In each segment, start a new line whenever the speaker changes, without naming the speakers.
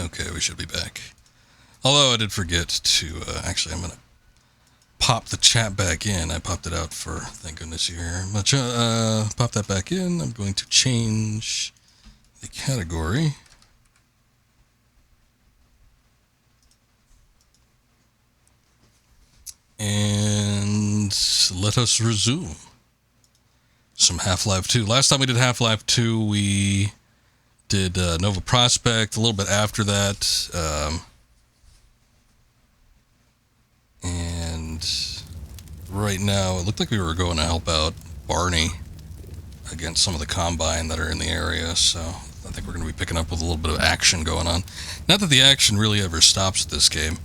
Okay, we should be back. Although I did forget to, actually I'm going to pop the chat back in. I popped it out for, thank goodness you're here. Pop that back in. I'm going to change the category. And let us resume some Half-Life 2. Last time we did Half-Life 2, we did Nova Prospect, a little bit after that. And right now, it looked like we were going to help out Barney against some of the Combine that are in the area, so I think we're going to be picking up with a little bit of action going on. Not that the action really ever stops with this game.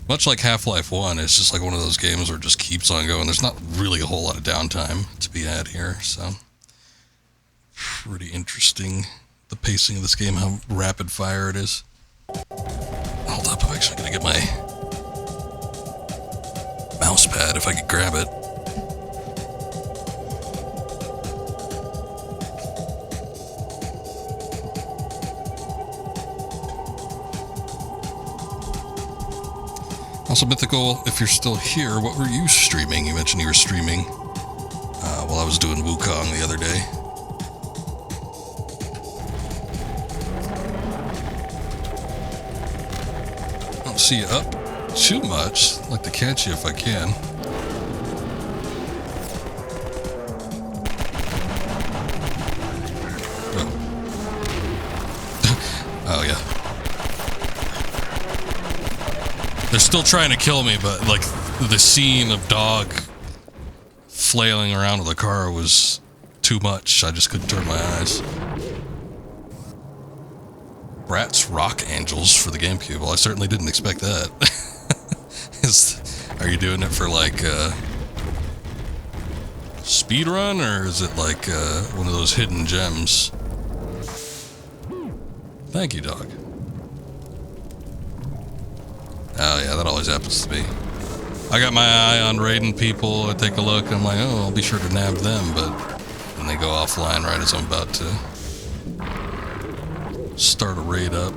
Much like Half-Life 1, it's just like one of those games where it just keeps on going. There's not really a whole lot of downtime to be had here, so pretty interesting, the pacing of this game, how rapid fire it is. Hold up, I'm actually going to get my mouse pad if I could grab it. Also, Mythical, if you're still here, what were you streaming? You mentioned you were streaming while I was doing Wukong the other day. I don't see you up too much. I'd like to catch you if I can. Oh, yeah. They're still trying to kill me, but, like, the scene of Dog flailing around with the car was too much. I just couldn't turn my eyes. Bratz Rock Angels for the GameCube. Well, I certainly didn't expect that. Are you doing it for, like, speedrun, or is it, like, one of those hidden gems? Thank you, Dog. Oh yeah, that always happens to me. I got my eye on raiding people, I take a look, and I'm like, oh, I'll be sure to nab them, but then they go offline right as I'm about to start a raid up.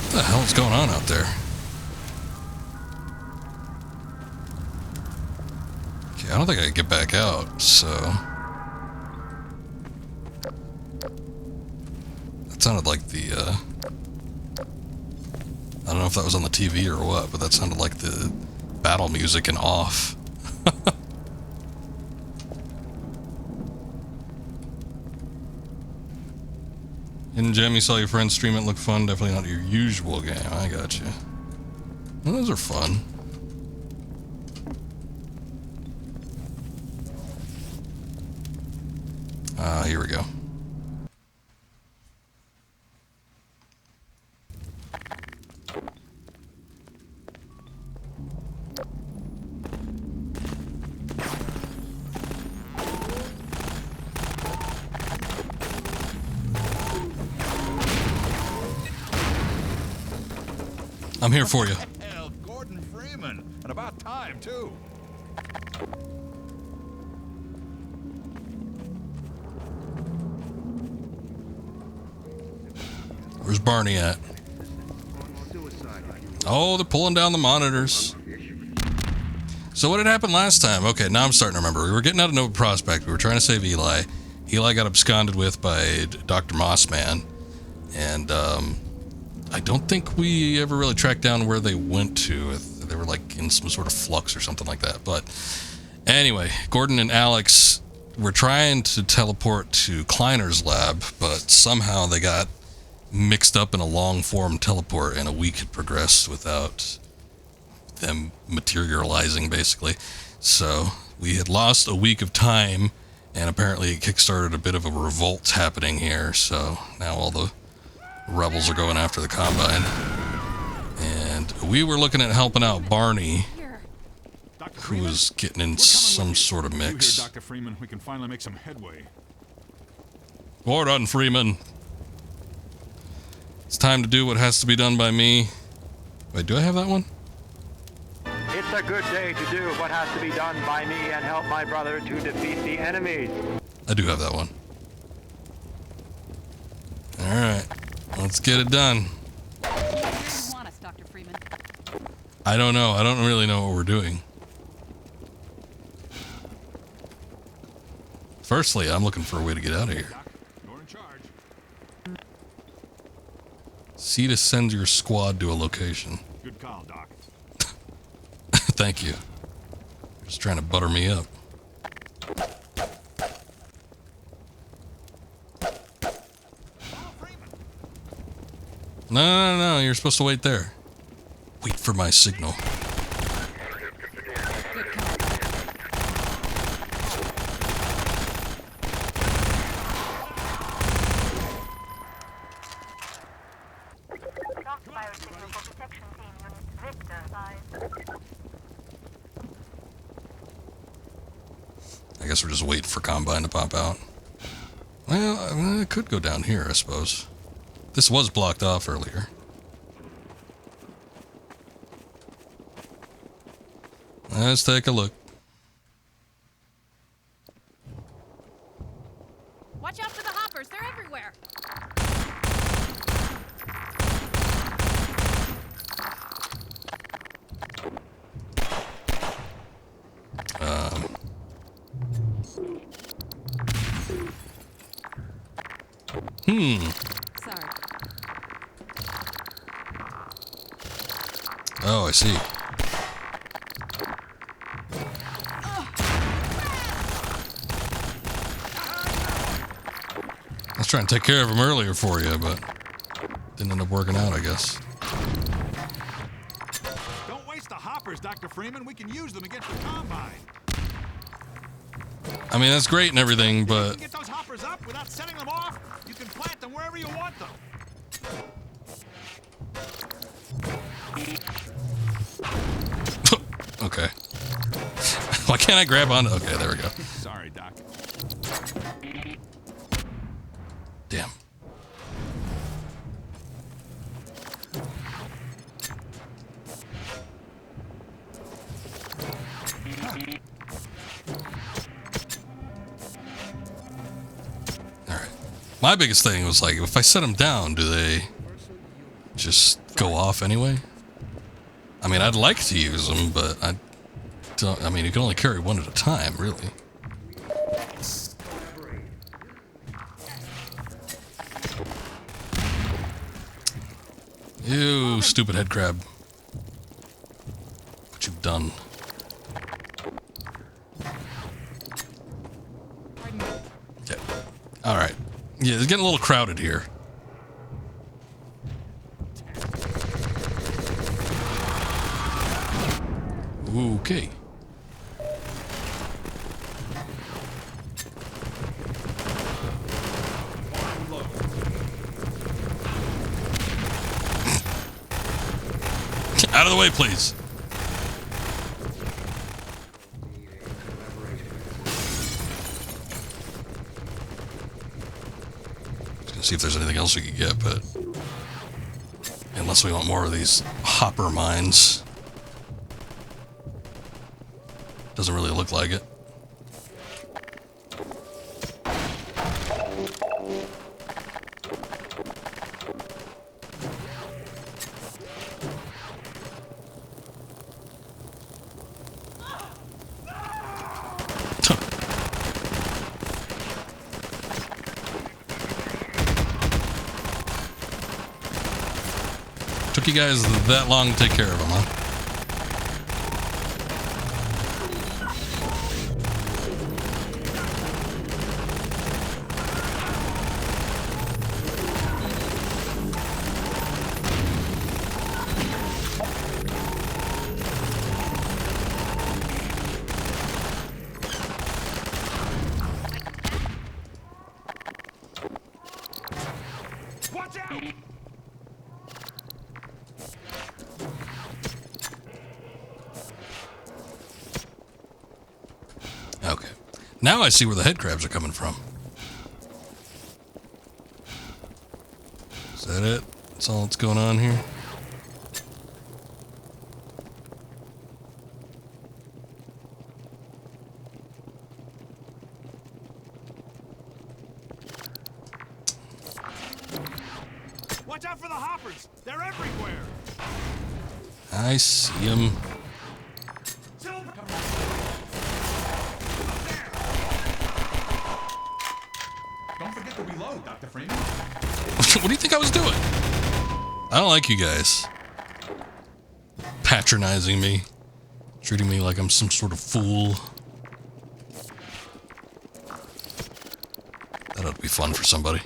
What the hell is going on out there? I don't think I can get back out, so... That sounded like the, I don't know if that was on the TV or what, but that sounded like the battle music in Off. Hidden Gem, you saw your friends stream it, looked fun, definitely not your usual game, I got you. Well, those are fun. Here we go. I'm here for you.
Hell, Gordon Freeman, and about time too.
Where's Barney at? Oh, they're pulling down the monitors. So what had happened last time? Okay, now I'm starting to remember. We were getting out of Nova Prospect. We were trying to save Eli. Eli got absconded with by Dr. Mossman. And I don't think we ever really tracked down where they went to. They were like in some sort of flux or something like that. But anyway, Gordon and Alex were trying to teleport to Kleiner's lab, but somehow they got mixed up in a long-form teleport, and a week had progressed without them materializing, basically. So we had lost a week of time, and apparently it kickstarted a bit of a revolt happening here. So now all the rebels are going after the Combine, and we were looking at helping out Barney, who was getting in some sort of mix.
Dr. Freeman, we can finally make some headway.
Gordon Freeman. It's time to do what has to be done by me. Wait, do I have that one?
It's a good day to do what has to be done by me and help my brother to defeat the enemies.
I do have that one. Alright, let's get it done.
Where do you want us, Dr. Freeman?
I don't know. I don't really know what we're doing. Firstly, I'm looking for a way to get out of here.
Doc, you're in charge.
C to send your squad to a location.
Good call, Doc.
Thank you. Just trying to butter me up. No, you're supposed to wait there. Wait for my signal. I guess we're just waiting for Combine to pop out. Well, I could go down here, I suppose. This was blocked off earlier. Let's take a look.
Watch out for the hoppers, they're everywhere. Sorry.
Oh, I see. I was trying to take care of him earlier for you, but didn't end up working out, I guess.
Don't waste the hoppers, Dr. Freeman. We can use them against the Combine.
I mean, that's great and everything,
You
but
can get those hoppers up without setting them off. You can plant them wherever you want them.
okay. Why can't I grab on? Okay, there we go.
Sorry, Doc.
Damn. Alright. My biggest thing was like, if I set them down, do they just go off anyway? I mean, I'd like to use them, but I don't. I mean, you can only carry one at a time, really. You stupid head crab. What you've done. Okay. Alright. Yeah, it's getting a little crowded here. Okay. Out of the way, please. Just gonna see if there's anything else we could get, but unless we want more of these hopper mines. Doesn't really look like it. Took you guys that long to take care of them, huh?
Watch out!
Okay. Now I see where the head crabs are coming from. Is that it? That's all that's going on here.
Watch out for the hoppers! They're everywhere!
I see him.
Silver! Don't forget to reload, Dr. Freeman.
What do you think I was doing? I don't like you guys. Patronizing me. Treating me like I'm some sort of fool. That ought to be fun for somebody.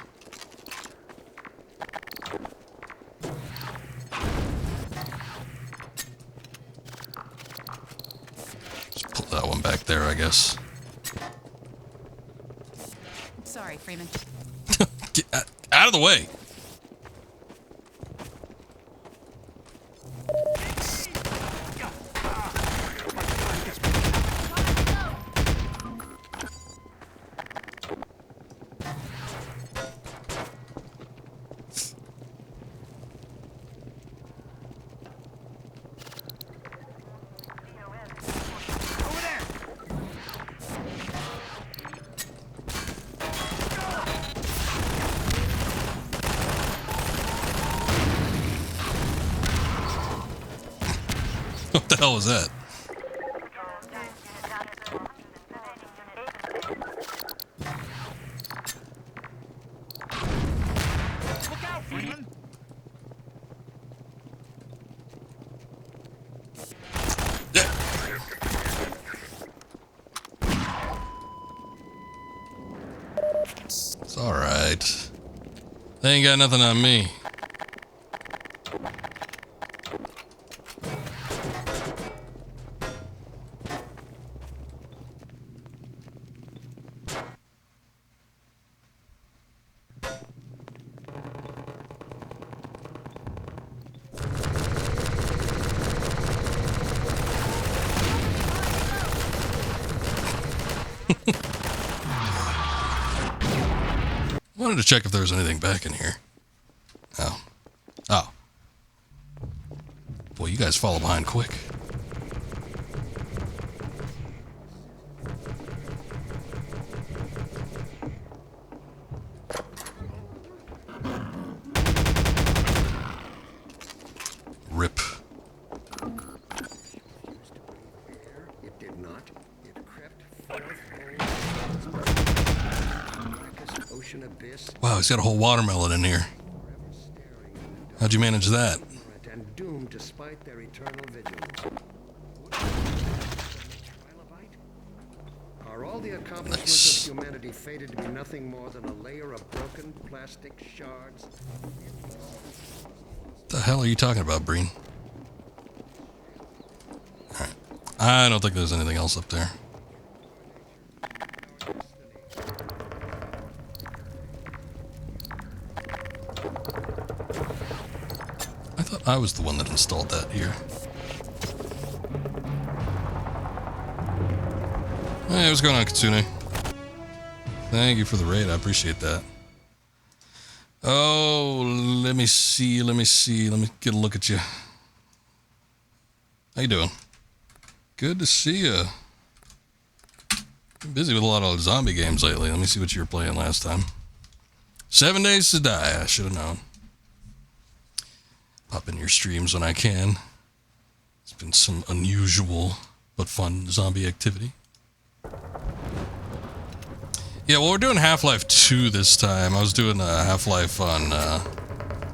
Just put that one back there, I guess.
Sorry, Freeman.
Get out of the way. What the hell was that?
Look out, Freeman!
It's alright. They ain't got nothing on me. Wanted to check if there was anything back in here. Oh. Oh. Boy, you guys follow behind quick. Rip.
It did not. It crept forth ocean abyss,
Wow, he's got a whole watermelon in here. How'd you manage that?
and doomed despite their eternal vigilance. Are all the accomplishments
Nice.
of humanity fated to be nothing more than a layer of broken plastic shards?
What the hell are you talking about, Breen? Alright. I don't think there's anything else up there. I thought I was the one that installed that here. Hey, what's going on, Katsune? Thank you for the raid. I appreciate that. Oh, let me see. Let me get a look at you. How you doing? Good to see you. Been busy with a lot of zombie games lately. Let me see what you were playing last time. 7 Days to Die. I should have known. Pop in your streams when I can. It's been some unusual but fun zombie activity. Yeah, well, we're doing Half-Life 2 this time. I was doing Half-Life on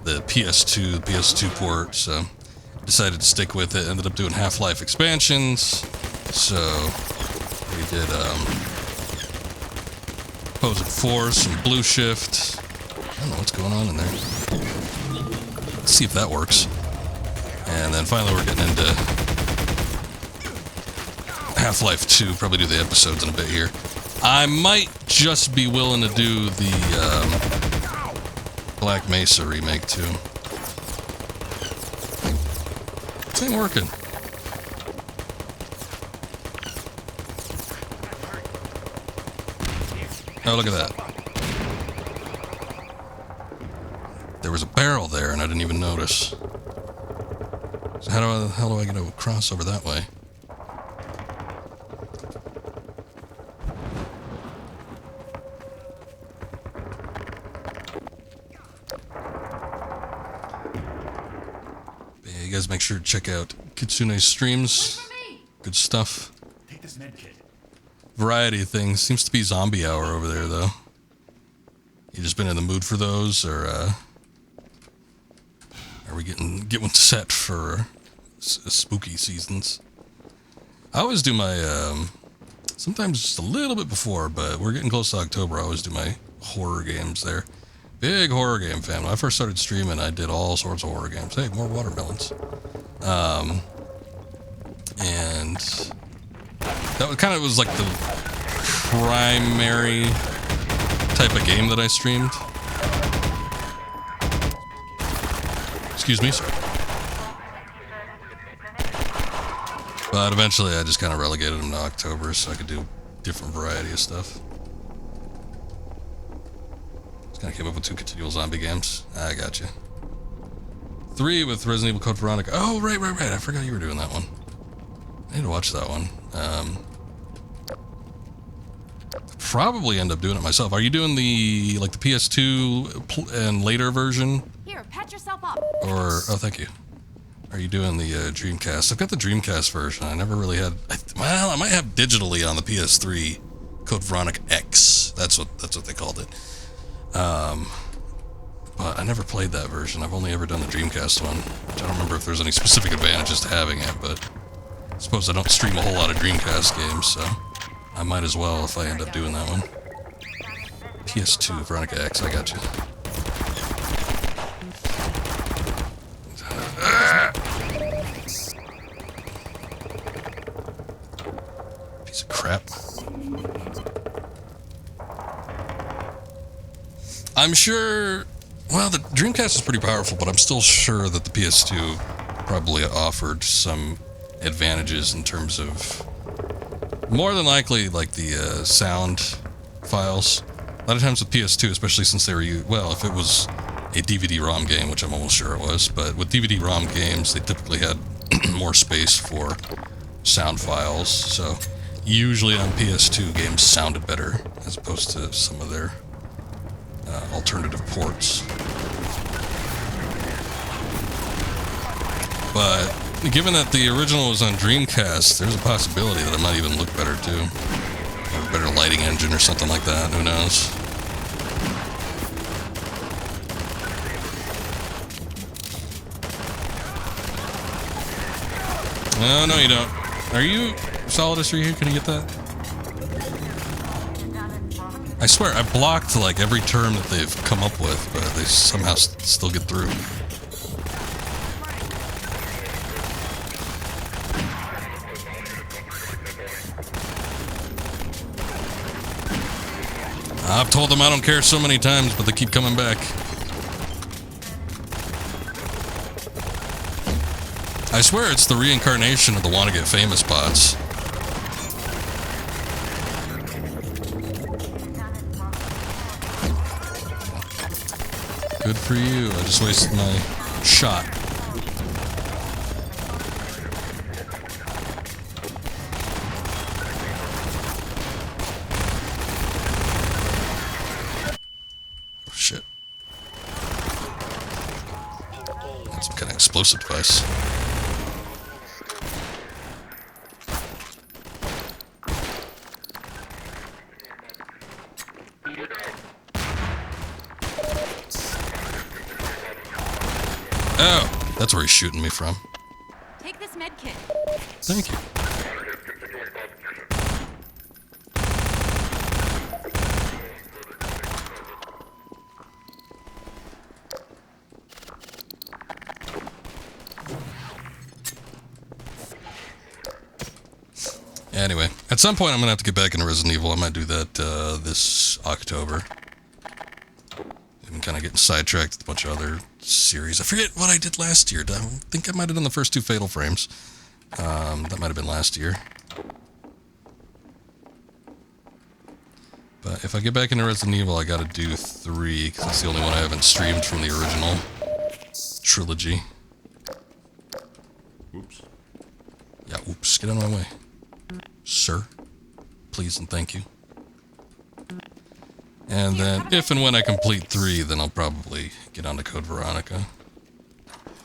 the PS2 port, so decided to stick with it. Ended up doing Half-Life expansions, so we did Opposing Force and Blue Shift. I don't know what's going on in there. Let's see if that works. And then finally we're getting into Half-Life 2. Probably do the episodes in a bit here. I might just be willing to do the Black Mesa remake too. This ain't working. Oh, look at that. There was a barrel there and I didn't even notice. So how the hell do I get across over that way? Yeah, you guys make sure to check out Kitsune's streams. Good stuff.
Take this med kit.
Variety of things. Seems to be zombie hour over there, though. You just been in the mood for those, or are we getting set for spooky seasons? I always do my sometimes just a little bit before, but we're getting close to October. I always do my horror games there. Big horror game fan. When I first started streaming, I did all sorts of horror games. Hey, more watermelons. And that kind of was like the primary type of game that I streamed. Excuse me, sir. But eventually I just kind of relegated them to October so I could do different variety of stuff. Just kind of came up with 2 continual zombie games. I got you. 3 with Resident Evil Code Veronica. Oh, right. I forgot you were doing that one. I need to watch that one. Probably end up doing it myself. Are you doing the PS2 and later version?
Here, pat yourself up.
Or oh, thank you. Are you doing the Dreamcast? I've got the Dreamcast version. I never really had. Well, I might have digitally on the PS3 Code Veronica X. That's what they called it. But I never played that version. I've only ever done the Dreamcast one. Which I don't remember if there's any specific advantages to having it, but I suppose I don't stream a whole lot of Dreamcast games, so I might as well if I end up doing that one. PS2 Veronica X, I got you. Piece of crap. I'm sure. Well, the Dreamcast is pretty powerful, but I'm still sure that the PS2 probably offered some advantages in terms of more than likely like the sound files. A lot of times with PS2, especially since they were if it was a DVD-ROM game, which I'm almost sure it was, but with DVD-ROM games, they typically had more space for sound files. So usually on PS2, games sounded better as opposed to some of their alternative ports. But given that the original was on Dreamcast, there's a possibility that it might even look better too. Or a better lighting engine or something like that, who knows? No, you don't. Are you Solidus? Are you here? Can you get that? I swear, I blocked like every term that they've come up with, but they somehow still get through. I've told them I don't care so many times, but they keep coming back. I swear it's the reincarnation of the wanna get famous bots. Good for you. I just wasted my shot. Oh, shit. That's some kind of explosive device. Oh, that's where he's shooting me from.
Take this med kit.
Thank you. Anyway, at some point I'm gonna have to get back into Resident Evil. I might do that this October. I'm kind of getting sidetracked with a bunch of other series. I forget what I did last year. I think I might have done the first 2 Fatal Frames. That might have been last year. But if I get back into Resident Evil, I gotta do 3, because that's the only one I haven't streamed from the original trilogy.
Oops.
Yeah, oops, get out of my way. Sir. Please and thank you. And then, if and when I complete 3, then I'll probably get on to Code Veronica.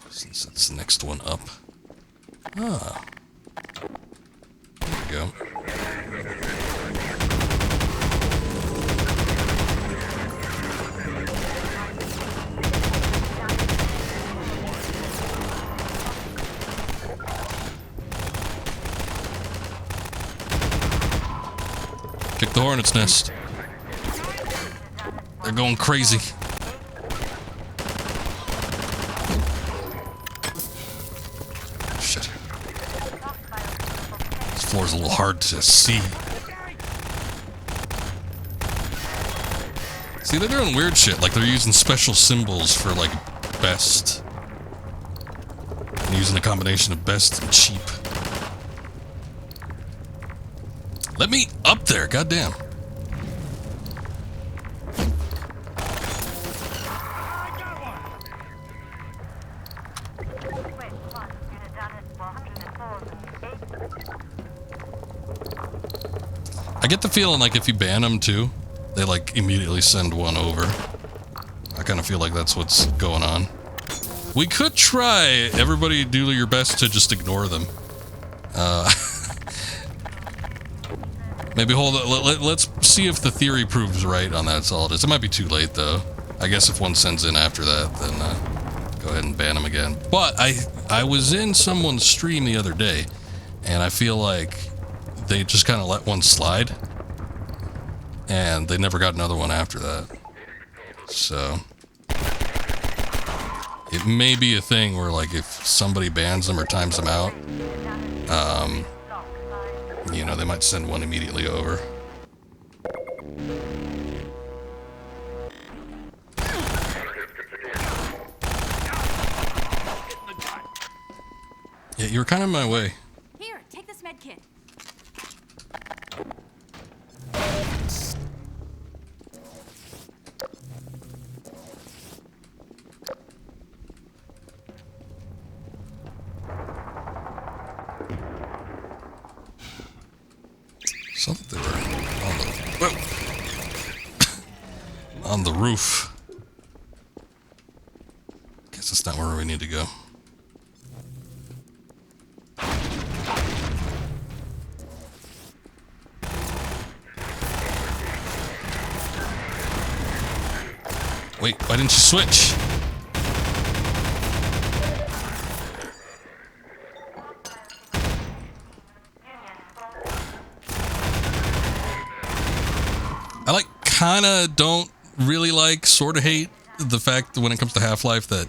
Since it's the next one up. Ah. There we go. Kick the hornet's nest. They're going crazy. Shit. This floor's a little hard to see. See, they're doing weird shit, like they're using special symbols for, like, best. And using a combination of best and cheap. Let me up there, goddamn. I get the feeling like if you ban them too, they like immediately send one over. I kind of feel like that's what's going on. We could try, everybody do your best to just ignore them. Maybe hold it. Let's see if the theory proves right on that. That's all it is. It might be too late though. I guess if one sends in after that, then go ahead and ban them again. But I was in someone's stream the other day, and I feel like they just kind of let one slide, and they never got another one after that. So it may be a thing where, like, if somebody bans them or times them out, you know, they might send one immediately over. Yeah, you were kind of in my way.
Here, take this med kit.
Something they were on the, on the roof. Guess that's not where we need to go. Wait, why didn't you switch? I like, kinda don't really like, sorta hate the fact that when it comes to Half-Life that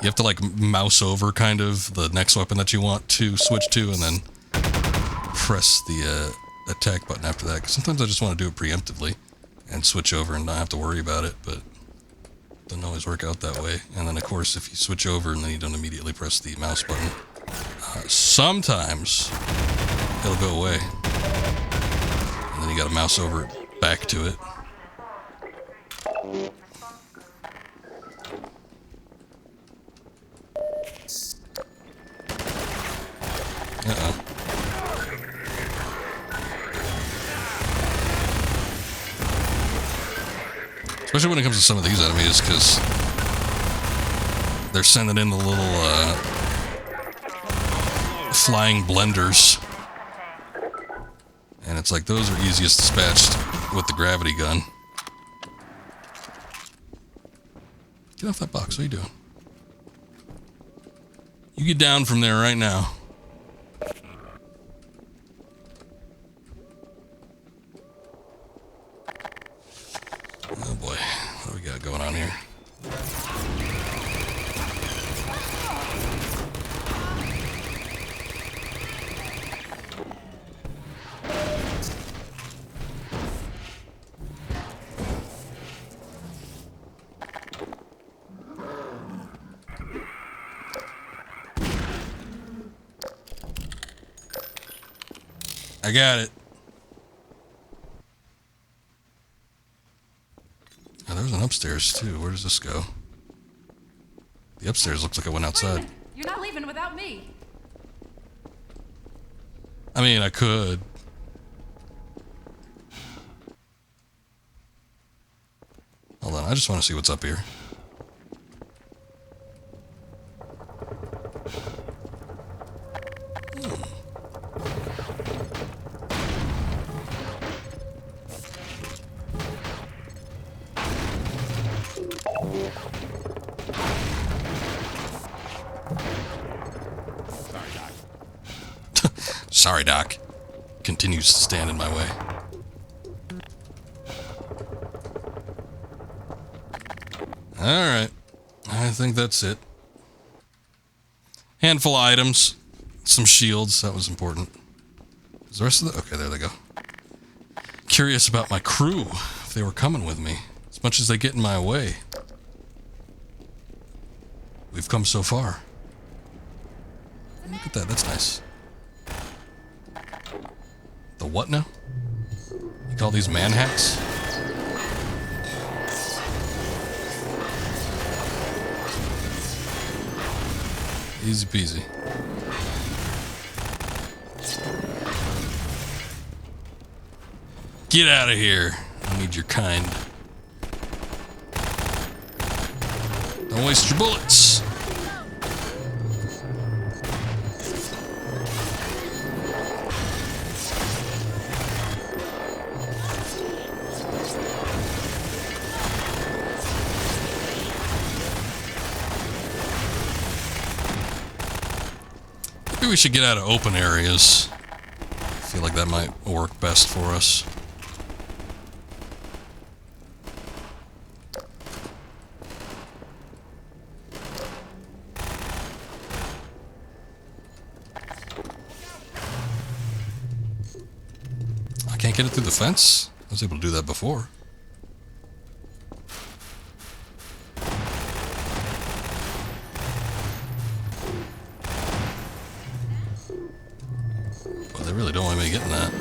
you have to like mouse over kind of the next weapon that you want to switch to and then press the attack button after that. Because sometimes I just want to do it preemptively and switch over and not have to worry about it, but it doesn't always work out that way. And then of course if you switch over and then you don't immediately press the mouse button, sometimes it'll go away. And then you gotta mouse over it back to it. Uh-oh. Especially when it comes to some of these enemies, because they're sending in the little flying blenders. And it's like, those are easiest dispatched with the gravity gun. Get off that box, what are you doing? You get down from there right now. Oh boy, what do we got going on here? I got it. there's an upstairs too. Where does this go? The upstairs looks like it went outside.
Freeman, you're not leaving without me.
I mean, I could. Hold on, I just want to see what's up here. Sorry, Doc. Continues to stand in my way. Alright. I think that's it. Handful of items. Some shields. That was important. Is the rest of the... Okay, there they go. Curious about my crew. If they were coming with me. As much as they get in my way. We've come so far. Look at that. That's nice. The what now? You call these man hacks? Easy peasy. Get out of here. I need your kind. Don't waste your bullets. Maybe we should get out of open areas. I feel like that might work best for us. I can't get it through the fence? I was able to do that before. Well, they really don't want me getting that.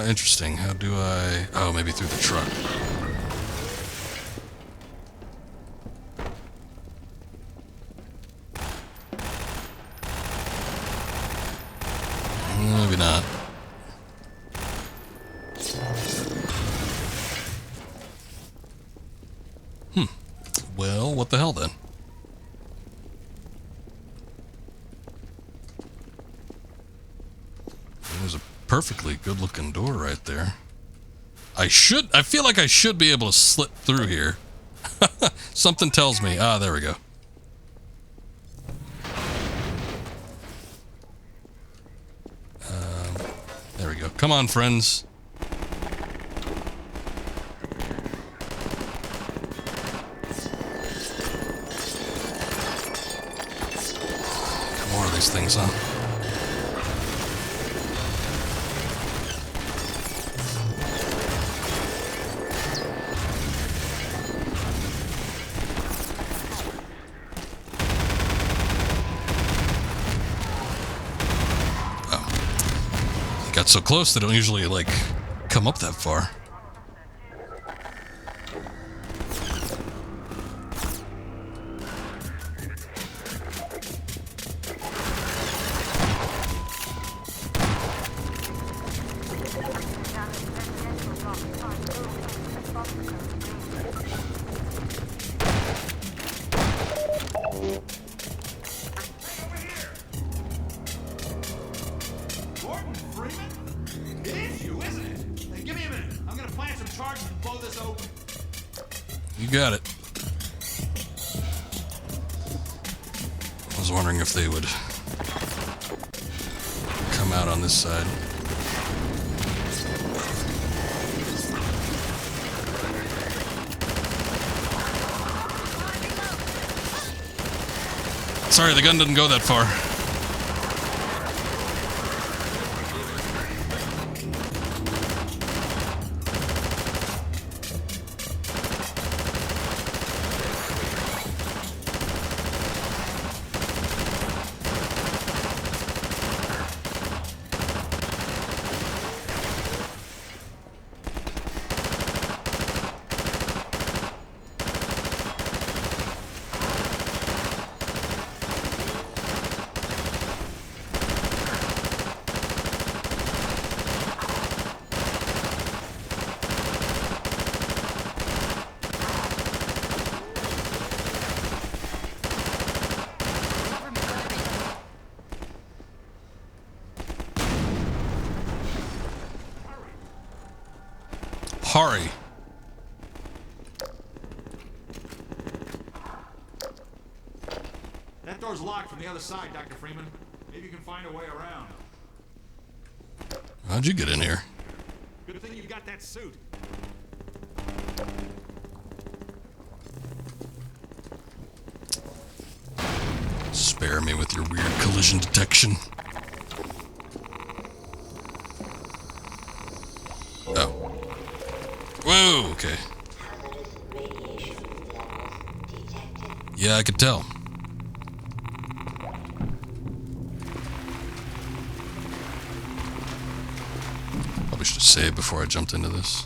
Interesting. How do I... Oh, maybe through the truck. Maybe not. Well, what the hell then? There's a perfectly good-looking door right there. I feel like I should be able to slip through here. Something tells me. Ah, there we go. There we go. Come on, friends. Got more of these things, huh? Got so close they don't usually, like, come up that far. You got it. I was wondering if they would come out on this side. Sorry, the gun didn't go that far. Hurry.
That door's locked from the other side, Dr. Freeman. Maybe you can find a way around.
How'd you get in here?
Good thing you got that suit.
Spare me with your weird collision detection. Oh. Whoa, okay. Yeah, I could tell. Probably should have saved before I jumped into this.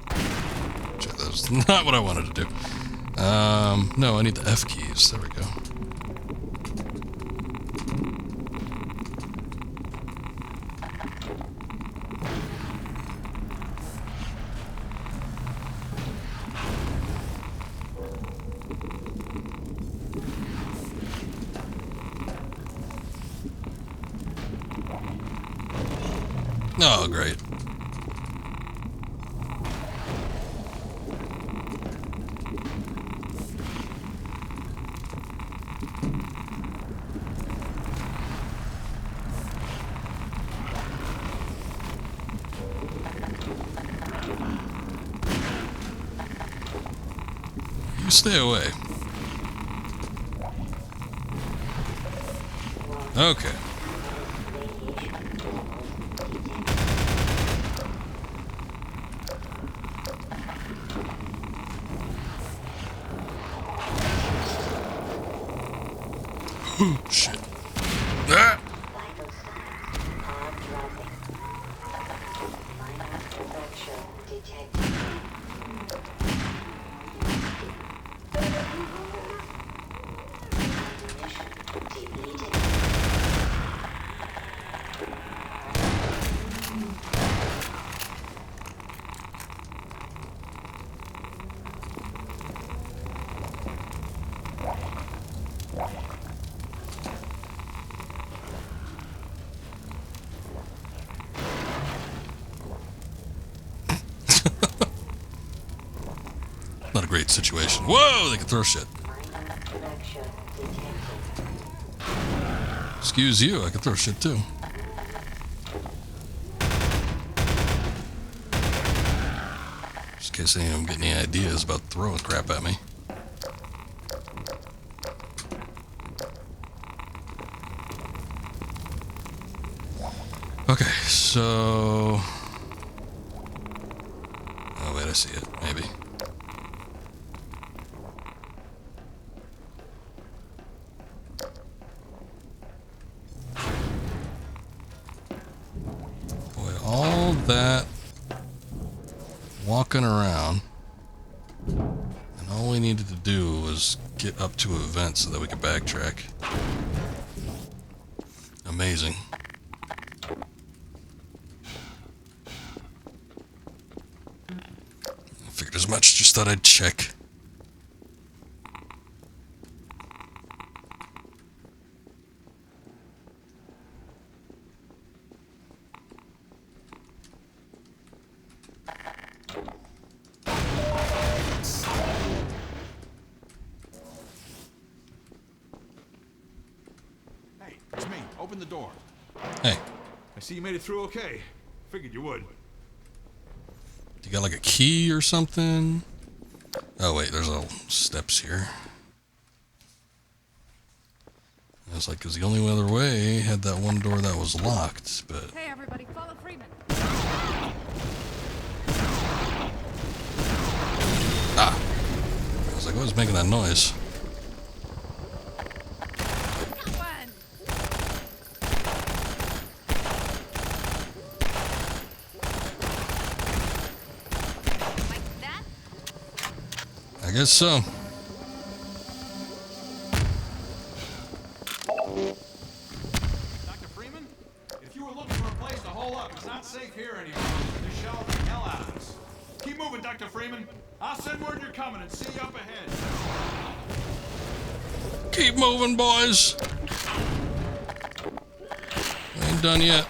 That was not what I wanted to do. No, I need the F keys. There we go. Oh, great. You stay away. Okay. Shit. Ah! Not a great situation. Whoa, they can throw shit. Excuse you, I can throw shit too. Just in case anyone get any ideas about throwing crap at me. Okay, so... Oh wait, I see it, maybe. Boy, all that walking around, and all we needed to do was get up to a vent so that we could backtrack. Amazing. Figured as much, just thought I'd check.
Hey, it's me. Open the door.
Hey,
I see you made it through okay. Figured you would.
you got like a key or something? Oh wait, there's little steps here. I was like, because the only other way had that one door that was locked, but...
Hey, everybody, follow Freeman.
Ah! I was like, what was making that noise?
Come on. Like that?
I guess so.
Dr. Freeman? If you were looking for a place to hole up, it's not safe here anymore. They're shelling the hell out of us. Keep moving, Dr. Freeman. I'll send word you're coming and see you up ahead.
Keep moving, boys. We ain't done yet.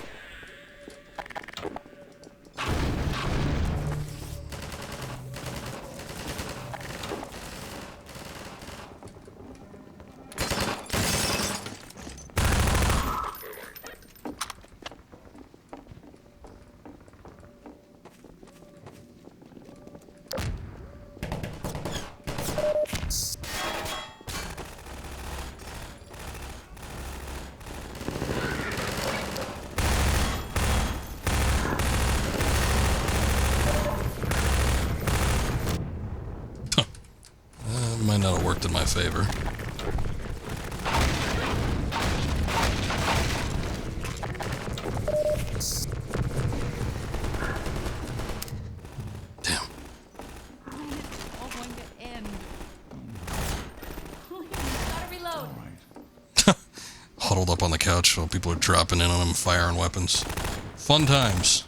worked in my favor. Damn.
When is this all going to end? Gotta reload.
Huddled up on the couch while people are dropping in on him, firing weapons. Fun times.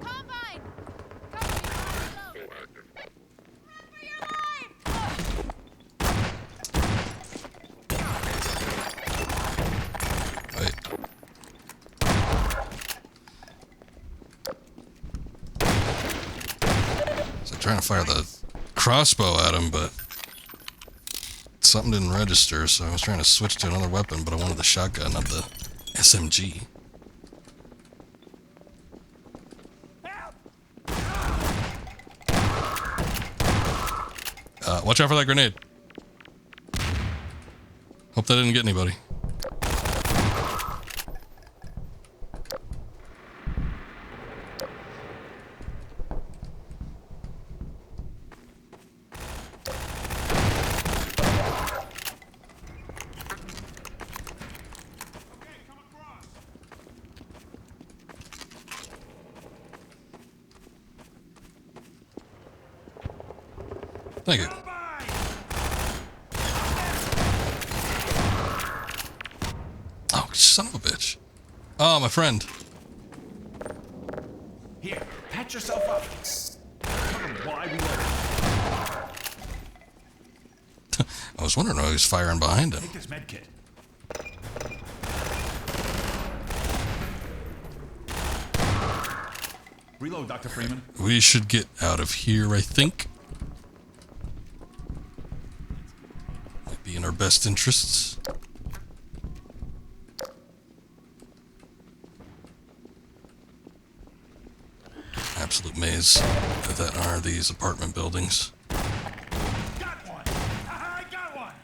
Combine! Cover me, reload. Run for your life!
Wait. So I'm trying to fire the crossbow at him, but something didn't register, so I was trying to switch to another weapon, but I wanted the shotgun, not the SMG. Watch out for that grenade. Hope that didn't get anybody.
Okay, come across.
Thank you.
Combine!
Oh, son of a bitch. Oh, my friend.
Here, patch yourself up. Come on, while I reload.
I was wondering why he was firing behind him.
Take this med kit. Reload, Dr. Freeman.
We should get out of here, I think. Might be in our best interests. Absolute maze that are these apartment buildings.
Got one! I got one!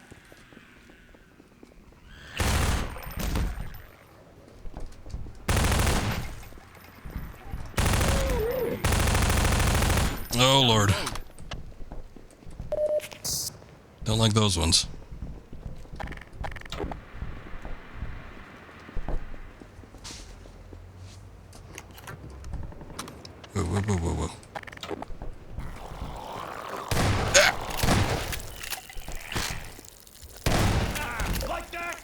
Oh, Lord. Don't like those ones. Whoa, whoa, whoa, whoa, whoa.
Like that?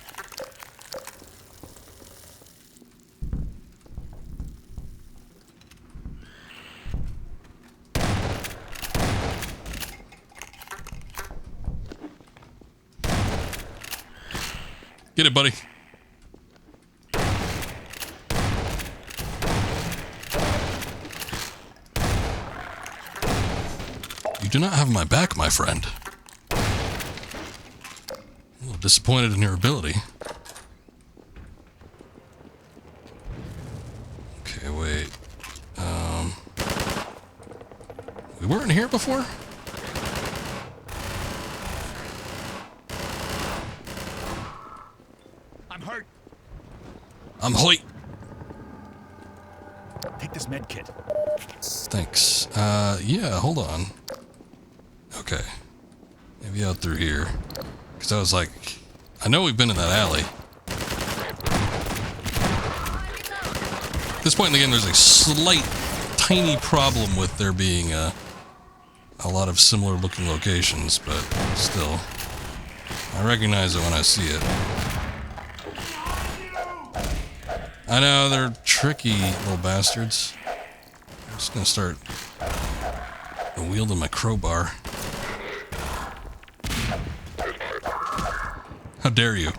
Get it, buddy. You do not have my back, my friend. I'm a little disappointed in your ability. Okay, wait. We weren't here before?
I'm hurt.
I'm hoit.
Take this med kit.
Thanks. Yeah, hold on. Okay. Maybe out through here. Because I was like, I know we've been in that alley. At this point in the game, there's a slight, tiny problem with there being a lot of similar looking locations, but still. I recognize it when I see it. I know, they're tricky little bastards. I'm just gonna start wielding my crowbar. How dare you?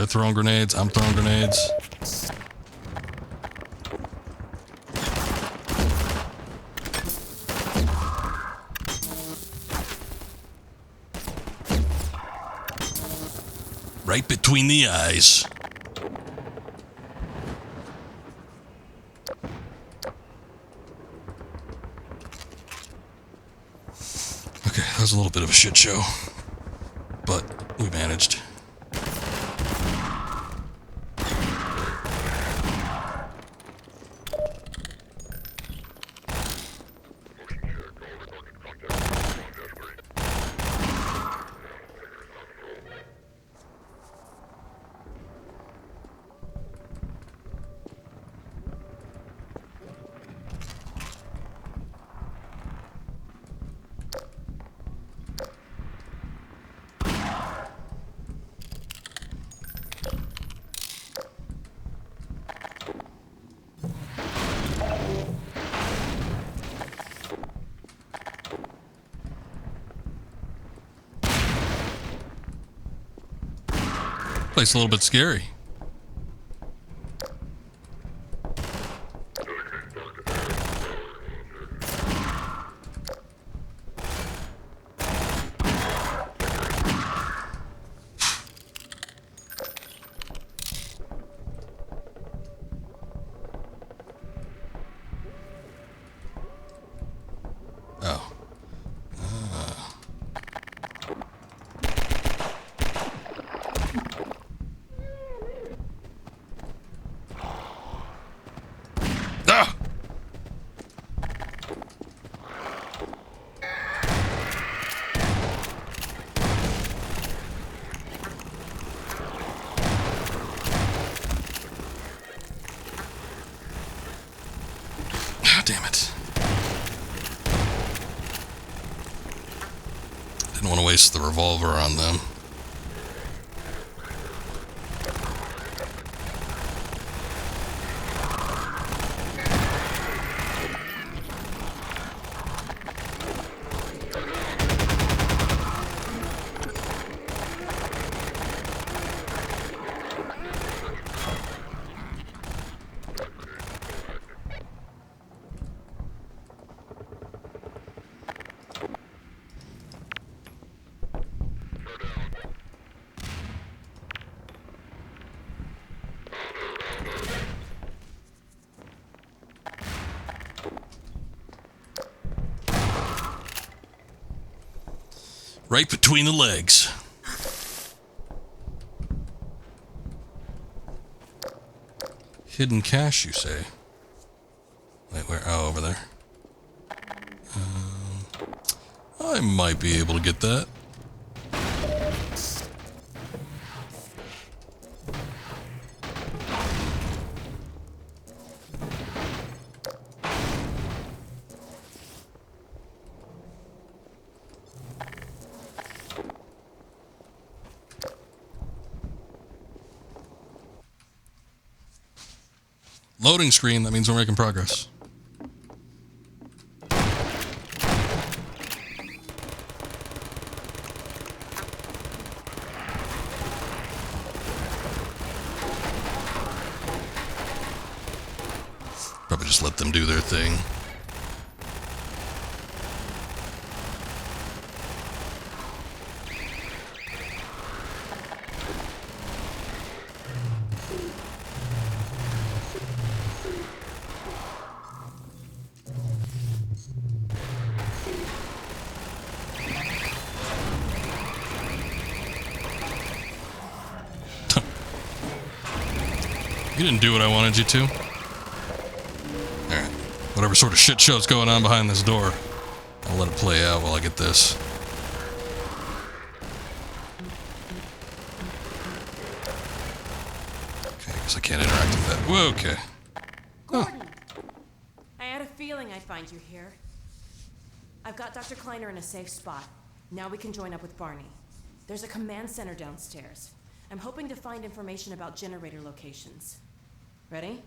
throwing grenades. I'm throwing grenades. Right between the eyes. Okay, that was a little bit of a shit show, but we managed. Place a little bit scary. Oh. Ah! Ah, damn it. Didn't want to waste the revolver on them. Right between the legs. Hidden cache, you say? Wait, where? Oh, over there. I might be able to get that. Loading screen, that means we're making progress. Probably just let them do their thing. You didn't do what I wanted you to. Alright. Whatever sort of shit show's going on behind this door, I'll let it play out while I get this. Okay, I guess I can't interact with that. Whoa, okay.
Gordon! I had a feeling I'd find you here. I've got Dr. Kleiner in a safe spot. Now we can join up with Barney. There's a command center downstairs. I'm hoping to find information about generator locations. Ready?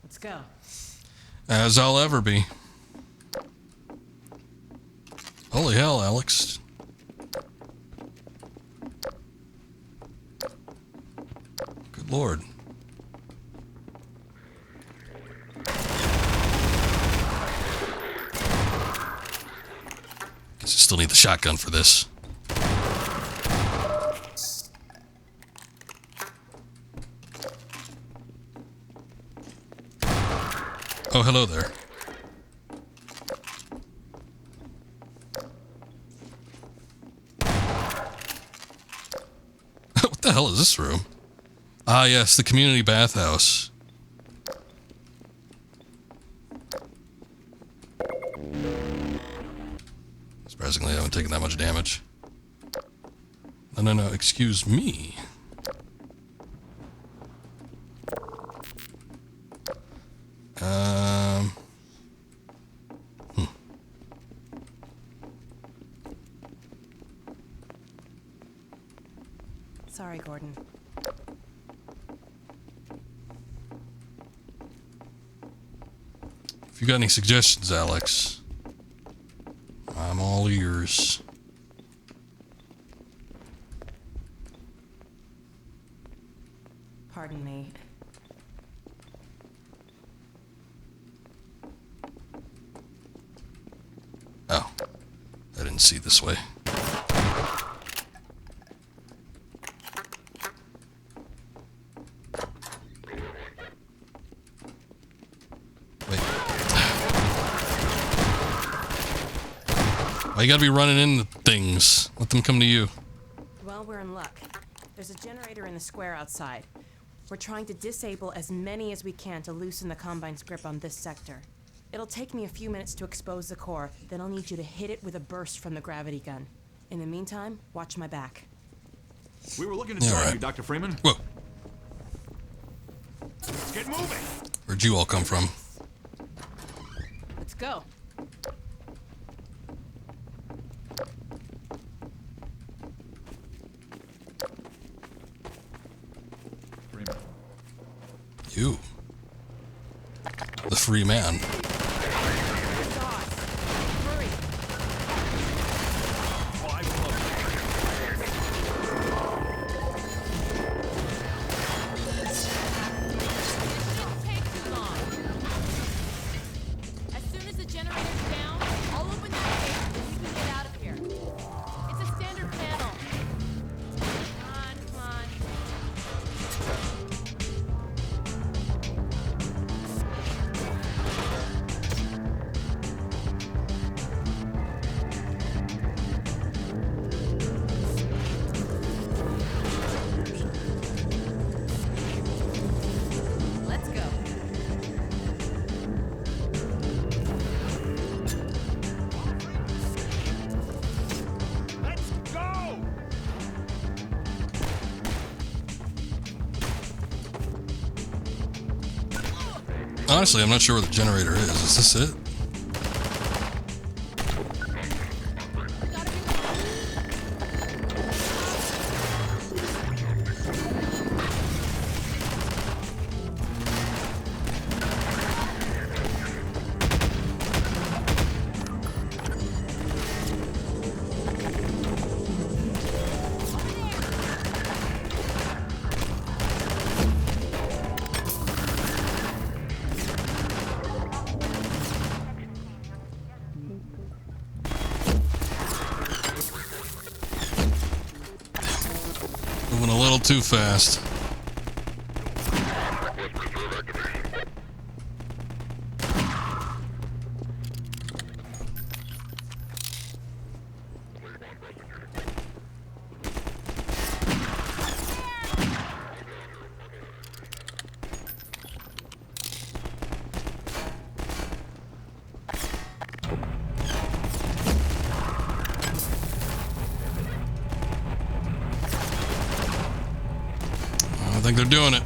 Let's go.
As I'll ever be. Holy hell, Alex. Lord. Guess I still need the shotgun for this. Oh, hello there. What the hell is this room? Ah, yes, the community bathhouse. Surprisingly, I haven't taken that much damage. No, excuse me.
Sorry, Gordon.
If you got any suggestions, Alex, I'm all ears.
Pardon me.
Oh, I didn't see this way. Wait. Why you gotta be running into things? Let them come to you.
Well, we're in luck. There's a generator in the square outside. We're trying to disable as many as we can to loosen the Combine's grip on this sector. It'll take me a few minutes to expose the core, then I'll need you to hit it with a burst from the gravity gun. In the meantime, watch my back.
We were looking to
Yeah,
join
right.
you, Dr. Freeman.
Whoa,
Get moving!
where'd you all come from?
Let's go.
Freeman.
You. The free man.
Hurry.
Shouldn't take too long. As soon as the generator's down, I'll open that gate and we can get out of here. It's a standard panel. Come on. Let's go.
Let's go!
Honestly, I'm not sure where the generator is. Is this it?
Gotta be
Moving a little too fast. I think they're doing it.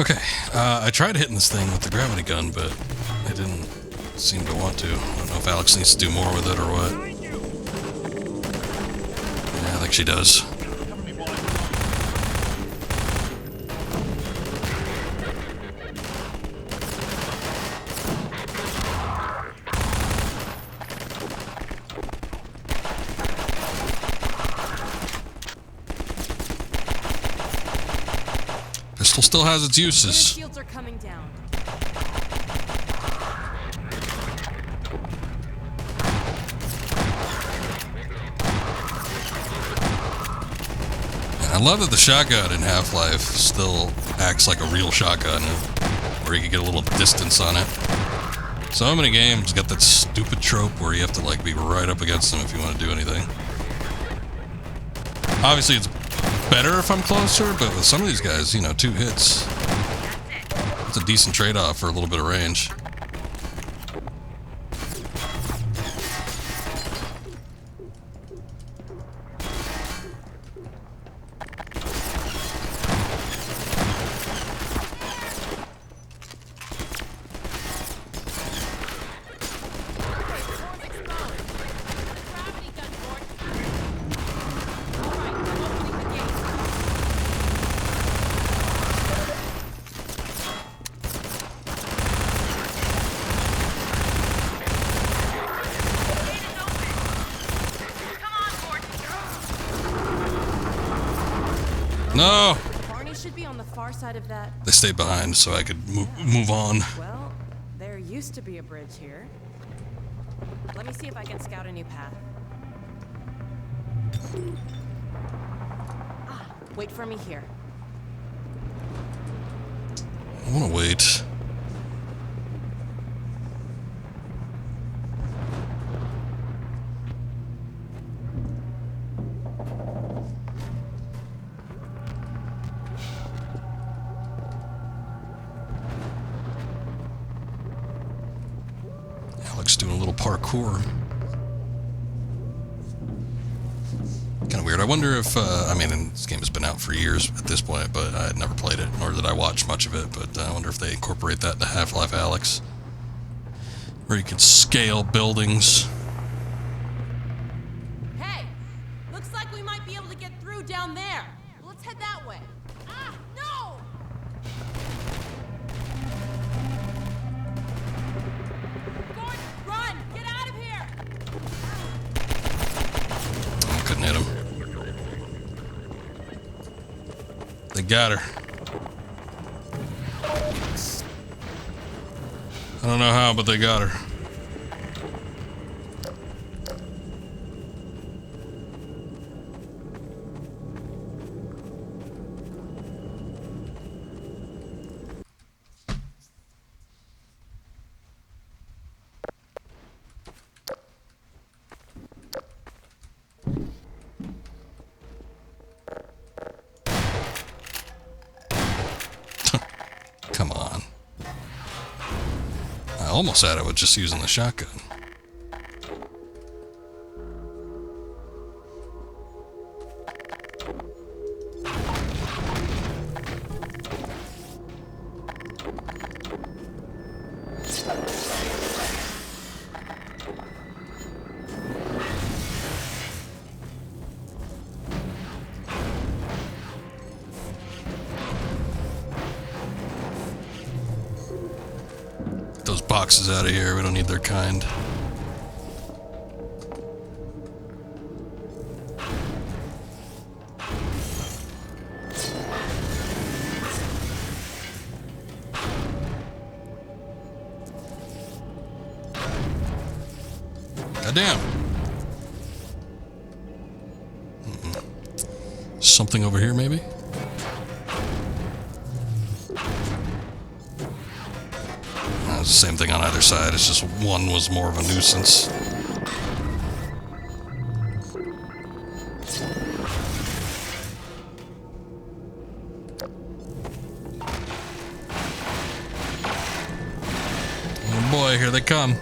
Okay, I tried hitting this thing with the gravity gun, but it didn't seem to want to. I don't know if Alex needs to do more with it or what. Yeah, I think she does. Pistol still has its uses.
Shields are coming down.
I love that the shotgun in Half-Life still acts like a real shotgun, where you can get a little distance on it. So many games got that stupid trope where you have to like be right up against them if you want to do anything. Obviously it's better if I'm closer, but with some of these guys, you know, 2 hits, it's a decent trade-off for a little bit of range.
Gravity gun board.
No!
Barney should be on the far side of that.
They stayed behind so I could move on.
Well, there used to be a bridge here. Let me see if I can scout a new path. Wait for me here.
I want to wait. Alex doing a little parkour. Kind of weird. I wonder if, I mean, this game has been out for years at this point, but I had never played it, nor did I watch much of it, but I wonder if they incorporate that into Half-Life Alyx, where you can scale buildings.
Hey! Looks like we might be able to get through down there. Let's head that way. Ah! No! Gordon, run! Get out of here!
I couldn't hit him. They got her. I don't know how, but they got her. Come on. I almost had it with just using the shotgun. Get those boxes out of here. We don't need their kind. Goddamn. Something over here, maybe? It's the same thing on either side. It's just one was more of a nuisance. Oh boy, here they come.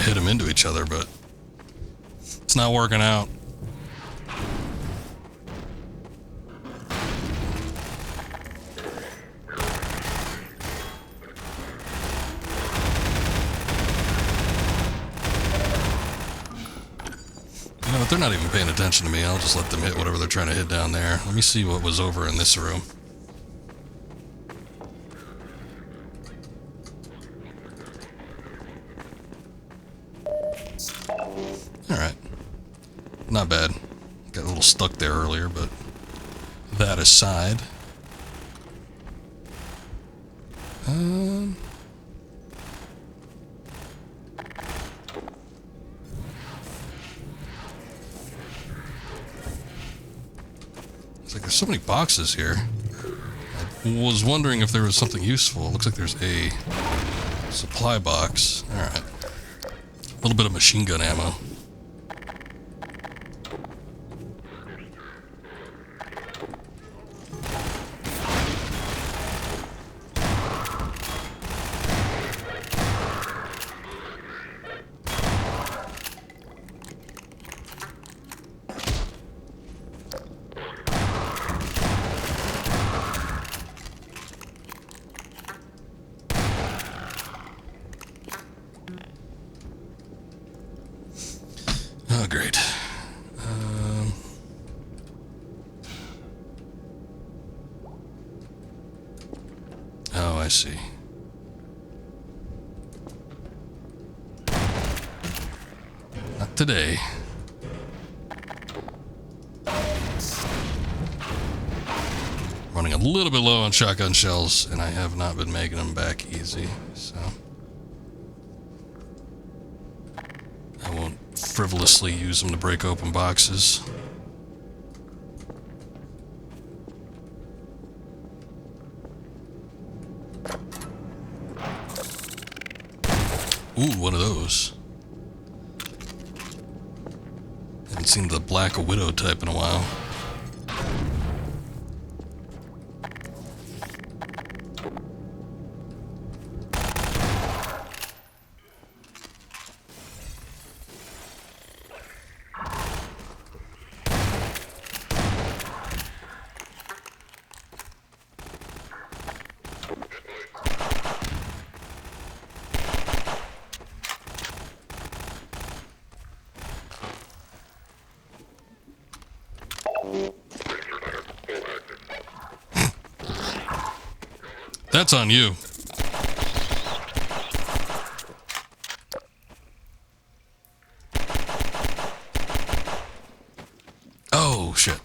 hit them into each other, but it's not working out. You know what, they're not even paying attention to me. I'll just let them hit whatever they're trying to hit down there. Let me see what was over in this room. Alright. Not bad. Got a little stuck there earlier, but that aside. It's like there's so many boxes here. I was wondering if there was something useful. It looks like there's a supply box. Alright. A little bit of machine gun ammo. Oh, great. Oh, I see. Not today. Running a little bit low on shotgun shells, and I have not been making them back easy, so I won't frivolously use them to break open boxes. Ooh, one of those. Haven't seen the Black Widow type in a while. That's on you. Oh, shit.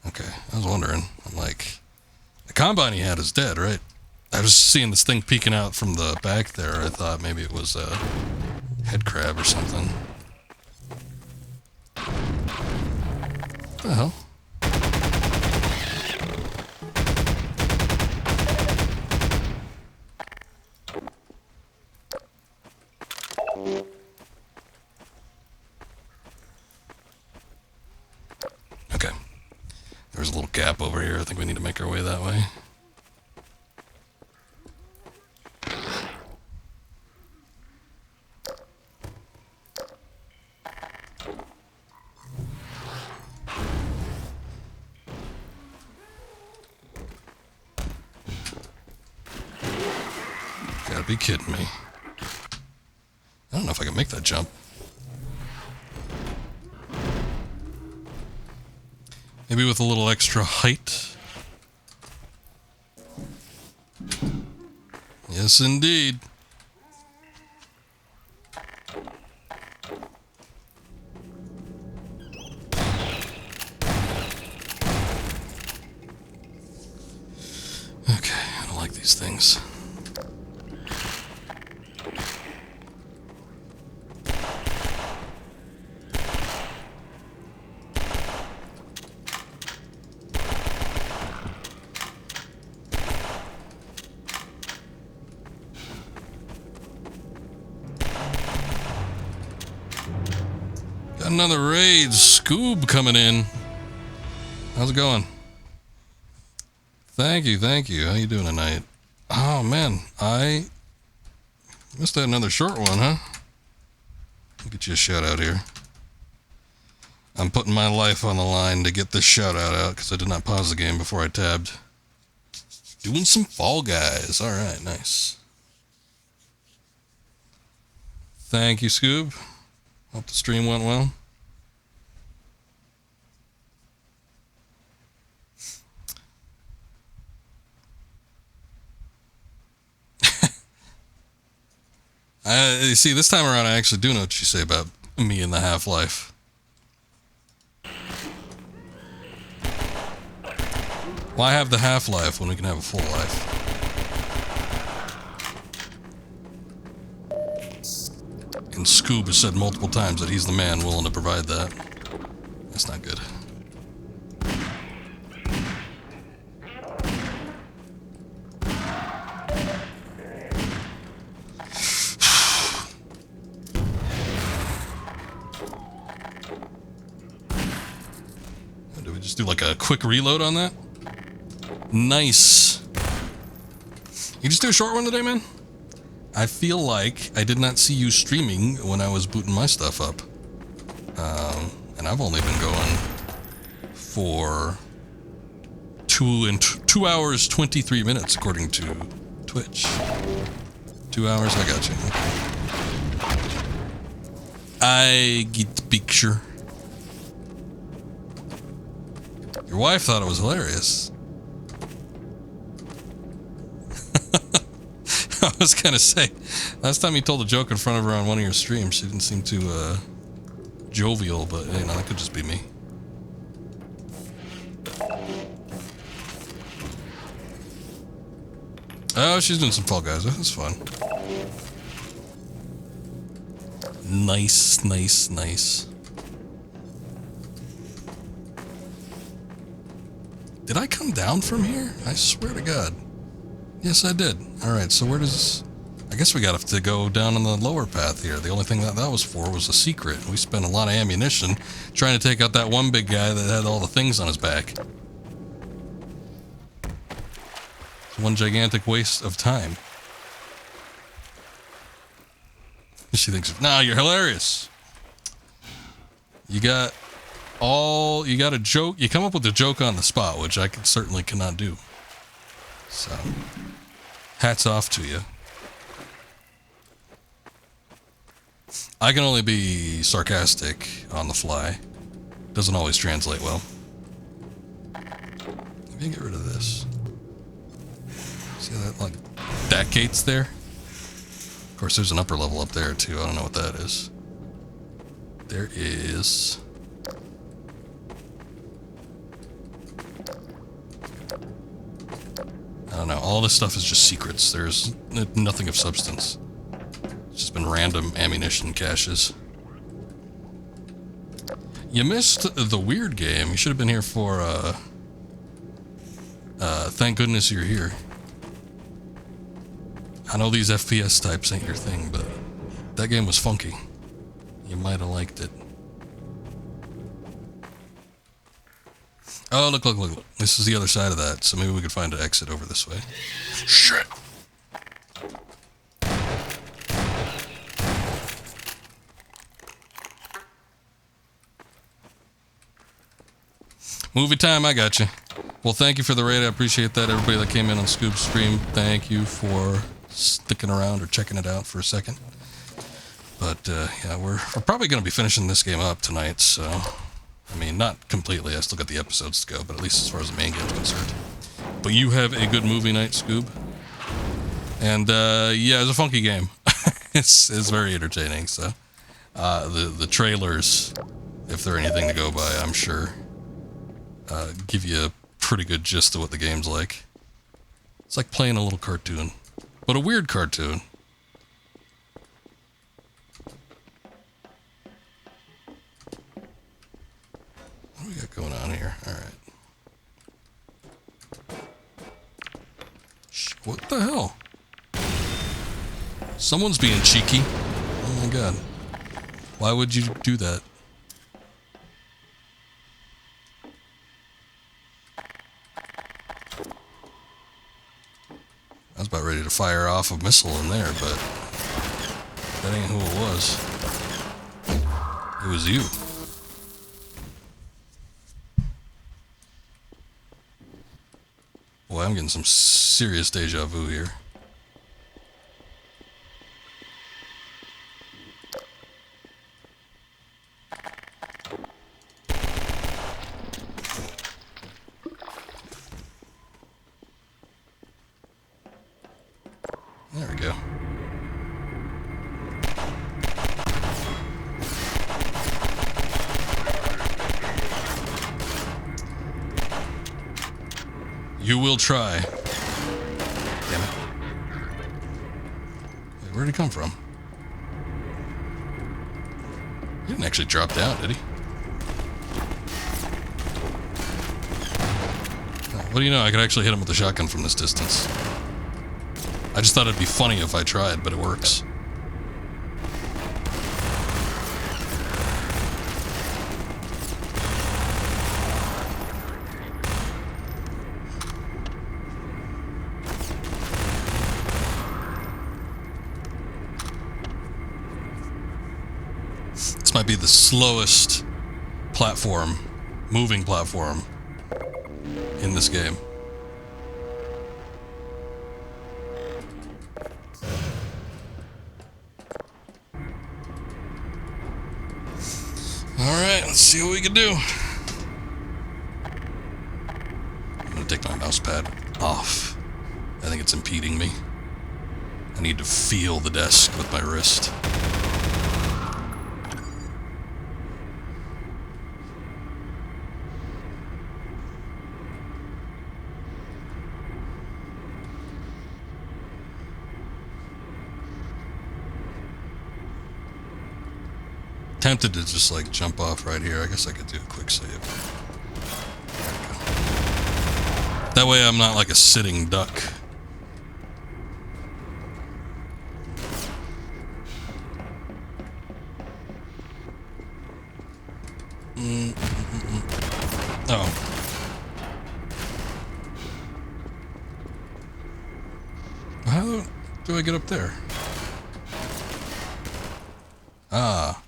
Okay, I was wondering. I'm like, the combine he had is dead, right? I was seeing this thing peeking out from the back there. I thought maybe it was a head crab or something. What the hell? Okay. There's a little gap over here. I think we need to make our way that way. Gotta be kidding me. I don't know if I can make that jump. Maybe with a little extra height. Yes, indeed. Okay, I don't like these things. Got another raid. Scoob coming in. How's it going? Thank you, thank you. How you doing tonight? Oh man, I must have another short one, huh? I'll get you a shout out here. I'm putting my life on the line to get this shout out because I did not pause the game before I tabbed. Doing some Fall Guys. Alright, nice. Thank you, Scoob. Hope the stream went well. You see, this time around I actually do know what you say about me and the Half-Life. Why have the half-life when we can have a full life? And Scoob has said multiple times that he's the man willing to provide that. That's not good. Do we just do like a quick reload on that? Nice. You just do a short one today, man? I feel like I did not see you streaming when I was booting my stuff up. And I've only been going for 2 hours, 23 minutes, according to Twitch. 2 hours, I got you. Okay. I get the picture. Your wife thought it was hilarious. I was gonna say, last time you told a joke in front of her on one of your streams, she didn't seem too jovial, but you know, that could just be me. Oh, she's doing some Fall Guys. That's fun. Nice, nice, nice. Did I come down from here? I swear to God. Yes, I did. Alright, so where does... I guess we got to go down on the lower path here. The only thing that was for was a secret. We spent a lot of ammunition trying to take out that one big guy that had all the things on his back. One gigantic waste of time. She thinks, nah, you're hilarious. You got a joke. You come up with a joke on the spot, which I certainly cannot do. So, hats off to you. I can only be sarcastic on the fly. Doesn't always translate well. Let me get rid of this. See that, like, that gate's there? Of course, there's an upper level up there, too. I don't know what that is. There is... I don't know. All this stuff is just secrets. There's nothing of substance. It's just been random ammunition caches. You missed the weird game. You should have been here for, thank goodness you're here. I know these FPS types ain't your thing, but that game was funky. You might have liked it. Oh, look, look, look, look. This is the other side of that, so maybe we could find an exit over this way. Shit! Movie time, I got you. Well, thank you for the raid. I appreciate that. Everybody that came in on Scoop's stream, thank you for sticking around or checking it out for a second. But, yeah, we're probably going to be finishing this game up tonight, so... I mean, not completely. I still got the episodes to go, but at least as far as the main game's concerned. But you have a good movie night, Scoob. And, yeah, it's a funky game. it's very entertaining, so... the trailers, if they're anything to go by, I'm sure, give you a pretty good gist of what the game's like. It's like playing a little cartoon. But a weird cartoon. What do we got going on here? Alright. What the hell? Someone's being cheeky. Oh my god. Why would you do that? I was about ready to fire off a missile in there, but that ain't who it was. It was you. Boy, I'm getting some serious deja vu here. There we go. You will try. Damn it. Wait, where'd he come from? He didn't actually drop down, did he? What do you know? I could actually hit him with a shotgun from this distance. I just thought it'd be funny if I tried, but it works. This might be the slowest platform, moving platform, in this game. Alright, let's see what we can do. I'm gonna take my mouse pad off. I think it's impeding me. I need to feel the desk with my wrist. Tempted to just like jump off right here. I guess I could do a quick save. That way I'm not like a sitting duck. Oh. How do I get up there? Ah.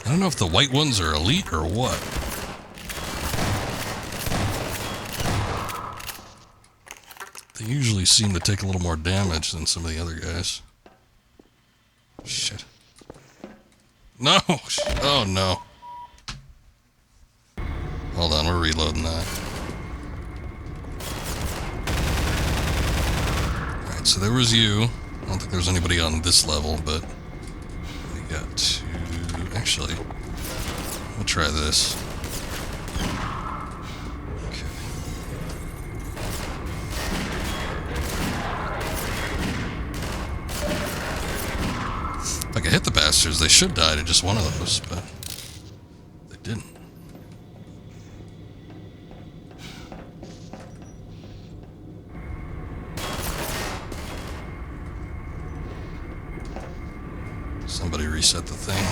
I don't know if the white ones are elite or what. They usually seem to take a little more damage than some of the other guys. Shit. No! Oh no. Hold on, we're reloading that. Alright, so there was you. I don't think there was anybody on this level, but we got to... Actually, we'll try this. Okay. If I could hit the bastards, they should die to just one of those, but they didn't. Somebody reset the thing.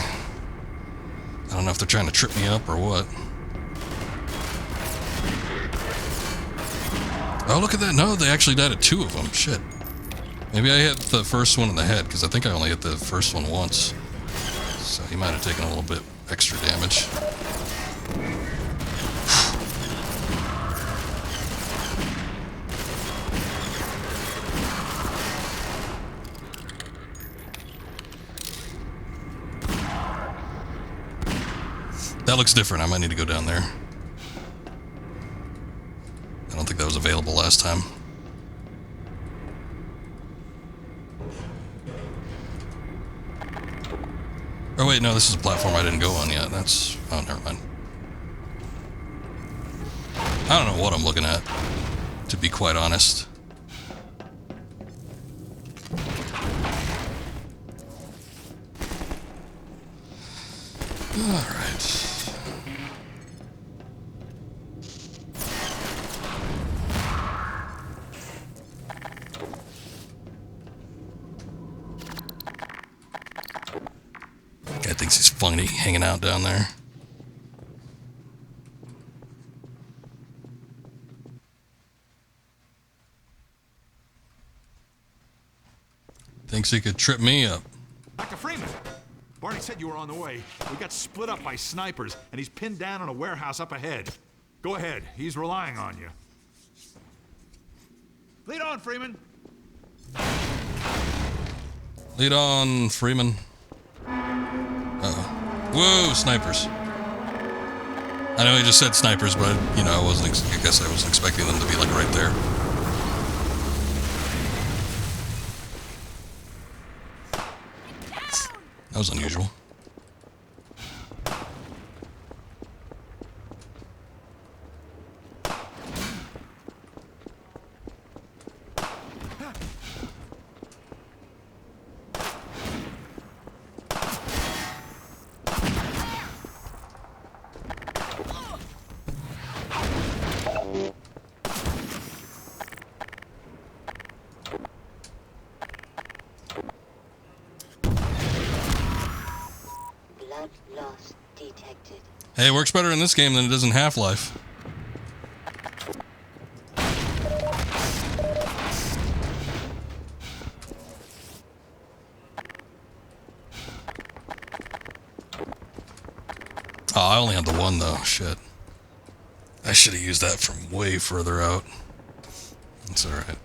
I don't know if they're trying to trip me up or what. Oh, look at that. No, they actually died at 2 of them. Shit. Maybe I hit the first one in the head, because I think I only hit the first one once. So he might have taken a little bit extra damage. That looks different. I might need to go down there. I don't think that was available last time. Oh wait, no, this is a platform I didn't go on yet. That's... oh, never mind. I don't know what I'm looking at, to be quite honest. Alright. Guy thinks he's funny hanging out down there. Thinks he could trip me up.
Dr. Freeman! Barney said you were on the way. We got split up by snipers, and he's pinned down in a warehouse up ahead. Go ahead. He's relying on you. Lead on, Freeman!
Lead on, Freeman. Uh-oh. Whoa, snipers. I know he just said snipers, but, you know, I guess I wasn't expecting them to be, like, right there. That was unusual.
Loss detected.
Hey, it works better in this game than it does in Half-Life. Oh, I only had the one though. Shit. I should have used that from way further out. That's alright.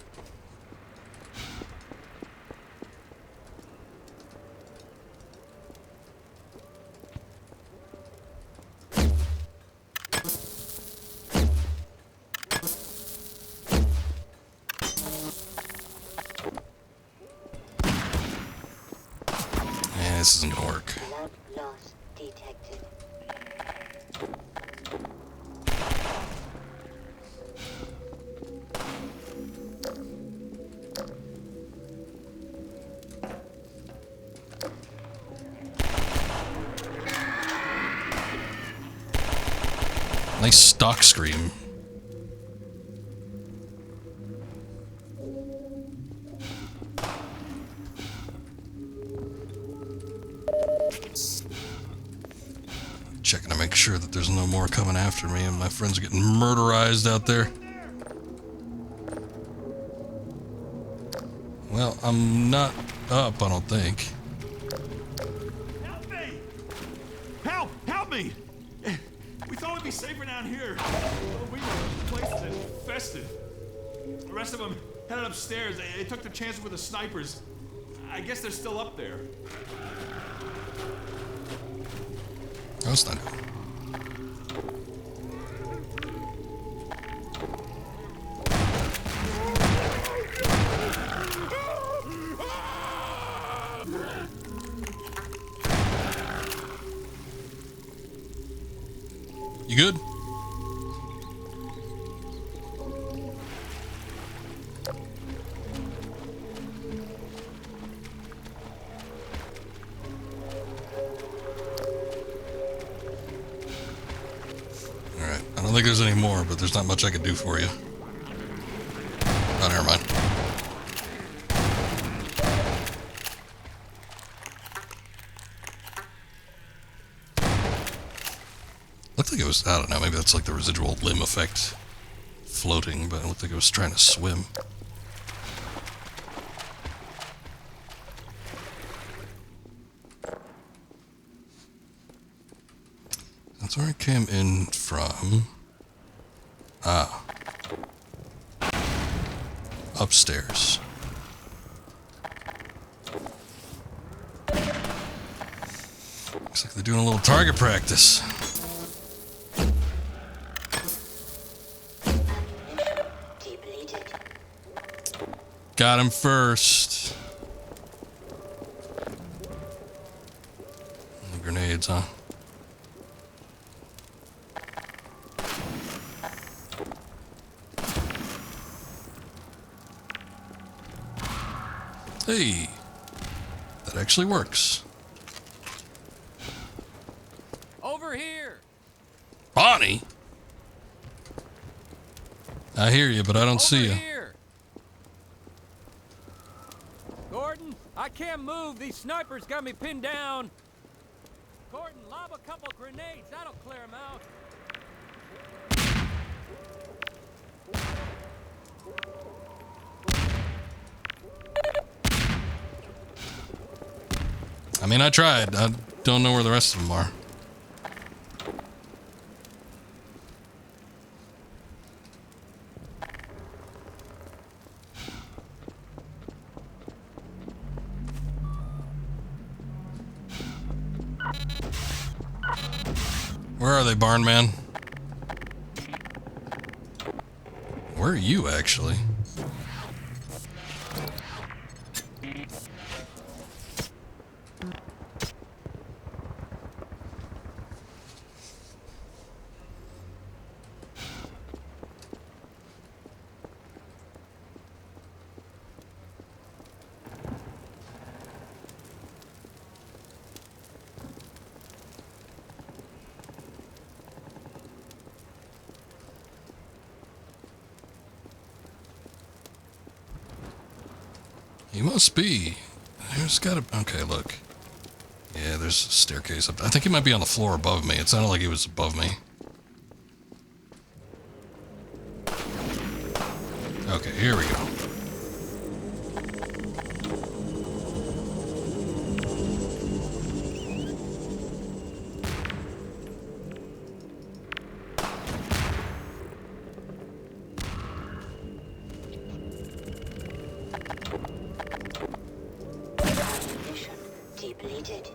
This isn't gonna work.
Blood loss detected.
Nice stock scream. Checking to make sure that there's no more coming after me and my friends are getting murderized out there. Well, I'm not up, I don't think.
Help me! Help! Help me! We thought it'd be safer down here. We were places infested. The rest of them headed upstairs. They took the chances with the snipers. I guess they're still up there.
That's not good. You good? Alright, I don't think there's any more, but there's not much I can do for you. Oh, never mind. Looked like it was, I don't know, maybe that's like the residual limb effect floating, but it looked like it was trying to swim. That's where I came in from. Ah. Upstairs. Looks like they're doing a little target practice. Got him first. The grenades, huh? Hey, that actually works.
Over here.
Bonnie? I hear you, but I don't see you.
Here. Gordon, I can't move. These snipers got me pinned down. Gordon, lob a couple grenades. That'll clear him out.
I mean, I tried. I don't know where the rest of them are. Where are they, barn man? Where are you, actually? You must be. There's gotta. Okay, look. Yeah, there's a staircase up. I think he might be on the floor above me. It sounded like he was above me. Okay, here we go.
Depleted.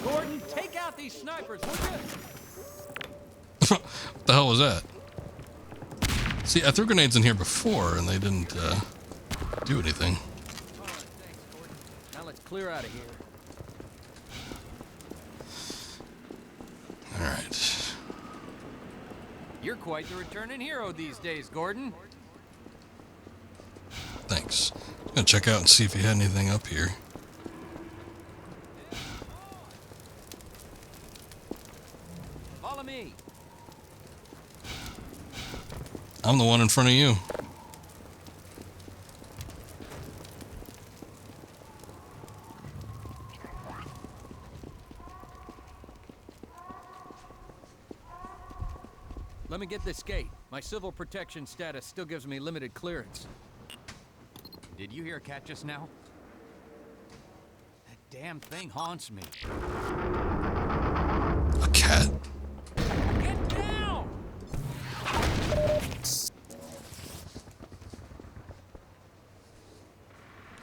Gordon, take out these snipers, would you?
What the hell was that? See, I threw grenades in here before and they didn't do anything.
All right, thanks, Gordon. Now let's clear out of here.
All right.
You're quite the returning hero these days, Gordon.
Thanks. I'm gonna check out and see if he had anything up here.
Follow me.
I'm the one in front of you.
Let me get this gate. My civil protection status still gives me limited clearance. Did you hear a cat just now? That damn thing haunts me.
A cat?
Get down!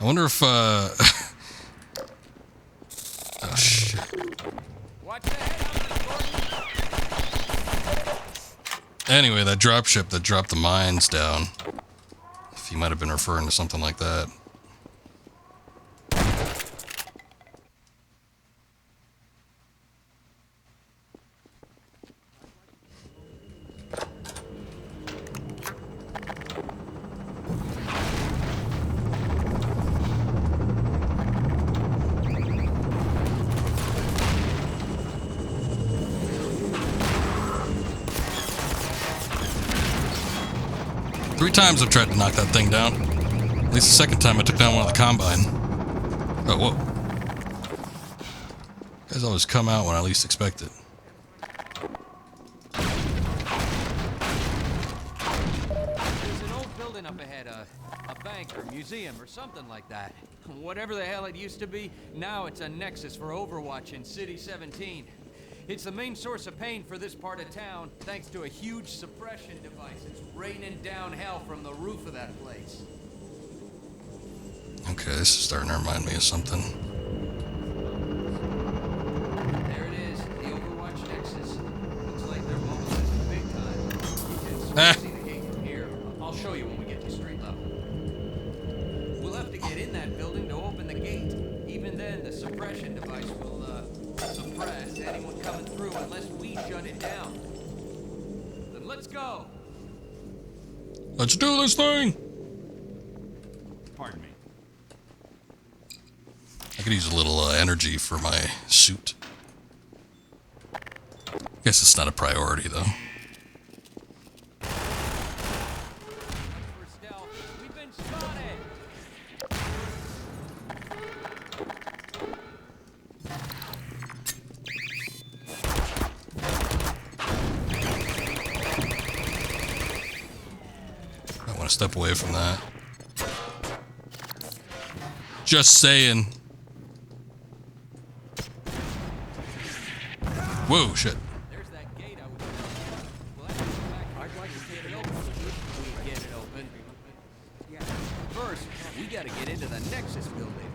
I wonder if oh shit.
Watch the head on this, Gordon.
Anyway, that dropship that dropped the mines down. If you might have been referring to something like that. Three times I've tried to knock that thing down. At least the second time I took down one of the combine. Oh, whoa. Guys always come out when I least expect it.
There's an old building up ahead, a bank or museum or something like that. Whatever the hell it used to be, now it's a nexus for Overwatch in City 17. It's the main source of pain for this part of town, thanks to a huge suppression device. It's raining down hell from the roof of that place.
Okay, this is starting to remind me of something.
There it is, the Overwatch nexus. Looks like they're mobilizing big time. You
Ah.
can see the gate from here. I'll show you when we get to street level. We'll have to get in that building to open the gate. Even then, the suppression device will suppress anyone coming through unless we shut it down. Then let's go.
Let's do this thing!
Pardon me.
I could use a little energy for my suit. Guess it's not a priority, though.
For stealth, we've been spotted.
want to step away from that. Just saying. Whoa, shit.
There's that gate I was telling you. Well, I'd like to get it open. We get it open. Yeah. First, we gotta get into the Nexus building.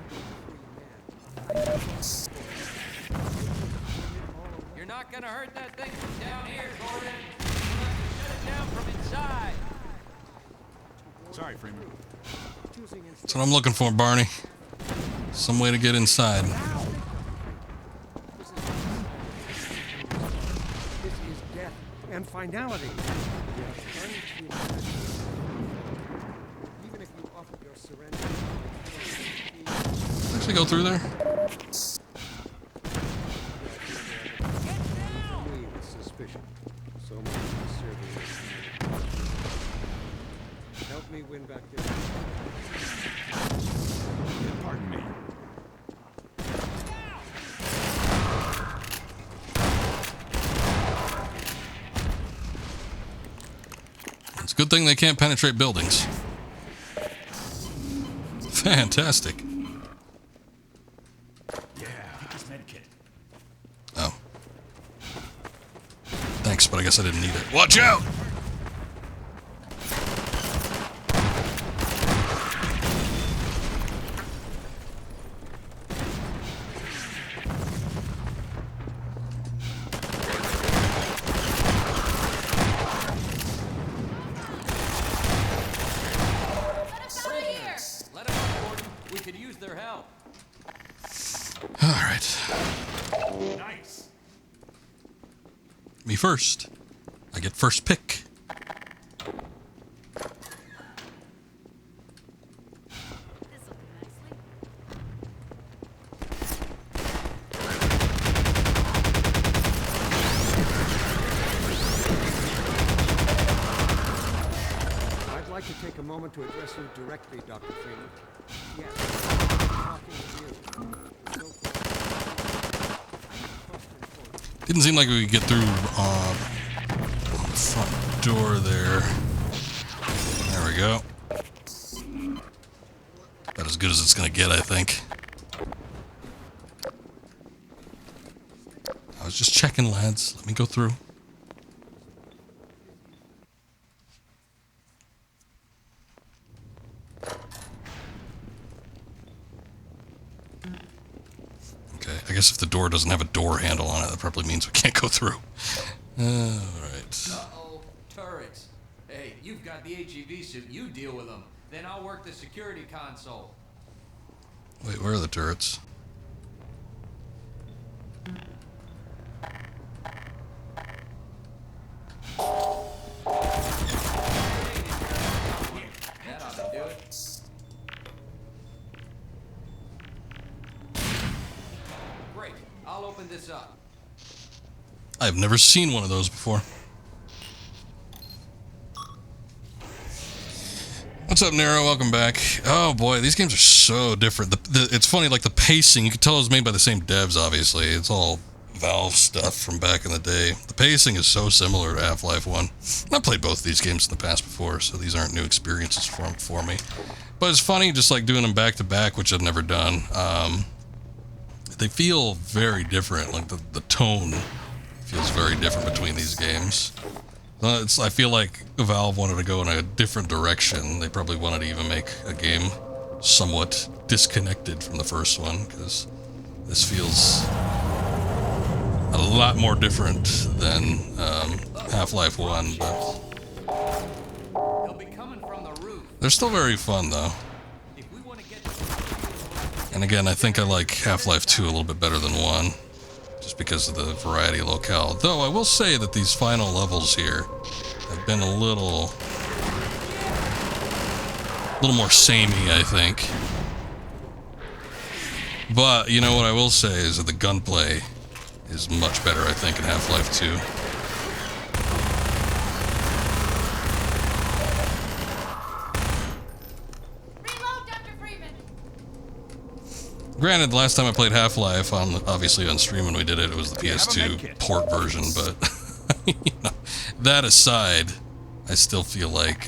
You're not gonna hurt that thing from down here, Gordon. Shut it down from inside.
Sorry, Freeman.
That's what I'm looking for, Barney. Some way to get inside.
This is death and finality. Even if you offer your surrender.
Actually go through there?
Me with suspicion. So much for serving. Help me win back this.
Pardon me.
It's a good thing they can't penetrate buildings. Fantastic.
Yeah, take this med kit.
Oh. Thanks, but I guess I didn't need it. Watch out!
Let us know, Gordon. We could use their help.
Alright.
Nice.
Me first. I get first pick.
This'll do nicely.
I'd like to take a moment to address you directly, Dr. Freeman. Yes, I'm talking to you. So far,
Didn't seem like we could get through on the front door there. There we go. About as good as it's gonna get, I think. I was just checking, lads. Let me go through. Okay, I guess if the door doesn't have a door handle on it, that probably means we can't go through. Alright.
Uh-oh. Turrets. Hey, you've got the HEV suit. You deal with them. Then I'll work the security console.
Wait, where are the turrets?
That ought to do it. Great. I'll open this up.
I've never seen one of those before. What's up, Nero? Welcome back. Oh boy, these games are so different. It's funny, like the pacing, you can tell it was made by the same devs, obviously. It's all Valve stuff from back in the day. The pacing is so similar to Half-Life 1. I've played both of these games in the past before, so these aren't new experiences for me. But it's funny, just like doing them back to back, which I've never done. They feel very different, like the tone feels very different between these games. I feel like Valve wanted to go in a different direction. They probably wanted to even make a game somewhat disconnected from the first one, because this feels a lot more different than Half-Life 1, but
They'll be coming from the roof.
they're still very fun, though.
If we want to get
And again, I think I like Half-Life 2 a little bit better than 1, just because of the variety of locale. Though I will say that these final levels here have been a little more samey, I think. But, you know what I will say is that the gunplay is much better, I think, in Half-Life 2.
Reload, Dr. Freeman!
Granted, the last time I played Half-Life, obviously on stream when we did it, it was the PS2 port version, but you know, that aside, I still feel like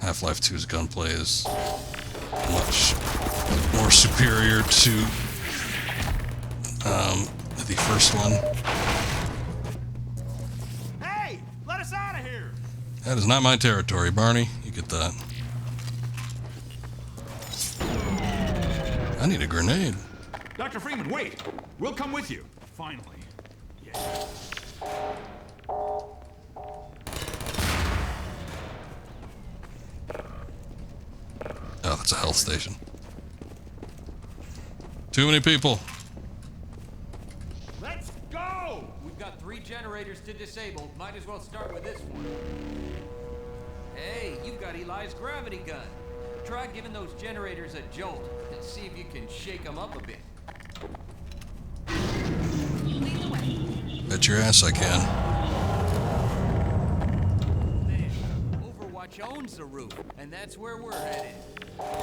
Half-Life 2's gunplay is much more superior to the first one.
Hey, let us out of here.
That is not my territory, Barney. You get that. I need a grenade.
Dr. Freeman, wait. We'll come with you. Finally. Yeah.
Oh, that's a health station. Too many people.
Let's go!
We've got 3 generators to disable. Might as well start with this one. Hey, you've got Eli's gravity gun. Try giving those generators a jolt and see if you can shake them up a bit.
Bet your ass I can.
There. Overwatch owns the roof, and that's where we're headed. Okay,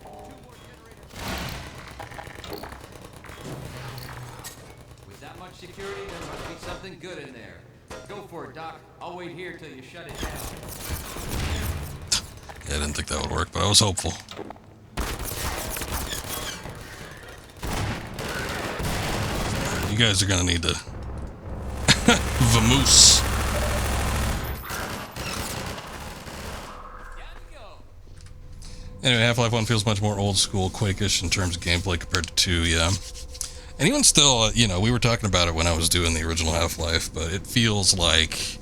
2 more generators. With that much security, there must be something good in there. Go for it, Doc. I'll wait here till you shut it down.
Yeah, I didn't think that would work, but I was hopeful. You guys are gonna need to vamoose. Anyway, Half-Life 1 feels much more old school, Quake-ish in terms of gameplay compared to 2, yeah. Anyone still, you know, we were talking about it when I was doing the original Half-Life, but it feels like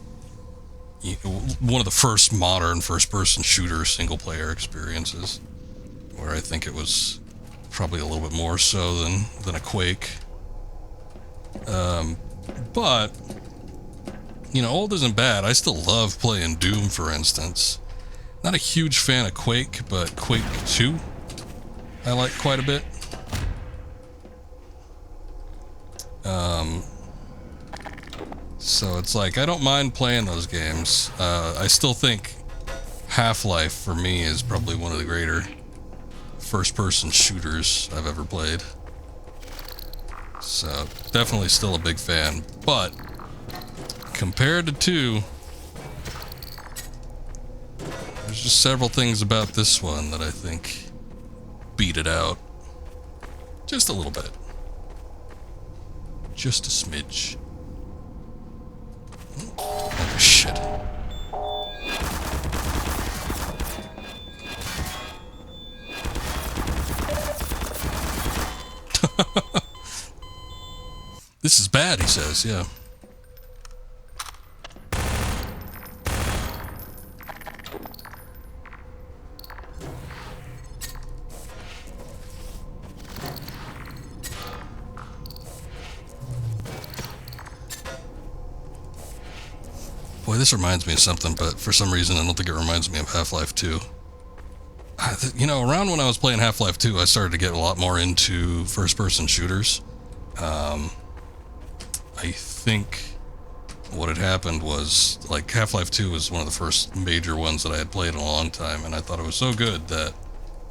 one of the first modern first-person shooter single-player experiences, where I think it was probably a little bit more so than a Quake. But, you know, old isn't bad. I still love playing Doom, for instance. Not a huge fan of Quake, but Quake 2 I like quite a bit. So it's like, I don't mind playing those games. I still think Half-Life, for me, is probably one of the greater first-person shooters I've ever played. So, definitely still a big fan. But, compared to 2, there's just several things about this one that I think beat it out. Just a little bit. Just a smidge. Oh, shit. This is bad, he says, yeah. Boy, this reminds me of something, but for some reason I don't think it reminds me of Half-Life 2. You know, around when I was playing Half-Life 2, I started to get a lot more into first-person shooters. I think what had happened was, like, Half-Life 2 was one of the first major ones that I had played in a long time, and I thought it was so good that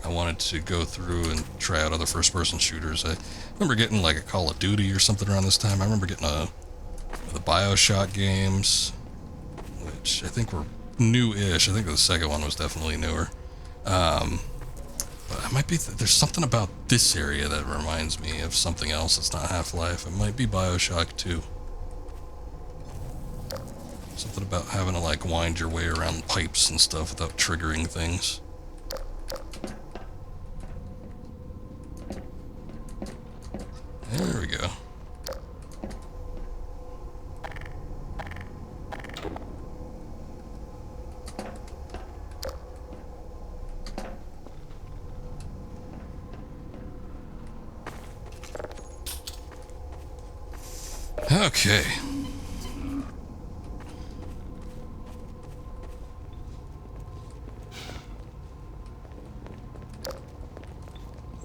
I wanted to go through and try out other first-person shooters. I remember getting, like, a Call of Duty or something around this time. I remember getting the BioShock games, which I think were new-ish. I think the second one was definitely newer. But it might be there's something about this area that reminds me of something else that's not Half-Life. It might be BioShock 2. Something about having to, like, wind your way around pipes and stuff without triggering things. There we go. Okay.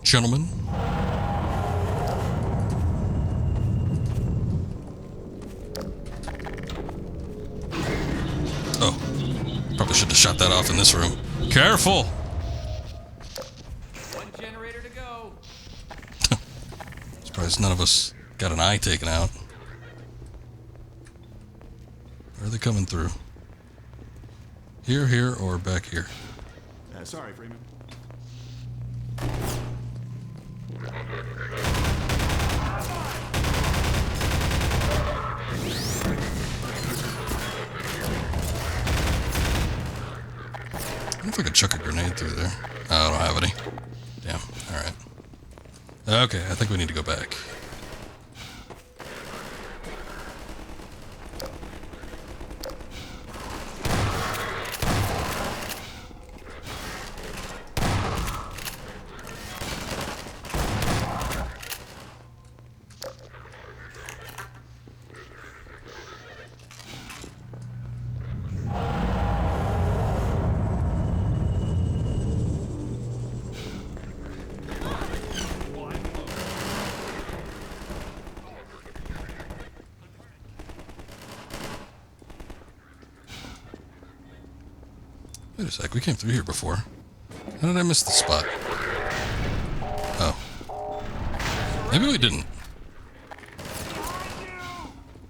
Gentlemen. Oh. Probably should have shot that off in this room. Careful!
One generator to go.
Surprised none of us got an eye taken out. Where are they coming through? Here, here, or back here.
Sorry, Freeman.
I wonder if I could chuck a grenade through there. Oh, I don't have any. Damn. Alright. Okay, I think we need to go back. Wait a sec, we came through here before. How did I miss the spot? Oh. Maybe we didn't.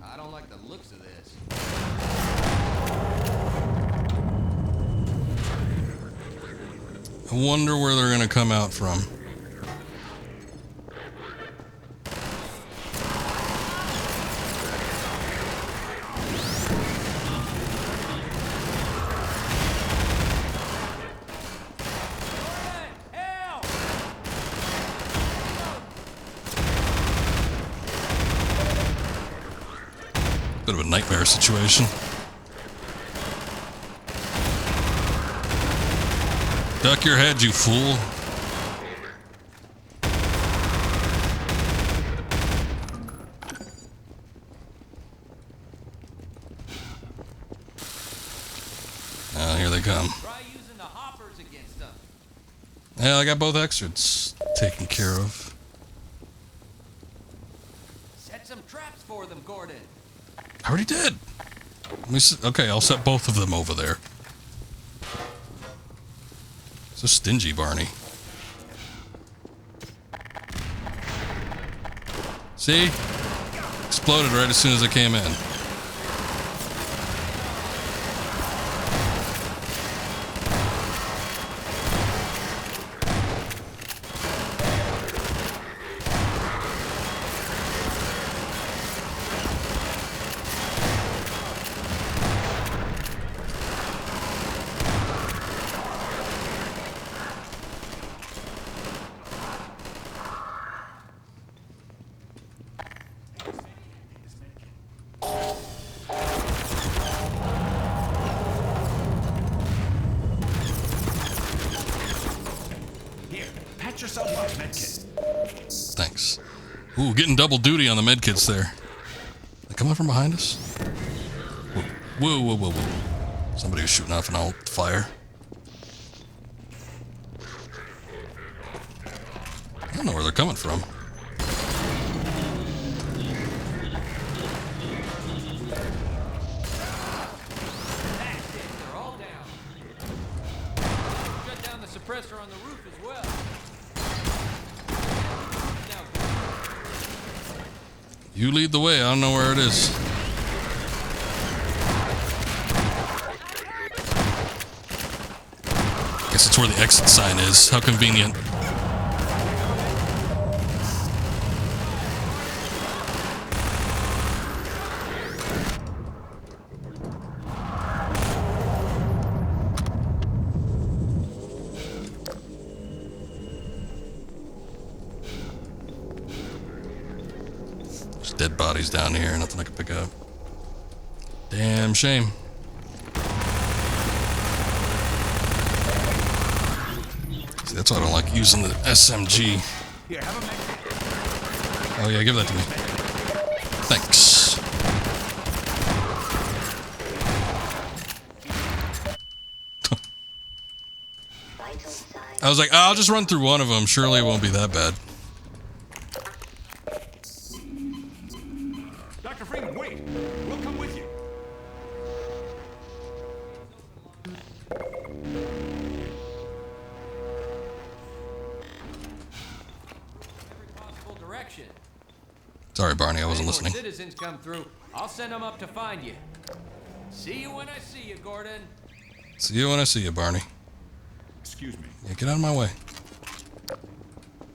I don't like the looks of this.
I wonder where they're gonna come out from. Bit of a nightmare situation. Duck your head, you fool. Oh, here they come.
Try using the hoppers against them.
Yeah, I got both exits taken care of.
Set some traps for them, Gordon.
I already did. Let me okay, I'll set both of them over there. So stingy, Barney. See? Exploded right as soon as I came in.
Here, patch yourself up, medkit.
Thanks. Ooh, getting double duty on the medkits there. They coming from behind us? Whoa, whoa, whoa, whoa. Somebody was shooting off an alt fire. I don't know where they're coming from.
That's it. They're all down. Shut down the suppressor on the roof as well. Now,
You lead the way. I don't know where it is. Guess it's where the exit sign is. How convenient. There's dead bodies down here. Nothing I can pick up. Damn shame. See, that's why I don't like using the SMG.
Here, have a medkit.
Oh yeah, give that to me. Thanks.
Vital signs.
I was like, I'll just run through one of them. Surely it won't be that bad.
Dr. Freeman, wait. We'll come with you.
every possible direction.
Sorry, Barney, I wasn't
If any more
listening.
citizens come through, I'll send them up to find you. See you when I see you, Gordon.
See you when I see you, Barney.
Excuse me.
Yeah, get out of my way.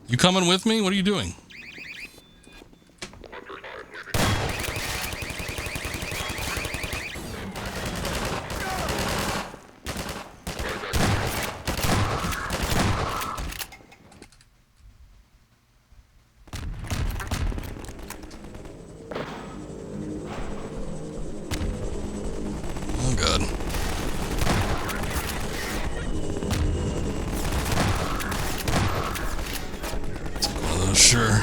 You coming with me? What are you doing? Oh, God. Sure.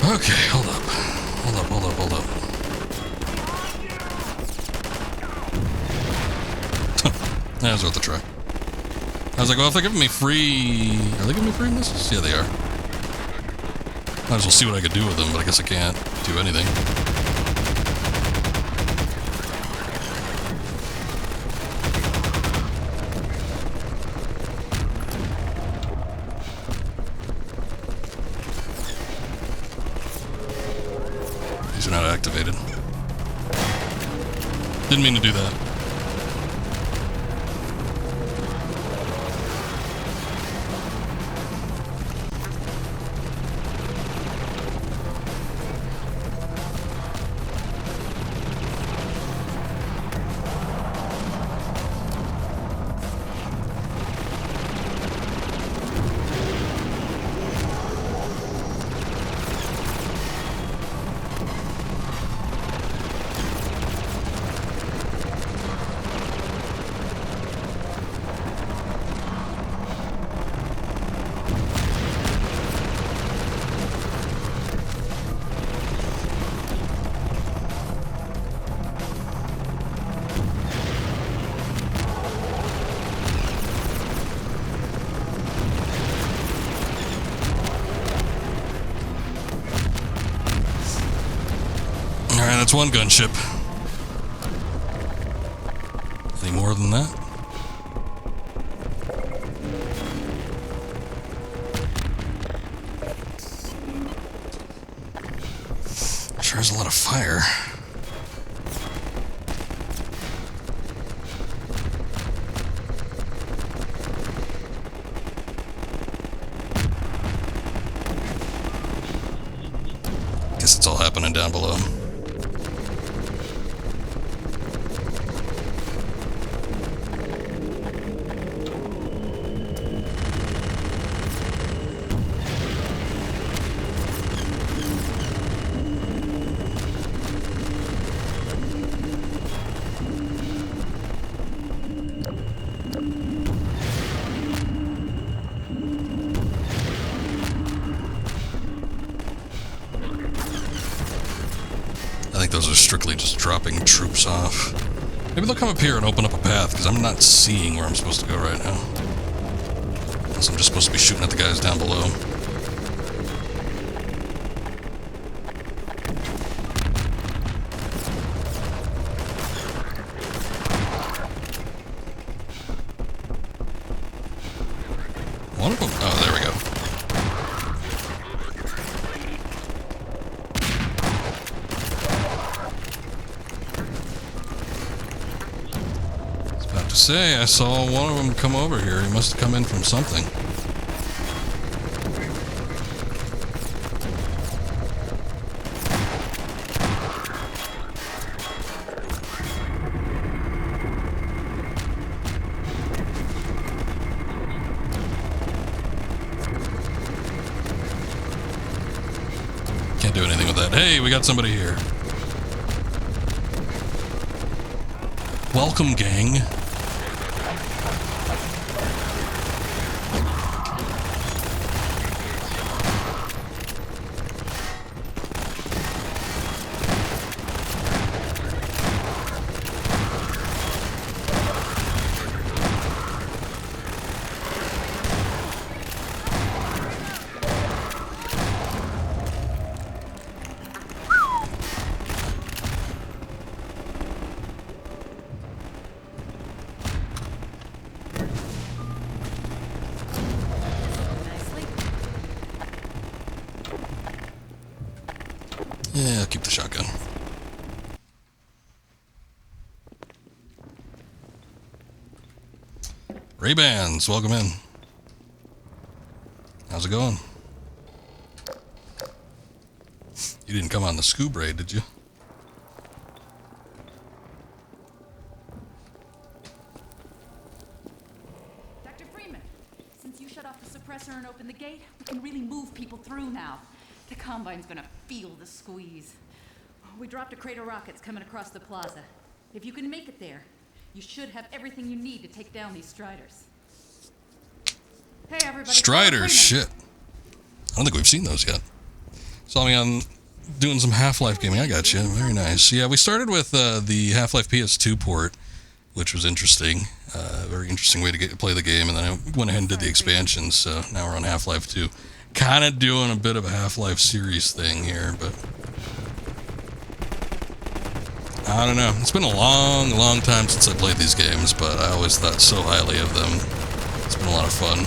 Okay, hold up. That was worth a try. I was like, well, if they're giving me free... Are they giving me free missiles? Yeah, they are. Might as well see what I could do with them, but I guess I can't do anything. These are not activated. Didn't mean to do that. Alright, that's one gunship. Any more than that? Sure is a lot of fire. Guess it's all happening down below. I think those are strictly just dropping troops off. Maybe they'll come up here and open up a path, because I'm not seeing where I'm supposed to go right now. Unless I'm just supposed to be shooting at the guys down below. One of them? Oh, there we go. Say, I saw one of them come over here. He must have come in from something. Can't do anything with that. Hey, we got somebody here. Welcome, gang. Yeah, I'll keep the shotgun. Ray-Bans, welcome in. How's it going? You didn't come on the Scoob raid, did you?
Dr. Freeman, since you shut off the suppressor and opened the gate, we can really move people through now. The Combine's gonna feel the squeeze. We dropped a crate of rockets coming across the plaza. If you can make it there, you should have everything you need to take down these Striders. Hey, everybody.
Striders, shit. I don't think we've seen those yet. Saw me on doing some Half-Life gaming. I got you. Very nice. Yeah, we started with the Half-Life PS2 port, which was interesting. Very interesting way to play the game, and then I went ahead and did the expansions, so now we're on Half-Life 2. Kind of doing a bit of a Half-Life series thing here, but I don't know. It's been a long, long time since I played these games, but I always thought so highly of them. It's been a lot of fun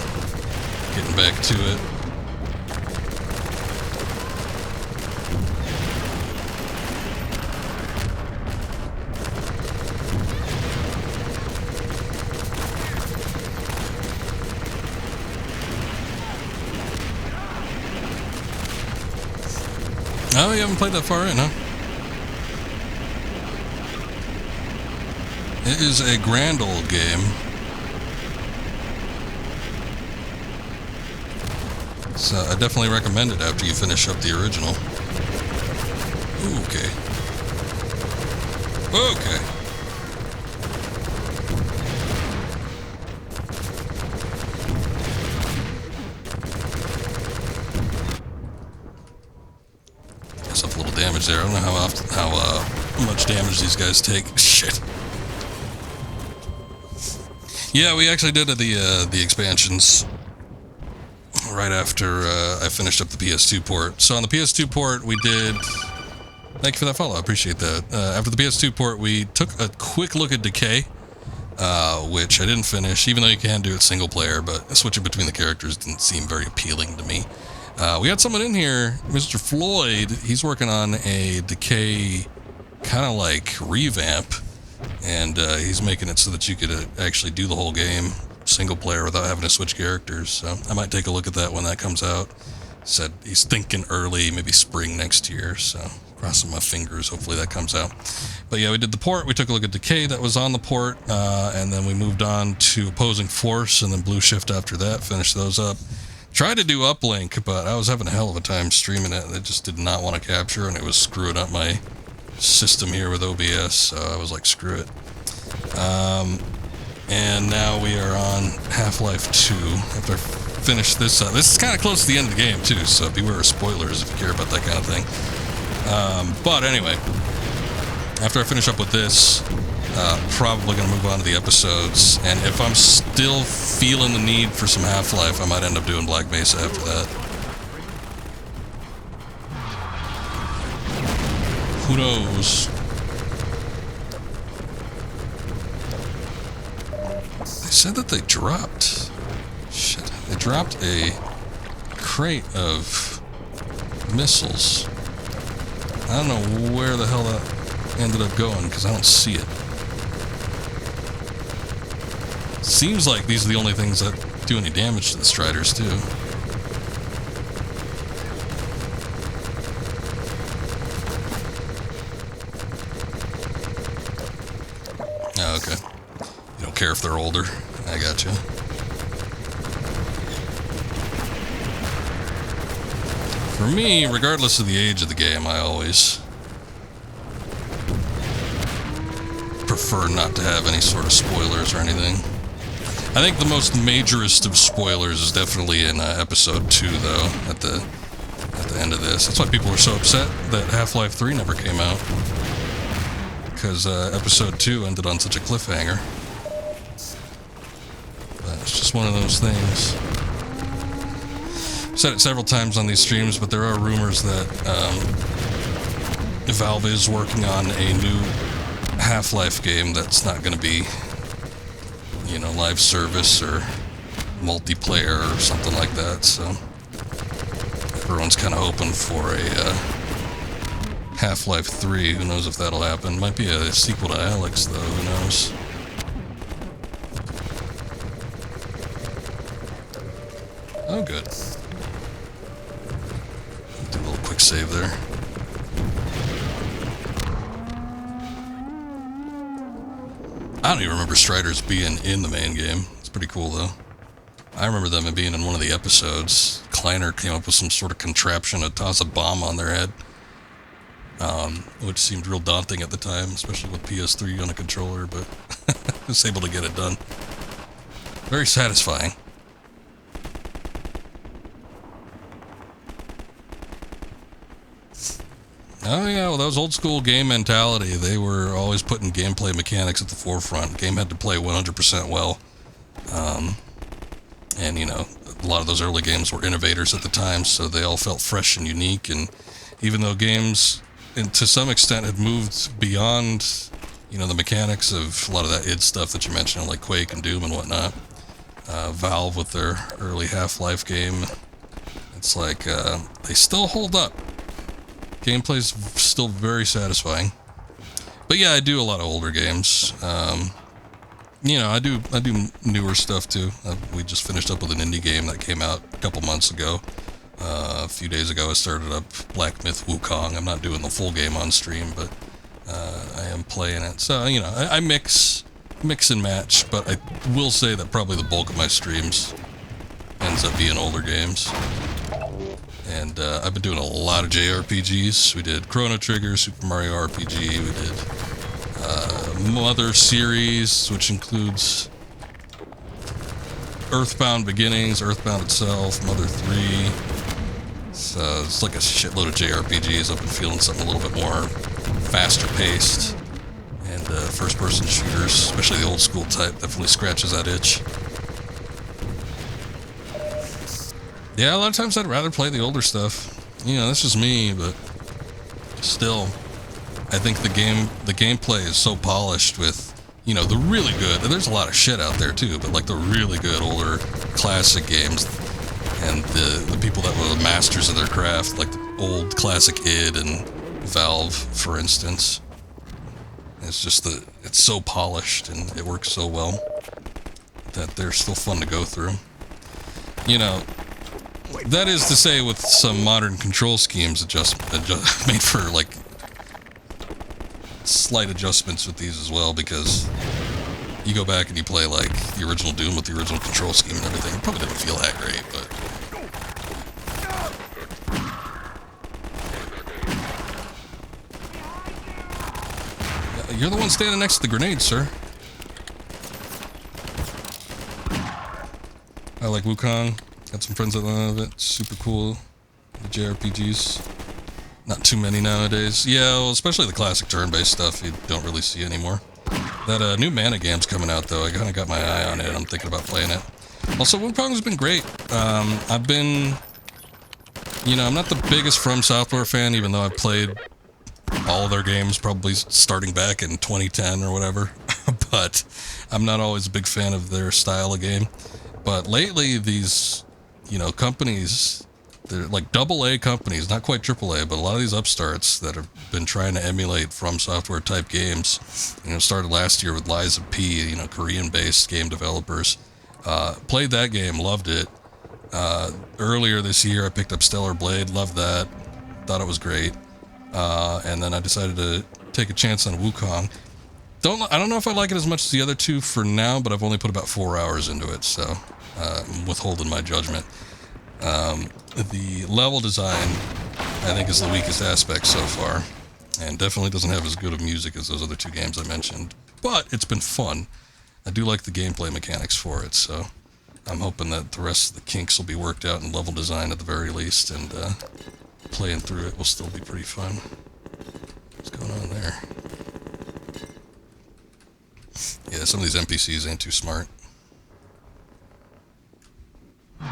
getting back to it. Oh, you haven't played that far in, huh? It is a grand old game. So I definitely recommend it after you finish up the original. Ooh, okay. Okay. Yourself a little damage there. I don't know how much damage these guys take. Shit. Yeah, we actually did the expansions right after I finished up the PS2 port. So on the PS2 port, we did... Thank you for that follow, I appreciate that. After the PS2 port, we took a quick look at Decay, which I didn't finish, even though you can do it single player, but switching between the characters didn't seem very appealing to me. We had someone in here, Mr. Floyd. He's working on a Decay kind of like revamp, and he's making it so that you could actually do the whole game single player without having to switch characters. So I might take a look at that when that comes out. Said he's thinking early, maybe spring next year, so crossing my fingers, hopefully that comes out. But yeah, we did the port, we took a look at Decay that was on the port, and then we moved on to Opposing Force and then Blue Shift after that, finished those up. Tried to do Uplink, but I was having a hell of a time streaming it. It just did not want to capture, and it was screwing up my system here with OBS, so I was like, screw it. And now we are on Half-Life 2. After I finish this up, this is kind of close to the end of the game too, so beware of spoilers if you care about that kind of thing. But anyway, after I finish up with this, probably going to move on to the episodes, and if I'm still feeling the need for some Half-Life, I might end up doing Black Mesa after that. Who knows? They said that they dropped... Shit. They dropped a crate of missiles. I don't know where the hell that ended up going, because I don't see it. Seems like these are the only things that do any damage to the Striders, too. Oh, okay. You don't care if they're older. I gotcha. For me, regardless of the age of the game, I always prefer not to have any sort of spoilers or anything. I think the most majorest of spoilers is definitely in episode 2, though, at the end of this. That's why people were so upset that Half-Life 3 never came out. Because episode 2 ended on such a cliffhanger. But it's just one of those things. I've said it several times on these streams, but there are rumors that Valve is working on a new Half-Life game that's not going to be, you know, live service or multiplayer or something like that, so everyone's kind of hoping for a Half-Life 3. Who knows if that'll happen? Might be a sequel to Alex, though. Who knows? Oh, good. Do a little quick save there. I don't even remember Striders being in the main game. It's pretty cool, though. I remember them being in one of the episodes. Kleiner came up with some sort of contraption to toss a bomb on their head, which seemed real daunting at the time, especially with PS3 on a controller, but I was able to get it done. Very satisfying. Oh yeah, well that was old school game mentality. They were always putting gameplay mechanics at the forefront. Game had to play 100% well. And you know, a lot of those early games were innovators at the time, so they all felt fresh and unique. And even though games, and to some extent, had moved beyond, you know, the mechanics of a lot of that id stuff that you mentioned, like Quake and Doom and whatnot, Valve with their early Half-Life game, it's like they still hold up. Gameplay's still very satisfying. But yeah, I do a lot of older games. You know, I do newer stuff too. We just finished up with an indie game that came out a couple months ago. A few days ago I started up Black Myth Wukong. I'm not doing the full game on stream, but I am playing it. So, you know, I mix and match, but I will say that probably the bulk of my streams ends up being older games. And I've been doing a lot of JRPGs. We did Chrono Trigger, Super Mario RPG, we did Mother series, which includes Earthbound Beginnings, Earthbound itself, Mother 3. So it's like a shitload of JRPGs. I've been feeling something a little bit more faster paced. And first-person shooters, especially the old school type, definitely scratches that itch. Yeah, a lot of times I'd rather play the older stuff. You know, that's just me, but still, I think the gameplay is so polished with, you know, the really good, there's a lot of shit out there too, but like the really good older classic games, and the people that were the masters of their craft, like the old classic id and Valve, for instance. It's just it's so polished and it works so well that they're still fun to go through. You know, that is to say, with some modern control schemes made for like slight adjustments with these as well, because you go back and you play like the original Doom with the original control scheme and everything, it probably didn't feel that great, but you're the one standing next to the grenade, sir. I like Wukong. Got some friends that love it. Super cool. The JRPGs. Not too many nowadays. Yeah, well, especially the classic turn-based stuff you don't really see anymore. That new Mana game's coming out, though. I kind of got my eye on it. I'm thinking about playing it. Also, Wukong's been great. I've been... You know, I'm not the biggest From Software fan, even though I've played all their games probably starting back in 2010 or whatever. But I'm not always a big fan of their style of game. But lately, these... You know, companies, they're like AA companies, not quite AAA, but a lot of these upstarts that have been trying to emulate From Software type games, you know, started last year with Lies of P, you know, Korean-based game developers. Played that game, loved it. Earlier this year, I picked up Stellar Blade, loved that, thought it was great. And then I decided to take a chance on Wukong. I don't know if I like it as much as the other two for now, but I've only put about 4 hours into it, so I'm withholding my judgment. The level design, I think, is the weakest aspect so far, and definitely doesn't have as good of music as those other two games I mentioned, but it's been fun. I do like the gameplay mechanics for it, so I'm hoping that the rest of the kinks will be worked out in level design at the very least, and playing through it will still be pretty fun. What's going on there? Yeah, some of these NPCs ain't too smart. What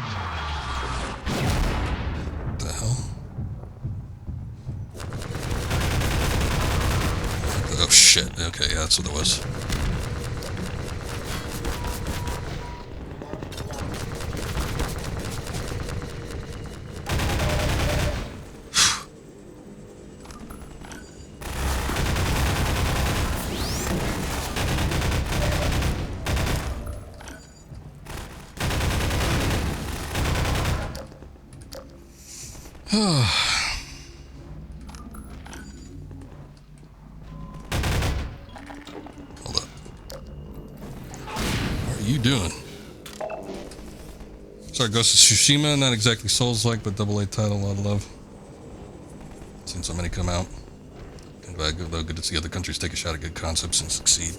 the hell? Oh shit, okay, yeah, that's what it was. Hold up. What are you doing? Sorry, Ghost of Tsushima, not exactly Souls-like, but AA title, a lot of love. Seen so many come out. Though good to see other countries take a shot at good concepts and succeed.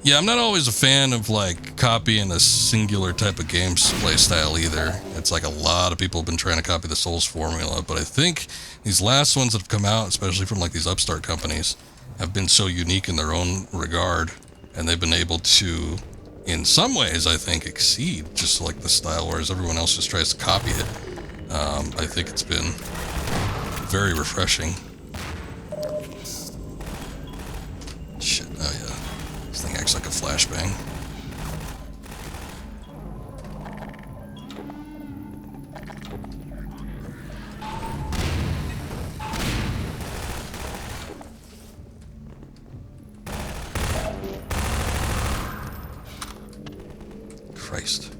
Yeah, I'm not always a fan of like copying a singular type of gameplay style either. It's like a lot of people have been trying to copy the Souls formula, but I think these last ones that have come out, especially from like these upstart companies, have been so unique in their own regard, and they've been able to, in some ways, I think, exceed just like the style, whereas everyone else just tries to copy it. I think it's been very refreshing. Shit, oh yeah. This thing acts like a flashbang. Christ.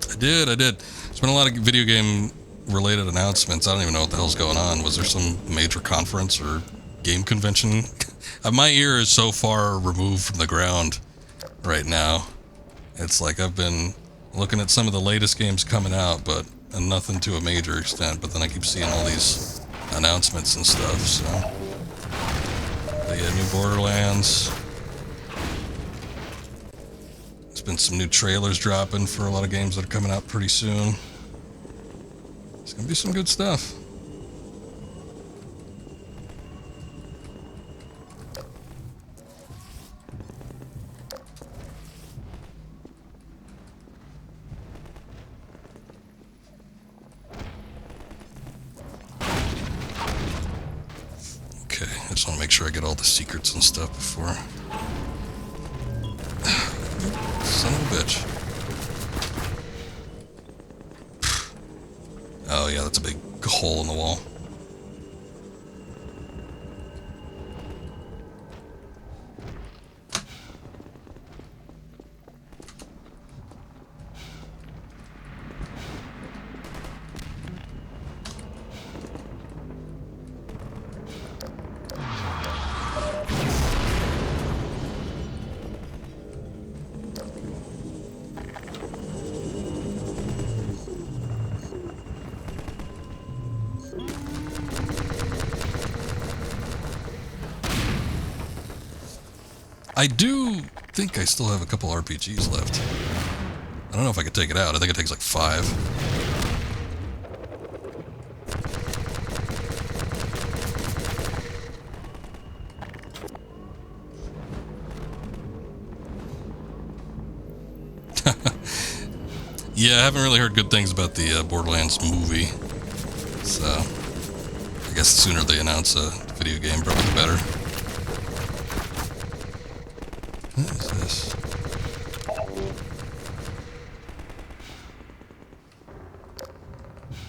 I did. There's been a lot of video game related announcements. I don't even know what the hell's going on. Was there some major conference or game convention? My ear is so far removed from the ground right now. It's like I've been looking at some of the latest games coming out, but nothing to a major extent. But then I keep seeing all these announcements and stuff, so. But yeah, new Borderlands. There's been some new trailers dropping for a lot of games that are coming out pretty soon. It's gonna be some good stuff. Okay, I just want to make sure I get all the secrets and stuff before. Son of a bitch. Oh yeah, that's a big hole in the wall. I do think I still have a couple RPGs left. I don't know if I could take it out. I think it takes like 5. Yeah, I haven't really heard good things about the Borderlands movie. So, I guess the sooner they announce a video game, probably the better. What is this?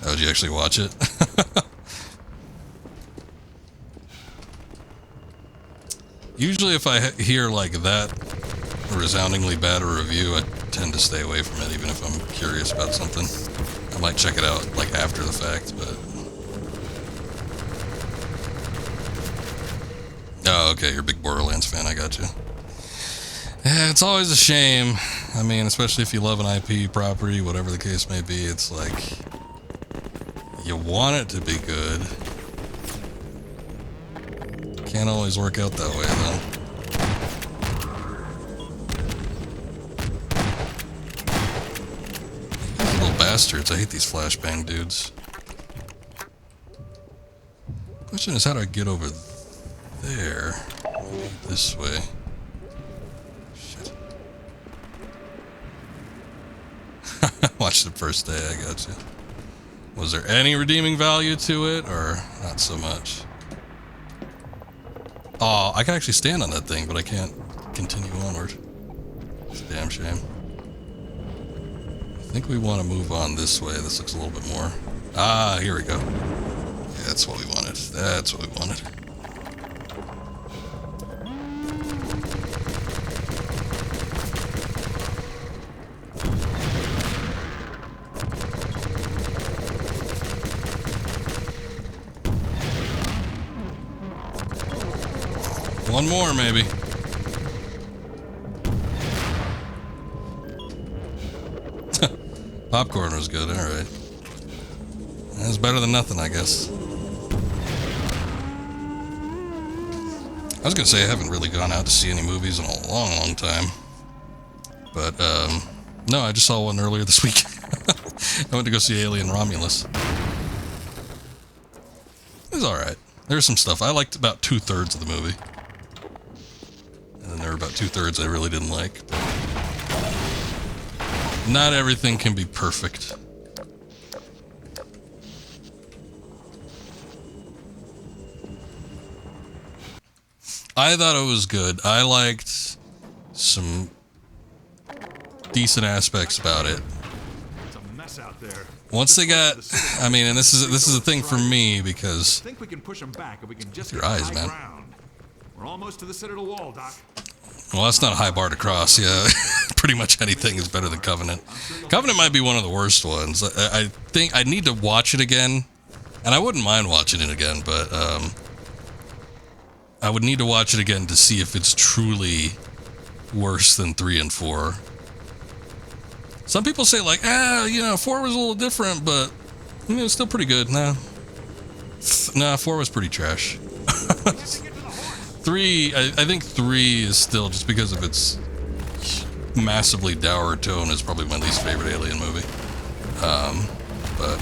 Oh, did you actually watch it? Usually if I hear like that resoundingly bad a review, I tend to stay away from it, even if I'm curious about something. I might check it out like after the fact, but... Oh, okay, you're a big Borderlands fan, I got you. Yeah, it's always a shame. I mean, especially if you love an IP property, whatever the case may be, it's like... You want it to be good. Can't always work out that way, though. These little bastards, I hate these flashbang dudes. Question is, how do I get over there? Maybe this way. Watched the first day, I got you. Was there any redeeming value to it, or not so much? Oh, I can actually stand on that thing, but I can't continue onward. It's a damn shame. I think we want to move on this way. This looks a little bit more... Ah, here we go. Yeah, that's what we wanted. That's what we wanted. One more, maybe. Popcorn was good, alright. That's better than nothing, I guess. I was gonna say I haven't really gone out to see any movies in a long, long time. But, no, I just saw one earlier this week. I went to go see Alien Romulus. It was alright. There's some stuff. I liked about 2/3 of the movie. And then there were about 2/3 I really didn't like. But not everything can be perfect. I thought it was good. I liked some decent aspects about it.
It's a mess out there.
Once they got, I mean, and this is a thing for me because
I think we can push them back if we can just
your
get
eyes,
high
man.
ground. We're almost to the Citadel wall, Doc.
Well, that's not a high bar to cross. Yeah, pretty much anything is better than Covenant. Covenant might be one of the worst ones. I think I need to watch it again, and I wouldn't mind watching it again, but I would need to watch it again to see if it's truly worse than 3 and 4. Some people say like, 4 was a little different, but it's still pretty good. Nah, 4 was pretty trash. 3, I think 3 is still, just because of its massively dour tone, is probably my least favorite Alien movie. But,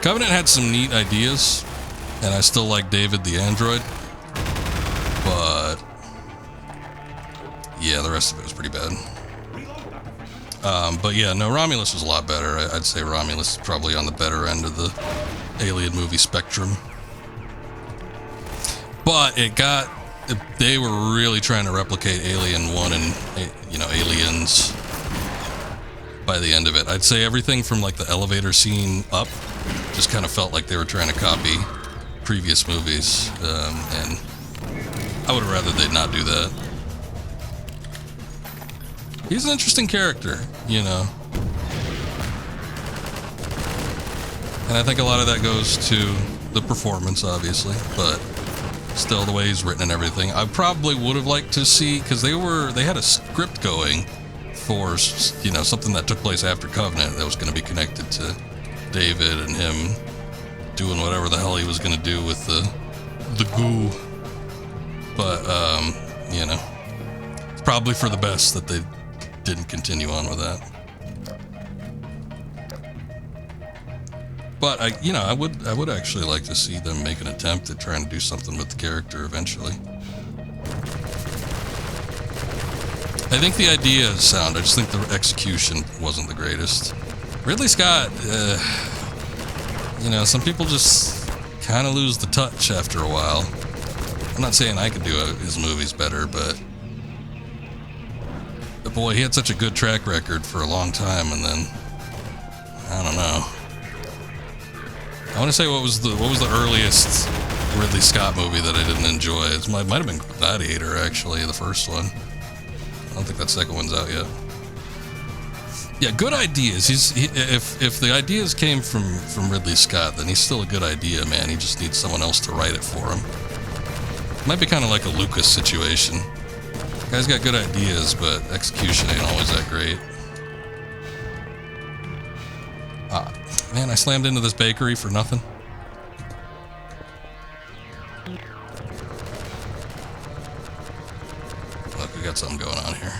Covenant had some neat ideas, and I still like David the android, but yeah, the rest of it was pretty bad. But yeah, no, Romulus was a lot better. I'd say Romulus is probably on the better end of the Alien movie spectrum. But they were really trying to replicate Alien 1 and, Aliens by the end of it. I'd say everything from like the elevator scene up just kind of felt like they were trying to copy previous movies, and I would have rather they'd not do that. He's an interesting character, and I think a lot of that goes to the performance, obviously, but still the way he's written and everything. I probably would have liked to see, because they had a script going for, something that took place after Covenant that was going to be connected to David and him doing whatever the hell he was going to do with the goo. But, it's probably for the best that they didn't continue on with that. But I would actually like to see them make an attempt at trying to do something with the character eventually. I think the idea is sound. I just think the execution wasn't the greatest. Ridley Scott, some people just kind of lose the touch after a while. I'm not saying I could do his movies better, but boy, he had such a good track record for a long time, and then I don't know. I want to say what was the earliest Ridley Scott movie that I didn't enjoy? It might have been Gladiator, actually, the first one. I don't think that second one's out yet. Yeah, good ideas. If the ideas came from Ridley Scott, then he's still a good idea, man. He just needs someone else to write it for him. Might be kind of like a Lucas situation. Guy's got good ideas, but execution ain't always that great. Man, I slammed into this bakery for nothing. Look, we got something going on here.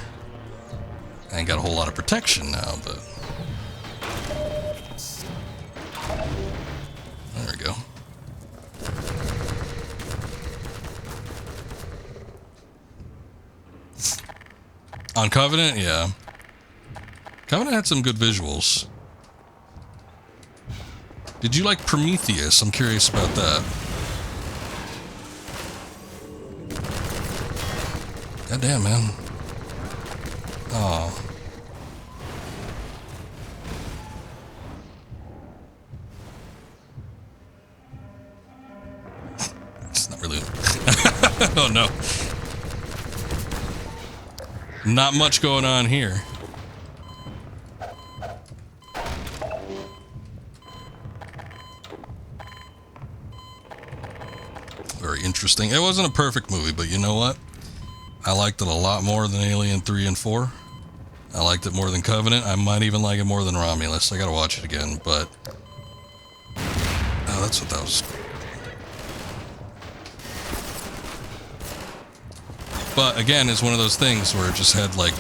I ain't got a whole lot of protection now, but... There we go. On Covenant, yeah. Covenant had some good visuals. Did you like Prometheus? I'm curious about that. God damn, man. Oh. It's not really... Oh, no. Not much going on here. very interesting. It wasn't a perfect movie, but you know what? I liked it a lot more than Alien 3 and 4. I liked it more than Covenant. I might even like it more than Romulus. I gotta watch it again, but... Oh, that's what that was. But again, it's one of those things where it just had like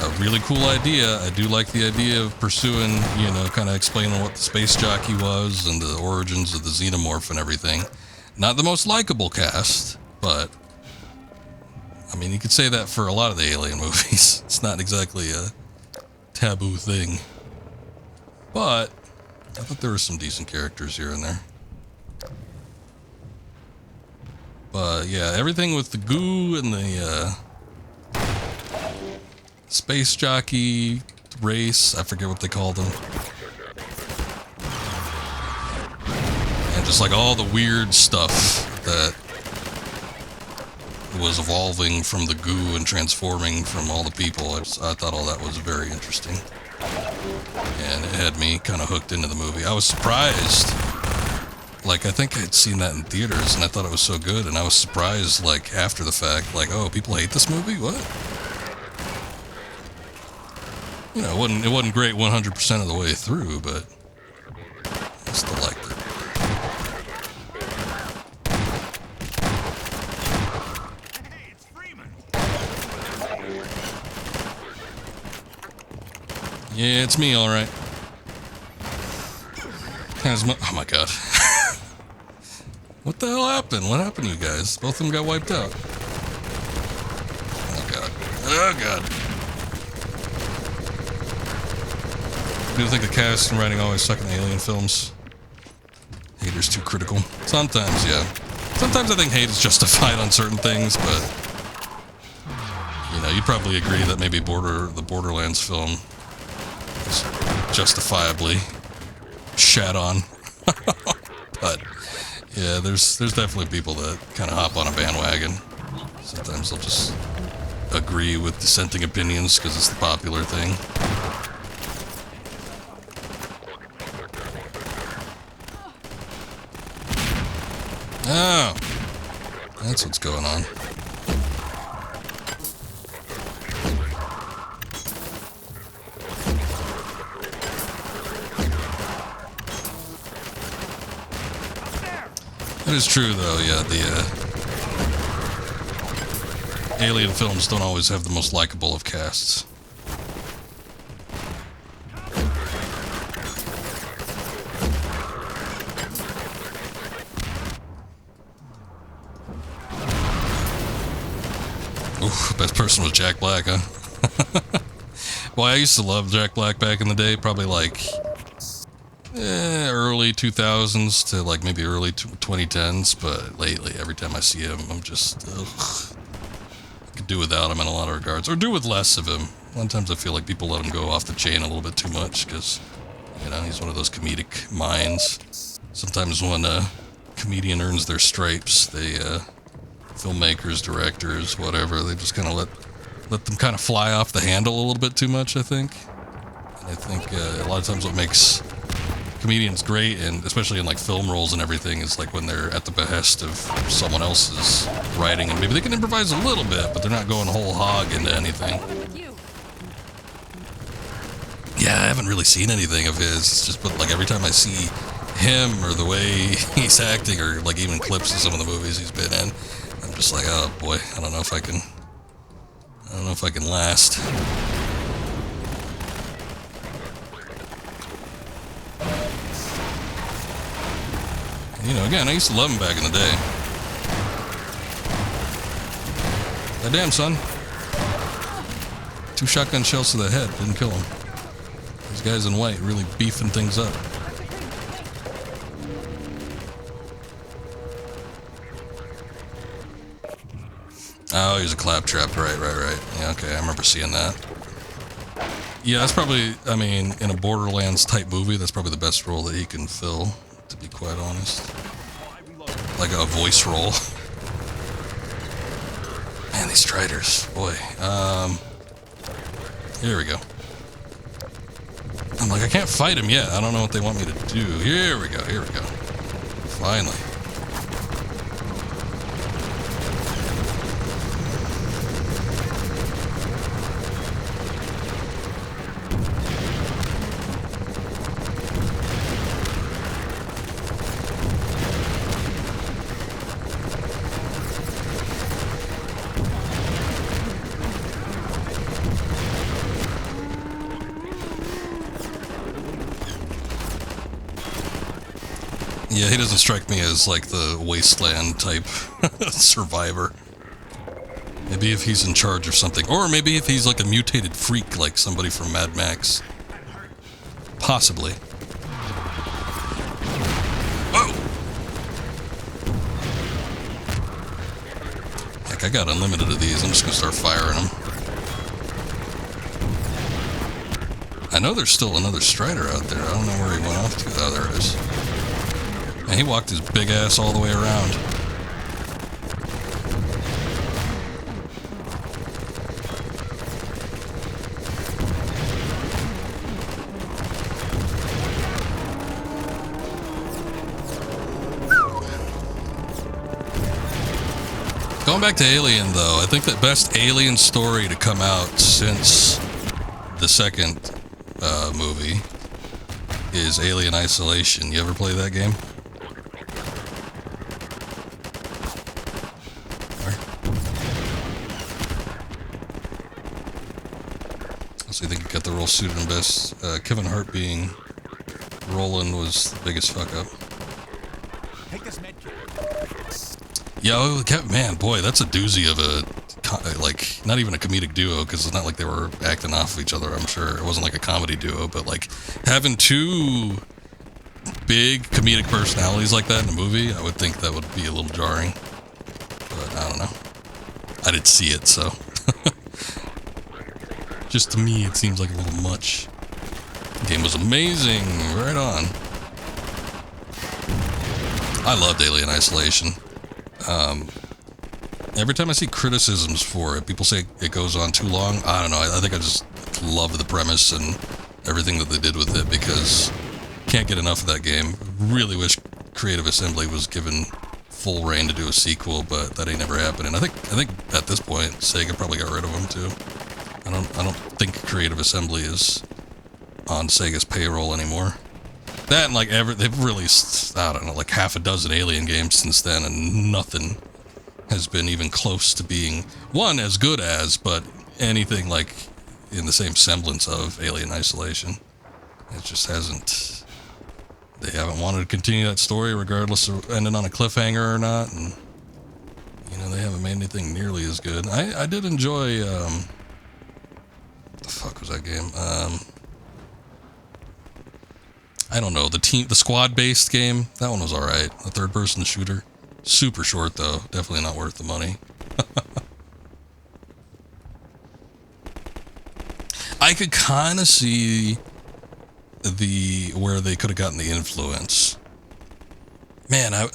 a really cool idea. I do like the idea of pursuing, you know, kind of explaining what the space jockey was and the origins of the xenomorph and everything. Not the most likable cast, but I mean, you could say that for a lot of the Alien movies. It's not exactly a taboo thing. But I thought there were some decent characters here and there. But yeah, everything with the goo and the space jockey race, I forget what they called them. And just like all the weird stuff that was evolving from the goo and transforming from all the people. I thought all that was very interesting. And it had me kind of hooked into the movie. I was surprised. Like, I think I'd seen that in theaters, and I thought it was so good, and I was surprised, like, after the fact, like, oh, people hate this movie? What? You know, it wasn't great 100% of the way through, but I still liked it.
Hey, it's Freeman.
Yeah, it's me, all right. Oh my god. What the hell happened? What happened to you guys? Both of them got wiped out. Oh god. Oh god. Do you think the cast and writing always suck in Alien films? Haters too critical. Sometimes, yeah. Sometimes I think hate is justified on certain things, but you know, you'd probably agree that maybe the Borderlands film is justifiably shat on. But yeah, there's definitely people that kind of hop on a bandwagon. Sometimes they'll just agree with dissenting opinions because it's the popular thing. Oh, that's what's going on. It is true, though, yeah, the Alien films don't always have the most likable of casts. Ooh, best person was Jack Black, huh? Well, I used to love Jack Black back in the day, probably like early 2000s to like maybe early 2010s, but lately every time I see him I'm just I could do without him in a lot of regards, or do with less of him. A lot of times I feel like people let him go off the chain a little bit too much because, you know, he's one of those comedic minds. Sometimes when a comedian earns their stripes, they filmmakers, directors, whatever, they just kind of let them kind of fly off the handle a little bit too much, I think. And I think a lot of times what makes comedians great, and especially in like film roles and everything, is like when they're at the behest of someone else's writing, and maybe they can improvise a little bit, but they're not going whole hog into anything. Yeah, I haven't really seen anything of his. It's just, but like every time I see him or the way he's acting, or like even clips of some of the movies he's been in, I'm just like, oh boy, I don't know if I can last. You know, again, I used to love him back in the day. Goddamn, son. 2 shotgun shells to the head didn't kill him. These guys in white really beefing things up. Oh, he's a claptrap. Right. Yeah, okay, I remember seeing that. Yeah, that's probably, I mean, in a Borderlands type movie, that's probably the best role that he can fill, to be quite honest. Like a voice role. Man, these Striders, boy. Here we go. I'm like, I can't fight him yet. I don't know what they want me to do. Here we go. Finally. Yeah, he doesn't strike me as like the wasteland type survivor. Maybe if he's in charge of something, or maybe if he's like a mutated freak like somebody from Mad Max. Possibly. Oh! Heck, I got unlimited of these. I'm just gonna start firing them. I know there's still another Strider out there. I don't know where he went off to. Oh, there it is. And he walked his big ass all the way around. Going back to Alien, though, I think the best Alien story to come out since the second movie is Alien Isolation. You ever play that game? So I think you got the role suited him best. Kevin Hart being Roland was the biggest fuck up.
Take this med kit.
Yo, man, boy, that's a doozy of a, like, not even a comedic duo, because it's not like they were acting off of each other, I'm sure. It wasn't like a comedy duo, but, like, having two big comedic personalities like that in a movie, I would think that would be a little jarring. But, I don't know. I didn't see it, so. Just to me, it seems like a little much. The game was amazing. Right on. I loved Alien Isolation. Every time I see criticisms for it, people say it goes on too long. I don't know. I think I just love the premise and everything that they did with it, because can't get enough of that game. Really wish Creative Assembly was given full reign to do a sequel, but that ain't never happening. I think at this point, Sega probably got rid of them too. I don't think Creative Assembly is on Sega's payroll anymore. That and like they've released, I don't know, like half a dozen Alien games since then, and nothing has been even close to being, one, as good as, but anything like in the same semblance of Alien Isolation. It just hasn't, they haven't wanted to continue that story regardless of ending on a cliffhanger or not, and you know, they haven't made anything nearly as good. I did enjoy, what the fuck was that game? I don't know, the squad-based game, that one was alright. The third-person shooter. Super short, though. Definitely not worth the money. I could kind of see where they could have gotten the influence. Man, I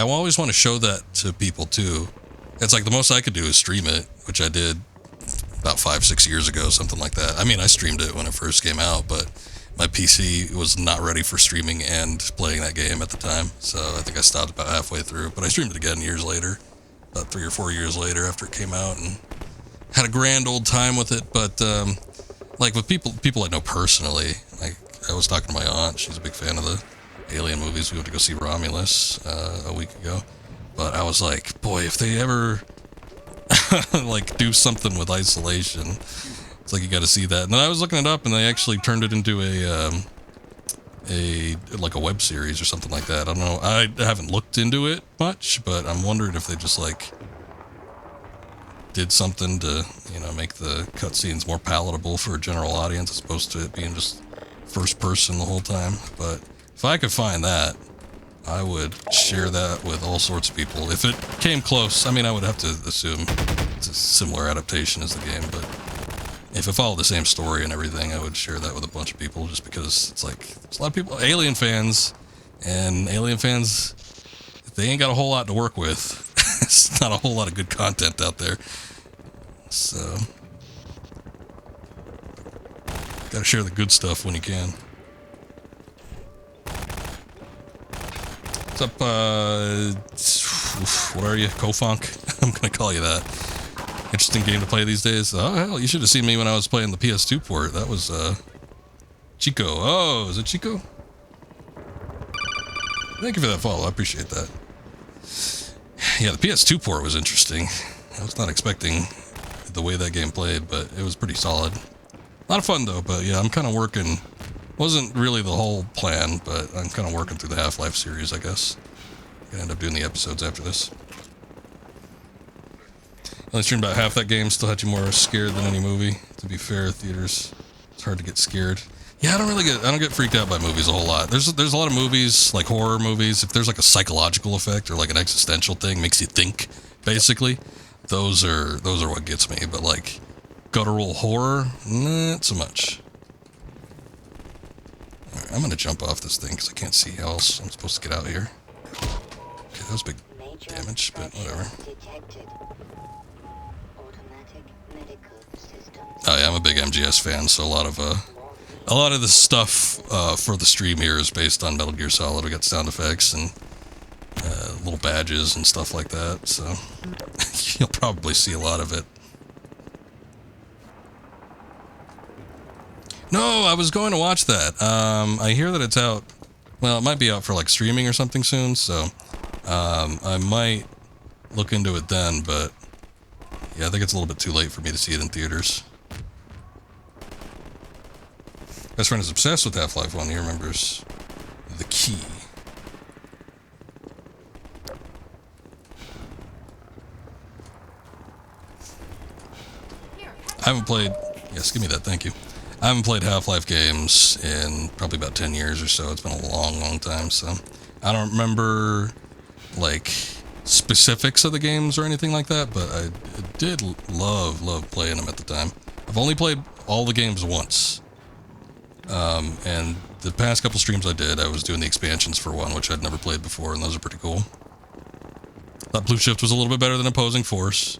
always want to show that to people, too. It's like the most I could do is stream it, which I did about 5-6 years ago, something like that. I mean, I streamed it when it first came out, but my PC was not ready for streaming and playing that game at the time, so I think I stopped about halfway through. But I streamed it again years later, about 3 or 4 years later after it came out, and had a grand old time with it. But like with people I know personally, like I was talking to my aunt, she's a big fan of the Alien movies. We went to go see Romulus a week ago, but I was like, boy, if they ever like do something with Isolation, it's like you got to see that. And then I was looking it up, and they actually turned it into a web series or something like that. I don't know. I haven't looked into it much, but I'm wondering if they just like did something to, you know, make the cutscenes more palatable for a general audience as opposed to it being just first person the whole time. But if I could find that, I would share that with all sorts of people. If it came close, I mean, I would have to assume it's a similar adaptation as the game, but if it followed the same story and everything, I would share that with a bunch of people, just because it's like, there's a lot of people, Alien fans, they ain't got a whole lot to work with. It's not a whole lot of good content out there. So, gotta share the good stuff when you can. What's up, what are you, Kofunk? I'm gonna call you that. Interesting game to play these days. Oh, hell, you should have seen me when I was playing the PS2 port. That was, Chico. Oh, is it Chico? Thank you for that follow. I appreciate that. Yeah, the PS2 port was interesting. I was not expecting the way that game played, but it was pretty solid. A lot of fun, though, but yeah, I'm kind of working Wasn't really the whole plan, but I'm kind of working through the Half-Life series, I guess. Gonna end up doing the episodes after this. Only streamed about half that game, still had you more scared than any movie. To be fair, theaters, it's hard to get scared. Yeah, I don't get freaked out by movies a whole lot. There's a lot of movies, like horror movies, if there's like a psychological effect or like an existential thing, makes you think, basically, those are what gets me. But like guttural horror, not so much. Alright, I'm gonna jump off this thing because I can't see how else I'm supposed to get out here. Okay, that was big damage, but whatever. Oh yeah, I'm a big MGS fan, so a lot of the stuff for the stream here is based on Metal Gear Solid. We got sound effects and little badges and stuff like that, so you'll probably see a lot of it. No, I was going to watch that. I hear that it's out. Well, it might be out for like streaming or something soon, so I might look into it then, but yeah, I think it's a little bit too late for me to see it in theaters. Best friend is obsessed with Half-Life 1. He remembers the key. I haven't played... Yes, give me that, thank you. I haven't played Half-Life games in probably about 10 years or so. It's been a long, long time, so... I don't remember, like, specifics of the games or anything like that, but I did love playing them at the time. I've only played all the games once. And the past couple streams I was doing the expansions for one, which I'd never played before, and those are pretty cool. Thought Blue Shift was a little bit better than Opposing Force,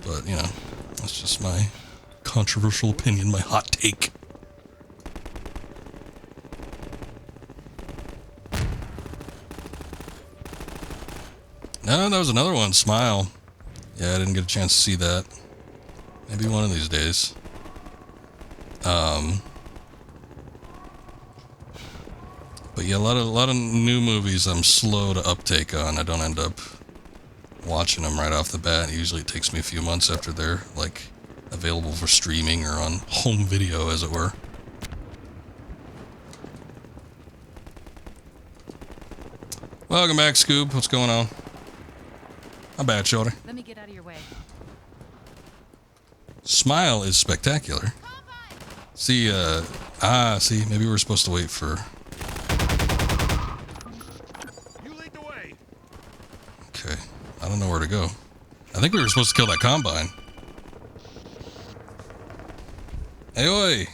but, you know, that's just my controversial opinion, my hot take. No, that was another one, Smile. Yeah, I didn't get a chance to see that. Maybe one of these days. But yeah, a lot of new movies I'm slow to uptake on. I don't end up watching them right off the bat. Usually it takes me a few months after they're, like, available for streaming or on home video, as it were. Welcome back, Scoob. What's going on? Not bad, Shorty.
Let me get out of your way.
Smile is spectacular. See, see, maybe we're supposed to wait for...
You lead the way.
Okay, I don't know where to go. I think we were supposed to kill that Combine. Hey, oi!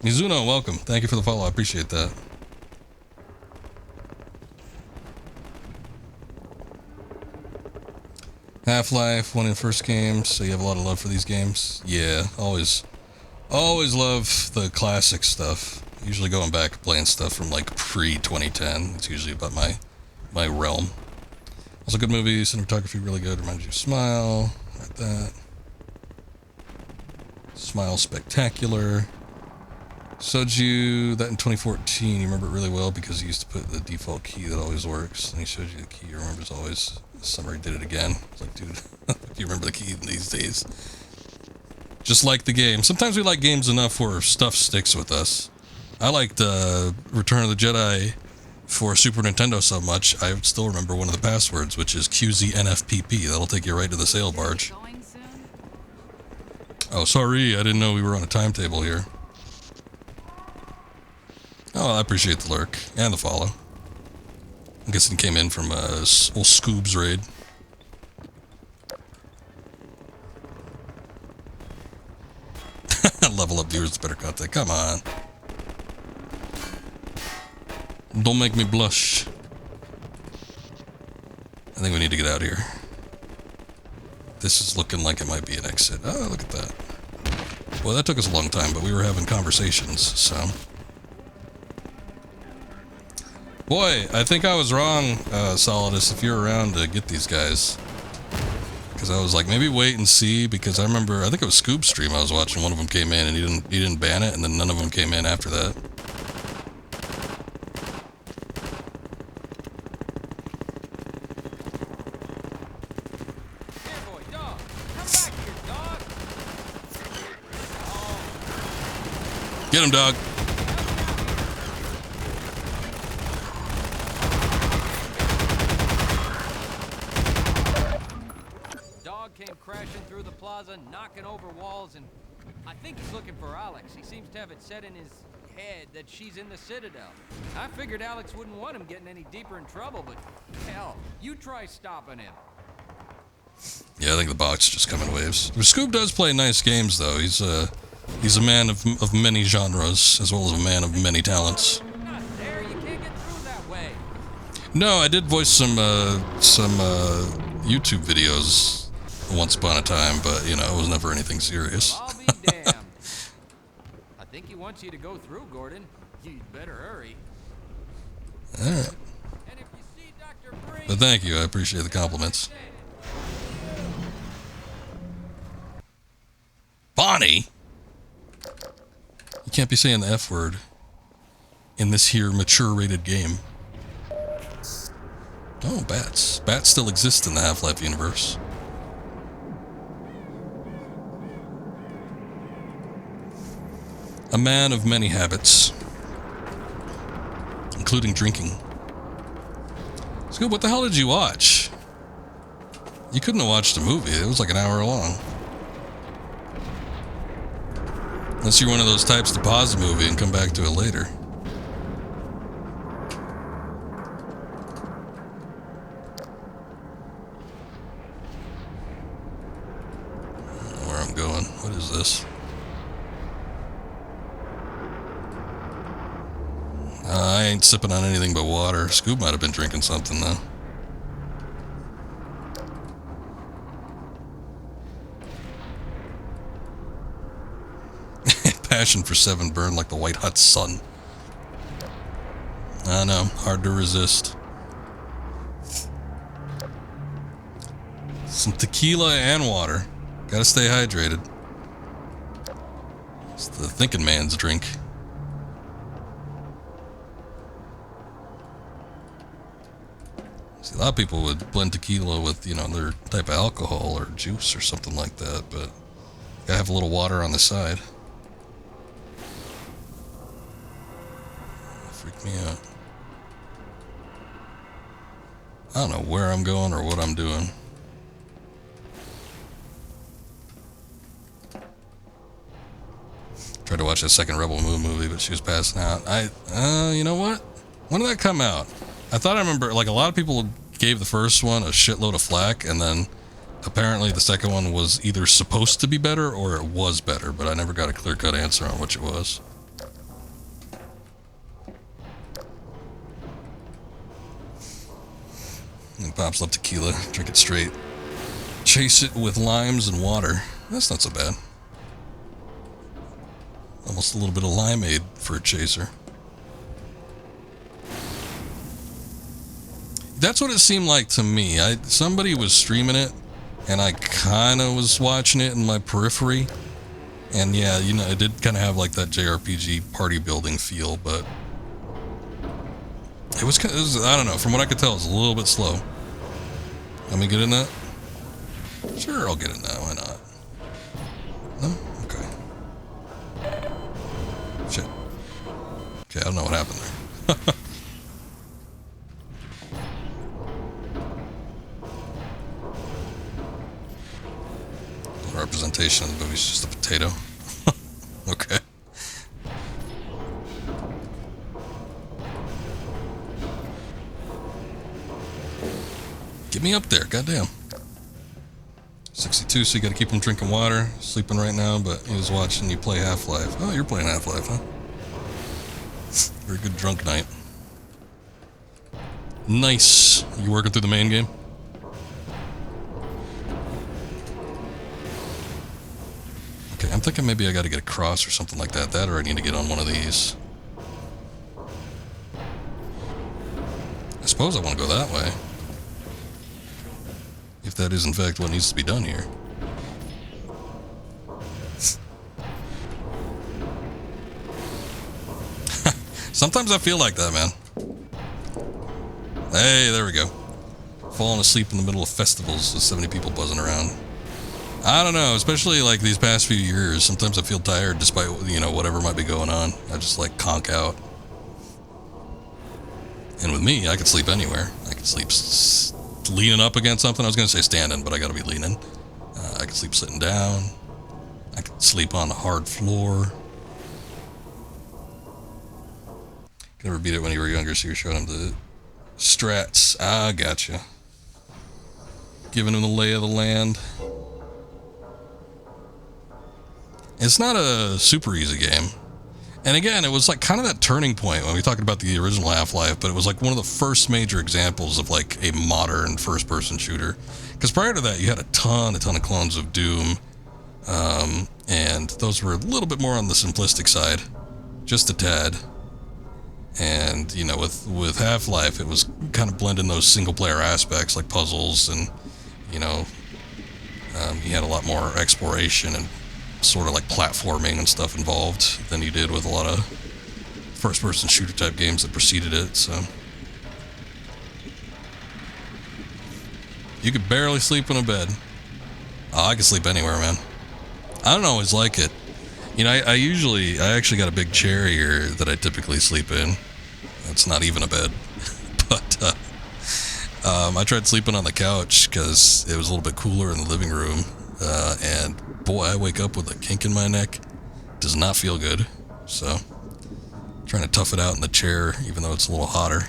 Mizuno, welcome. Thank you for the follow, I appreciate that. Half-Life, one of the first games, so you have a lot of love for these games? Yeah, always love the classic stuff. Usually going back and playing stuff from like pre-2010. It's usually about my realm. Also good movie, cinematography really good, reminds you of Smile, like that. Smile spectacular. Showed that in 2014, you remember it really well because he used to put the default key that always works, and he showed you the key you remember always. Summer he did it again. It's like, dude, do you remember the key these days? Just like the game. Sometimes we like games enough where stuff sticks with us. I liked Return of the Jedi for Super Nintendo so much, I still remember one of the passwords, which is QZNFPP. That'll take you right to the sail barge. Oh, sorry, I didn't know we were on a timetable here. Oh, I appreciate the lurk and the follow. I'm guessing it came in from old Scoob's raid. Level up viewers, better content. Come on. Don't make me blush. I think we need to get out of here. This is looking like it might be an exit. Oh, look at that. Well, that took us a long time, but we were having conversations, so... Boy, I think I was wrong, Solidus, if you're around to get these guys. Because I was like, maybe wait and see, because I remember, I think it was Scoob's stream I was watching, one of them came in and he didn't ban it, and then none of them came in after that.
Here, boy, dog. Come back here, dog.
Get him, dog.
Come plaza, knocking over walls, and I think he's looking for Alex. He seems to have it set in his head that she's in the Citadel. I figured Alex wouldn't want him getting any deeper in trouble, but hell, you try stopping him.
Yeah, I think the box just come in waves. Scoob does play nice games, though. He's a man of many genres, as well as a man of many talents.
Not there, you can't get through that way.
No, I did voice some YouTube videos once upon a time, but, you know, it was never anything serious.
Well, I'll be damned. I think he wants you to go through, Gordon. You'd better hurry.
Alright.
And if you see Dr. Freeman,
But thank you, I appreciate the compliments. Bonnie? You can't be saying the F word in this here mature rated game. Oh, bats. Bats still exist in the Half-Life universe. A man of many habits, including drinking. Scoob, what the hell did you watch? You couldn't have watched a movie. It was like an hour long. Unless you're one of those types to pause the movie and come back to it later. I don't know where I'm going. What is this? I ain't sipping on anything but water. Scoob might have been drinking something, though. Passion for 7 burned like the white hot sun. I know, hard to resist. Some tequila and water. Gotta stay hydrated. It's the thinking man's drink. See, a lot of people would blend tequila with, you know, their type of alcohol or juice or something like that, but gotta have a little water on the side. Freak me out. I don't know where I'm going or what I'm doing. Tried to watch that second Rebel Moon movie, but she was passing out. You know what? When did that come out? I thought I remember, like, a lot of people gave the first one a shitload of flack, and then apparently the second one was either supposed to be better or it was better, but I never got a clear-cut answer on which it was. And Pops love tequila. Drink it straight. Chase it with limes and water. That's not so bad. Almost a little bit of limeade for a chaser. That's what it seemed like to me. Somebody was streaming it, and I kind of was watching it in my periphery. And yeah, you know, it did kind of have like that JRPG party building feel, but it was, I don't know, from what I could tell, it was a little bit slow. Let me get in that? Sure, I'll get in that, why not? No? Okay. Shit. Okay, I don't know what happened there. Representation of the movie's just a potato. Okay. Get me up there, goddamn. 62, so you gotta keep him drinking water. Sleeping right now, but he was watching you play Half-Life. Oh, you're playing Half-Life, huh? Very good drunk night. Nice. You working through the main game? Okay, I'm thinking maybe I gotta get a cross or something like that. That or I need to get on one of these. I suppose I want to go that way. If that is in fact what needs to be done here. Sometimes I feel like that, man. Hey, there we go. Falling asleep in the middle of festivals with 70 people buzzing around. I don't know, especially like these past few years. Sometimes I feel tired despite, you know, whatever might be going on. I just like conk out. And with me, I could sleep anywhere. I could sleep leaning up against something. I was going to say standing, but I got to be leaning. I could sleep sitting down. I can sleep on the hard floor. Can never beat it when you were younger, so you're showing him the strats. Ah, gotcha. Giving him the lay of the land. It's not a super easy game. And again, it was like kind of that turning point when we talked about the original Half-Life, but it was like one of the first major examples of like a modern first-person shooter. Because prior to that, you had a ton of clones of Doom, and those were a little bit more on the simplistic side, just a tad. And you know, with Half-Life, it was kind of blending those single-player aspects like puzzles, and you know, you had a lot more exploration and sort of like platforming and stuff involved than you did with a lot of first-person shooter type games that preceded it. So you could barely sleep in a bed. Oh, I can sleep anywhere, man. I don't always like it. You know, I actually got a big chair here that I typically sleep in. It's not even a bed, but I tried sleeping on the couch because it was a little bit cooler in the living room, and boy, I wake up with a kink in my neck. Does not feel good. So, trying to tough it out in the chair, even though it's a little hotter.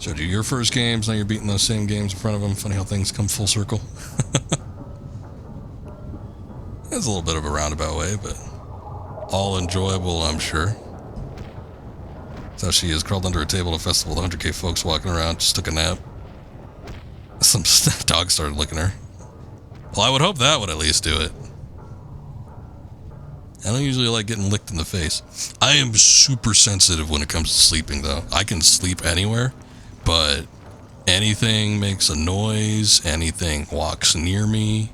Showed you your first games, now you're beating those same games in front of them. Funny how things come full circle. It's a little bit of a roundabout way, but all enjoyable, I'm sure. That's how she is, crawled under a table at a festival with 100K folks walking around, just took a nap. Some dog started licking her. Well, I would hope that would at least do it. I don't usually like getting licked in the face. I am super sensitive when it comes to sleeping, though. I can sleep anywhere, but anything makes a noise, anything walks near me,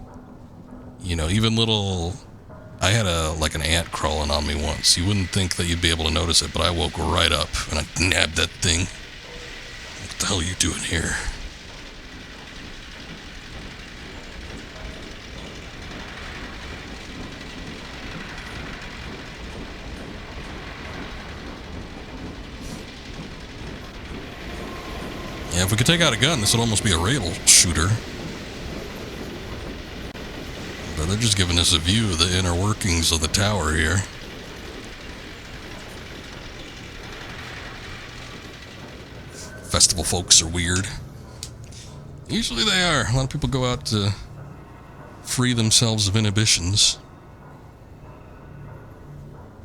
you know, even little... I had an ant crawling on me once. You wouldn't think that you'd be able to notice it, but I woke right up and I nabbed that thing. What the hell are you doing here? Yeah, if we could take out a gun, this would almost be a rail shooter. But they're just giving us a view of the inner workings of the tower here. Festival folks are weird. Usually they are. A lot of people go out to free themselves of inhibitions.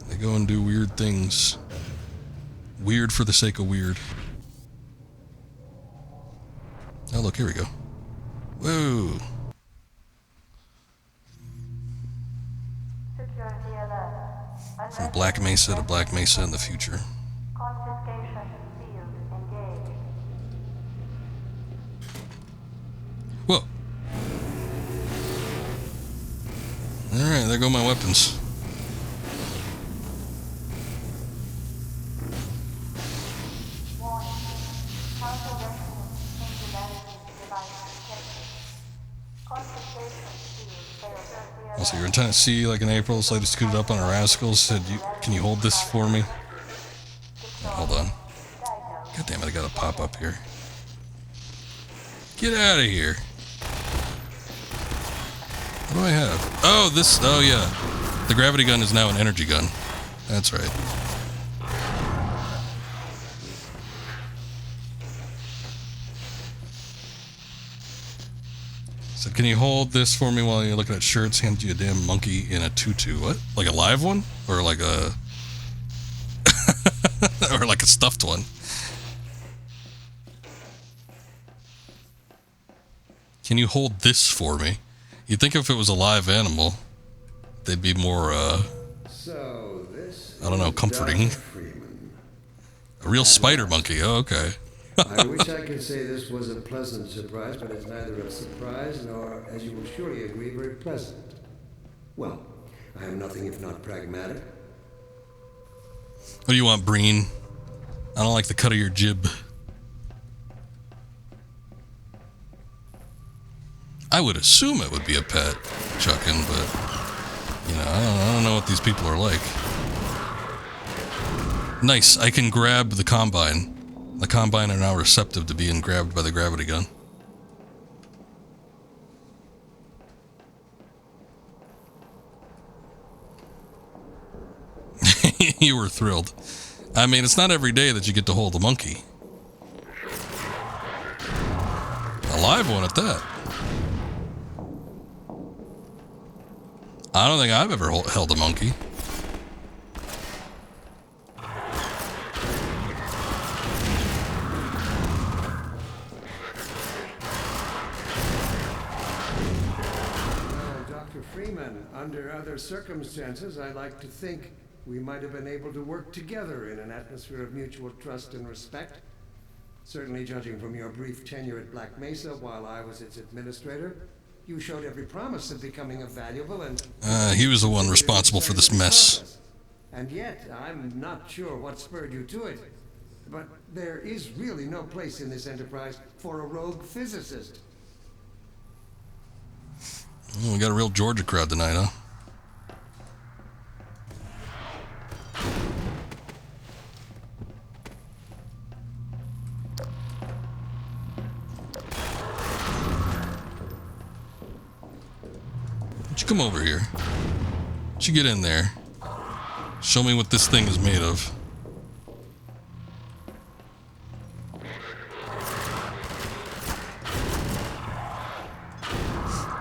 They go and do weird things. Weird for the sake of weird. Oh, look, here we go. Whoa. From Black Mesa to Black Mesa in the future. Whoa. Alright, there go my weapons. Also, you're in Tennessee, like in April, this lady scooted up on her rascals, said, can you hold this for me? Hold on. God damn it, I gotta pop up here. Get out of here. What do I have? Oh, this, oh yeah. The gravity gun is now an energy gun. That's right. So can you hold this for me while you're looking at shirts? Hand you a damn monkey in a tutu. What? Like a live one? Or like a... or like a stuffed one? Can you hold this for me? You'd think if it was a live animal, they'd be more,
So this
I don't know, comforting.
Freeman.
A real spider monkey. Oh, okay.
I wish I could say this was a pleasant surprise, but it's neither a surprise nor, as you will surely agree, very pleasant. Well, I am nothing if not pragmatic.
What do you want, Breen? I don't like the cut of your jib. I would assume it would be a pet, Chuckin', but, you know, I don't know what these people are like. Nice, I can grab the Combine. The Combine are now receptive to being grabbed by the gravity gun. You were thrilled. I mean, it's not every day that you get to hold a monkey. A live one at that. I don't think I've ever held a monkey.
Dr. Freeman, under other circumstances, I like to think we might have been able to work together in an atmosphere of mutual trust and respect. Certainly, judging from your brief tenure at Black Mesa while I was its administrator, you showed every promise of becoming a valuable and...
He was the one responsible for this mess.
And yet, I'm not sure what spurred you to it. But there is really no place in this enterprise for a rogue physicist.
We got a real Georgia crowd tonight, huh? Why don't you come over here? Why don't you get in there? Show me what this thing is made of.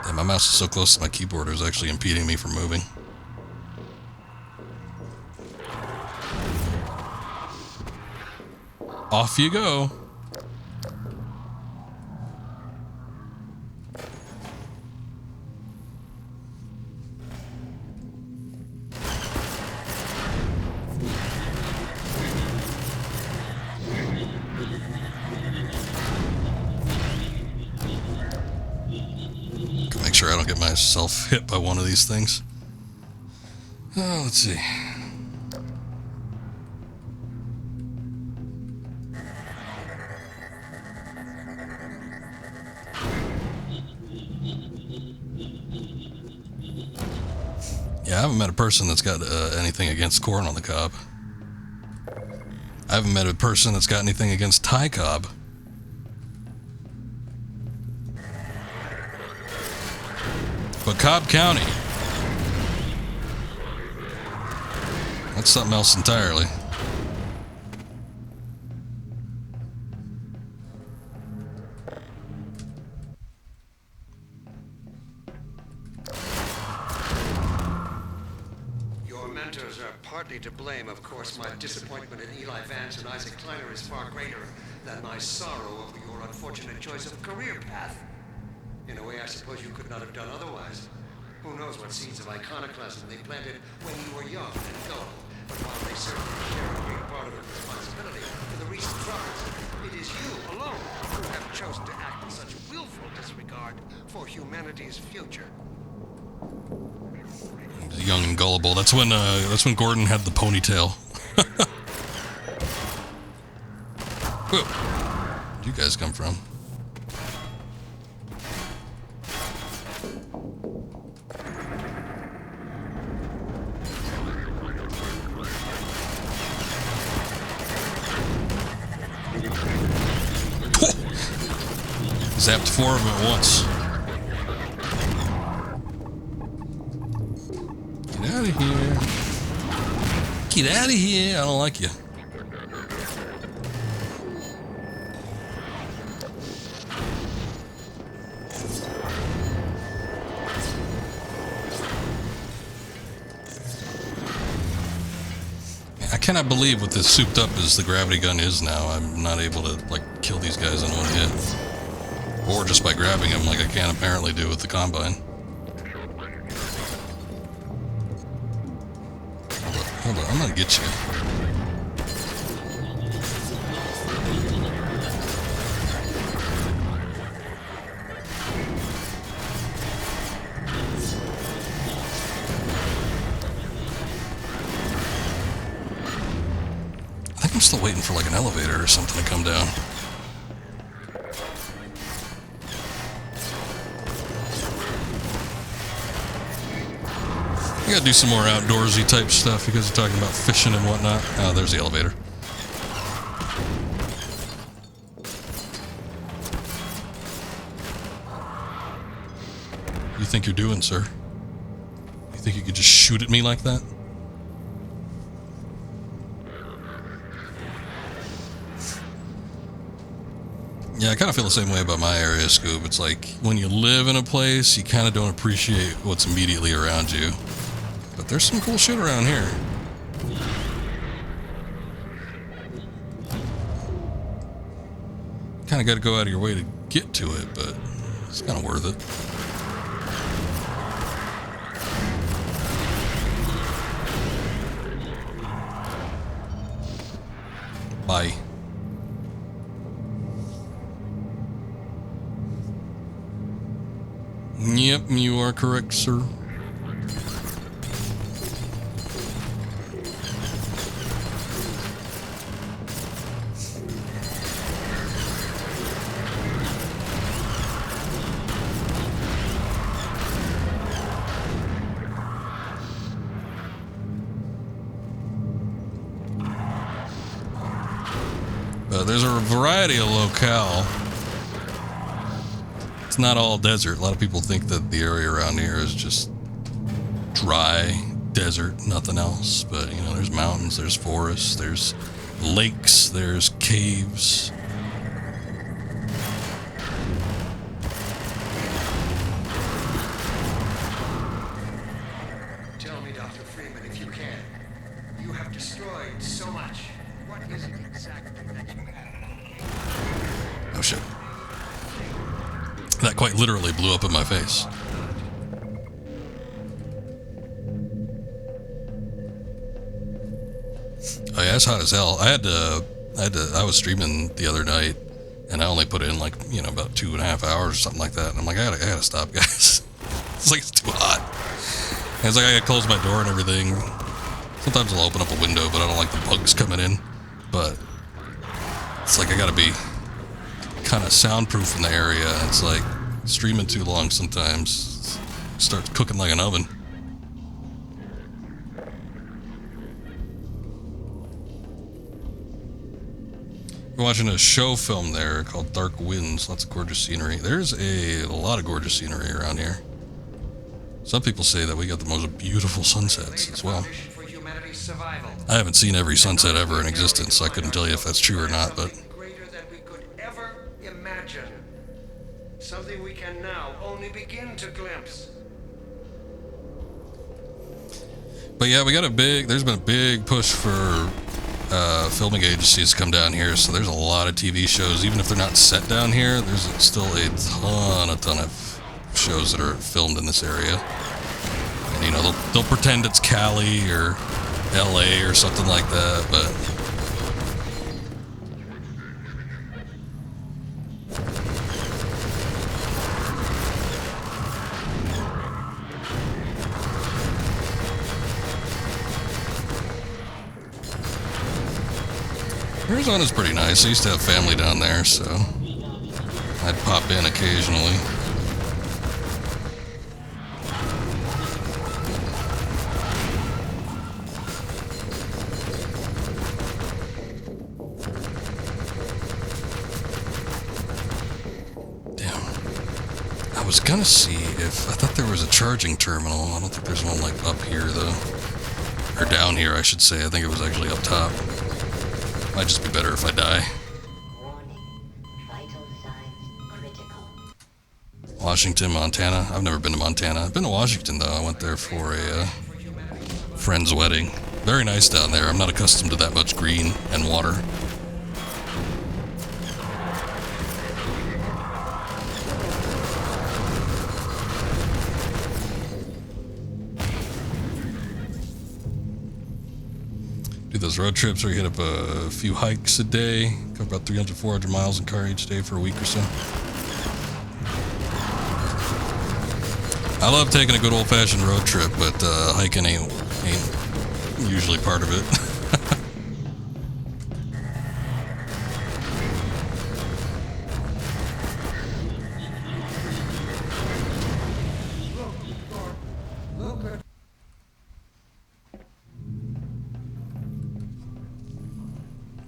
Damn, my mouse is so close to my keyboard, it was actually impeding me from moving. Off you go. Make sure I don't get myself hit by one of these things. Oh, let's see. Yeah, I haven't met a person that's got anything against corn on the cob. I haven't met a person that's got anything against Thai cob. But Cobb County, that's something else entirely.
Your mentors are partly to blame, of course. My disappointment in Eli Vance and Isaac Kleiner is far greater than my sorrow over your unfortunate choice of career path. In a way, I suppose you could not have done otherwise. Who knows what seeds of iconoclasm they planted when you were young and gullible. But while they certainly share a great part of the responsibility for the recent troubles, it is you alone who have chosen to act in such willful disregard for humanity's future.
Young and gullible. That's when Gordon had the ponytail. Where'd you guys come from? Zapped 4 of them at once. Get out of here. Get out of here. I don't like you. I cannot believe what this souped up as the gravity gun is now. I'm not able to, like, kill these guys in one hit. Or just by grabbing them like I can apparently do with the Combine. Hold on, I'm gonna get you. I think I'm still waiting for like an elevator or something to come down. I gotta do some more outdoorsy type stuff because you're talking about fishing and whatnot. Oh, there's the elevator. What do you think you're doing, sir? You think you could just shoot at me like that? Yeah, I kind of feel the same way about my area, Scoop. It's like when you live in a place, you kind of don't appreciate what's immediately around you. But there's some cool shit around here. Kind of got to go out of your way to get to it, but it's kind of worth it. Bye. Yep, you are correct, sir. There's a variety of locale. It's not all desert. A lot of people think that the area around here is just dry desert, nothing else. But, you know, there's mountains, there's forests, there's lakes, there's caves.
Tell me, Dr. Freeman, if you can. You have destroyed so much. What is it exactly that you have?
Oh shit. That quite literally blew up in my face. Oh yeah, it's hot as hell. I was streaming the other night and I only put in like, you know, about 2.5 hours or something like that. And I'm like, I gotta stop, guys. It's like, it's too hot. And it's like I gotta close my door and everything. Sometimes I'll open up a window, but I don't like the bugs coming in. But it's like I gotta be kind of soundproof in the area. It's like streaming too long sometimes starts cooking like an oven. We're watching a show film there called Dark Winds. Lots of gorgeous scenery. There's a lot of gorgeous scenery around here. Some people say that we got the most beautiful sunsets as well. I haven't seen every sunset ever in existence, so I couldn't tell you if that's true or not, but
Greater than we could ever imagine. Something we can now only begin to glimpse.
But yeah, there's been a big push for filming agencies to come down here, so there's a lot of TV shows. Even if they're not set down here, there's still a ton of shows that are filmed in this area. And, you know, they'll pretend it's Cali or LA or something like that, but Arizona's pretty nice. I used to have family down there, so I'd pop in occasionally. I was gonna see if I thought there was a charging terminal. I don't think there's one like up here though, or down here I should say. I think it was actually up top. Might just be better if I die.
Warning. Vital signs critical.
Washington, Montana. I've never been to Montana. I've been to Washington though. I went there for a friend's wedding. Very nice down there. I'm not accustomed to that much green and water. Do those road trips where you hit up a few hikes a day, cover about 300, 400 miles in car each day for a week or so. I love taking a good old-fashioned road trip, but hiking ain't usually part of it.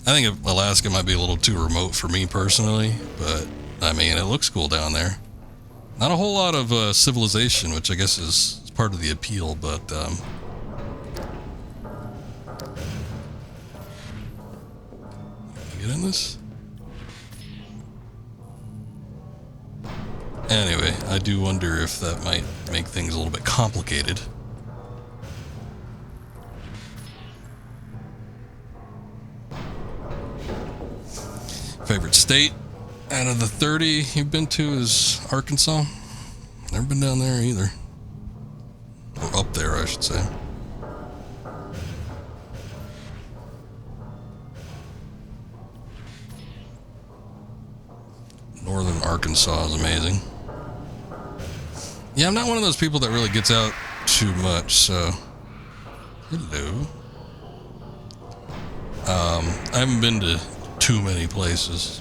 I think Alaska might be a little too remote for me personally, but I mean, it looks cool down there. Not a whole lot of civilization, which I guess is part of the appeal, but get in this? Anyway, I do wonder if that might make things a little bit complicated. Favorite state out of the 30 you've been to is Arkansas. Never been down there either. Or up there, I should say. Northern Arkansas is amazing. Yeah, I'm not one of those people that really gets out too much, so... Hello. I haven't been to too many places.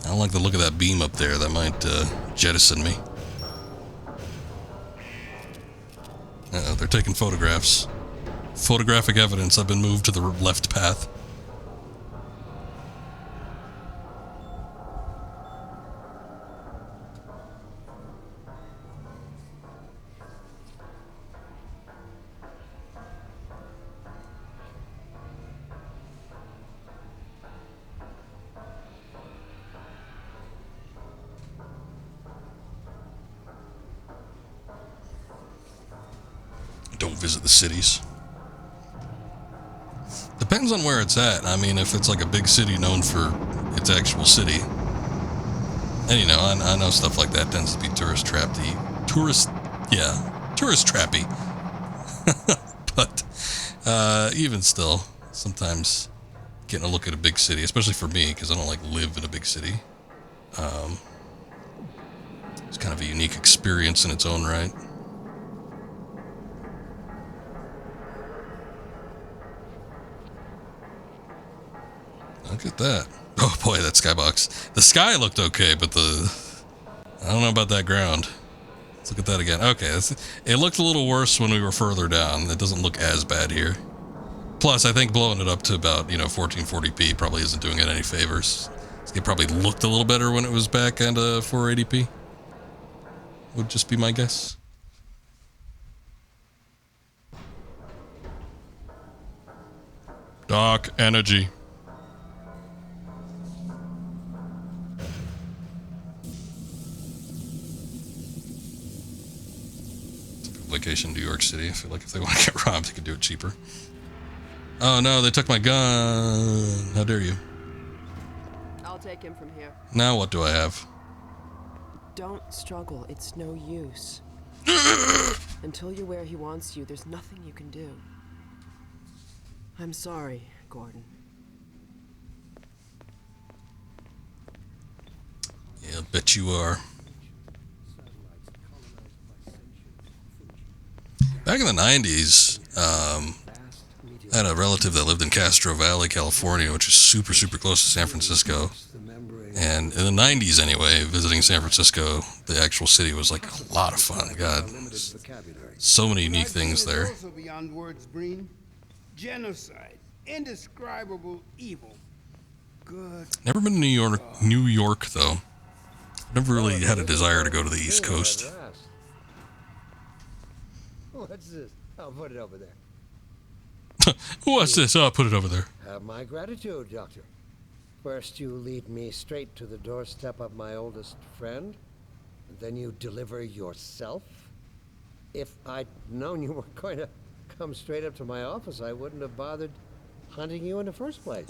I don't like the look of that beam up there. That might jettison me. Uh-oh, they're taking photographs. Photographic evidence. I've been moved to the left path. Don't visit the cities. Depends on where it's at. I mean, if it's like a big city known for its actual city. And you know, I know stuff like that tends to be tourist trappy. Tourist trappy. But even still, sometimes getting a look at a big city, especially for me, because I don't like live in a big city. It's kind of a unique experience in its own right. Look at that. Oh boy, that skybox. The sky looked okay, but I don't know about that ground. Let's look at that again. Okay, it looked a little worse when we were further down. It doesn't look as bad here. Plus, I think blowing it up to about, 1440p probably isn't doing it any favors. It probably looked a little better when it was back at 480p. Would just be my guess. Dark energy. Vacation New York City. I feel like if they want to get robbed, they could do it cheaper. Oh no, they took my gun. How dare you?
I'll take him from here.
Now what do I have?
Don't struggle. It's no use. Until you're where he wants you, there's nothing you can do. I'm sorry, Gordon.
Yeah, I bet you are. Back in the 90s, I had a relative that lived in Castro Valley, California, which is super, super close to San Francisco. And in the 90s anyway, visiting San Francisco, the actual city, was like a lot of fun. God, so many unique things there.
Also beyond words, Breen. Genocide, indescribable evil. Good.
Never been to New York though. Never really had a desire to go to the East Coast.
What's this? I'll put it over there.
What's this? Oh, I'll put it over there.
Have my gratitude, Doctor. First you lead me straight to the doorstep of my oldest friend, and then you deliver yourself. If I'd known you were going to come straight up to my office, I wouldn't have bothered hunting you in the first place.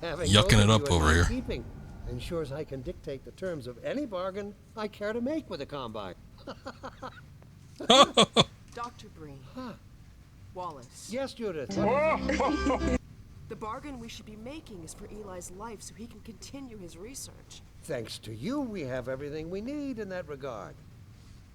Yucking it up over here.
Keeping ensures I can dictate the terms of any bargain I care to make with the Combine.
Dr. Breen.
Huh.
Wallace.
Yes, Judith.
The bargain we should be making is for Eli's life so he can continue his research.
Thanks to you, we have everything we need in that regard.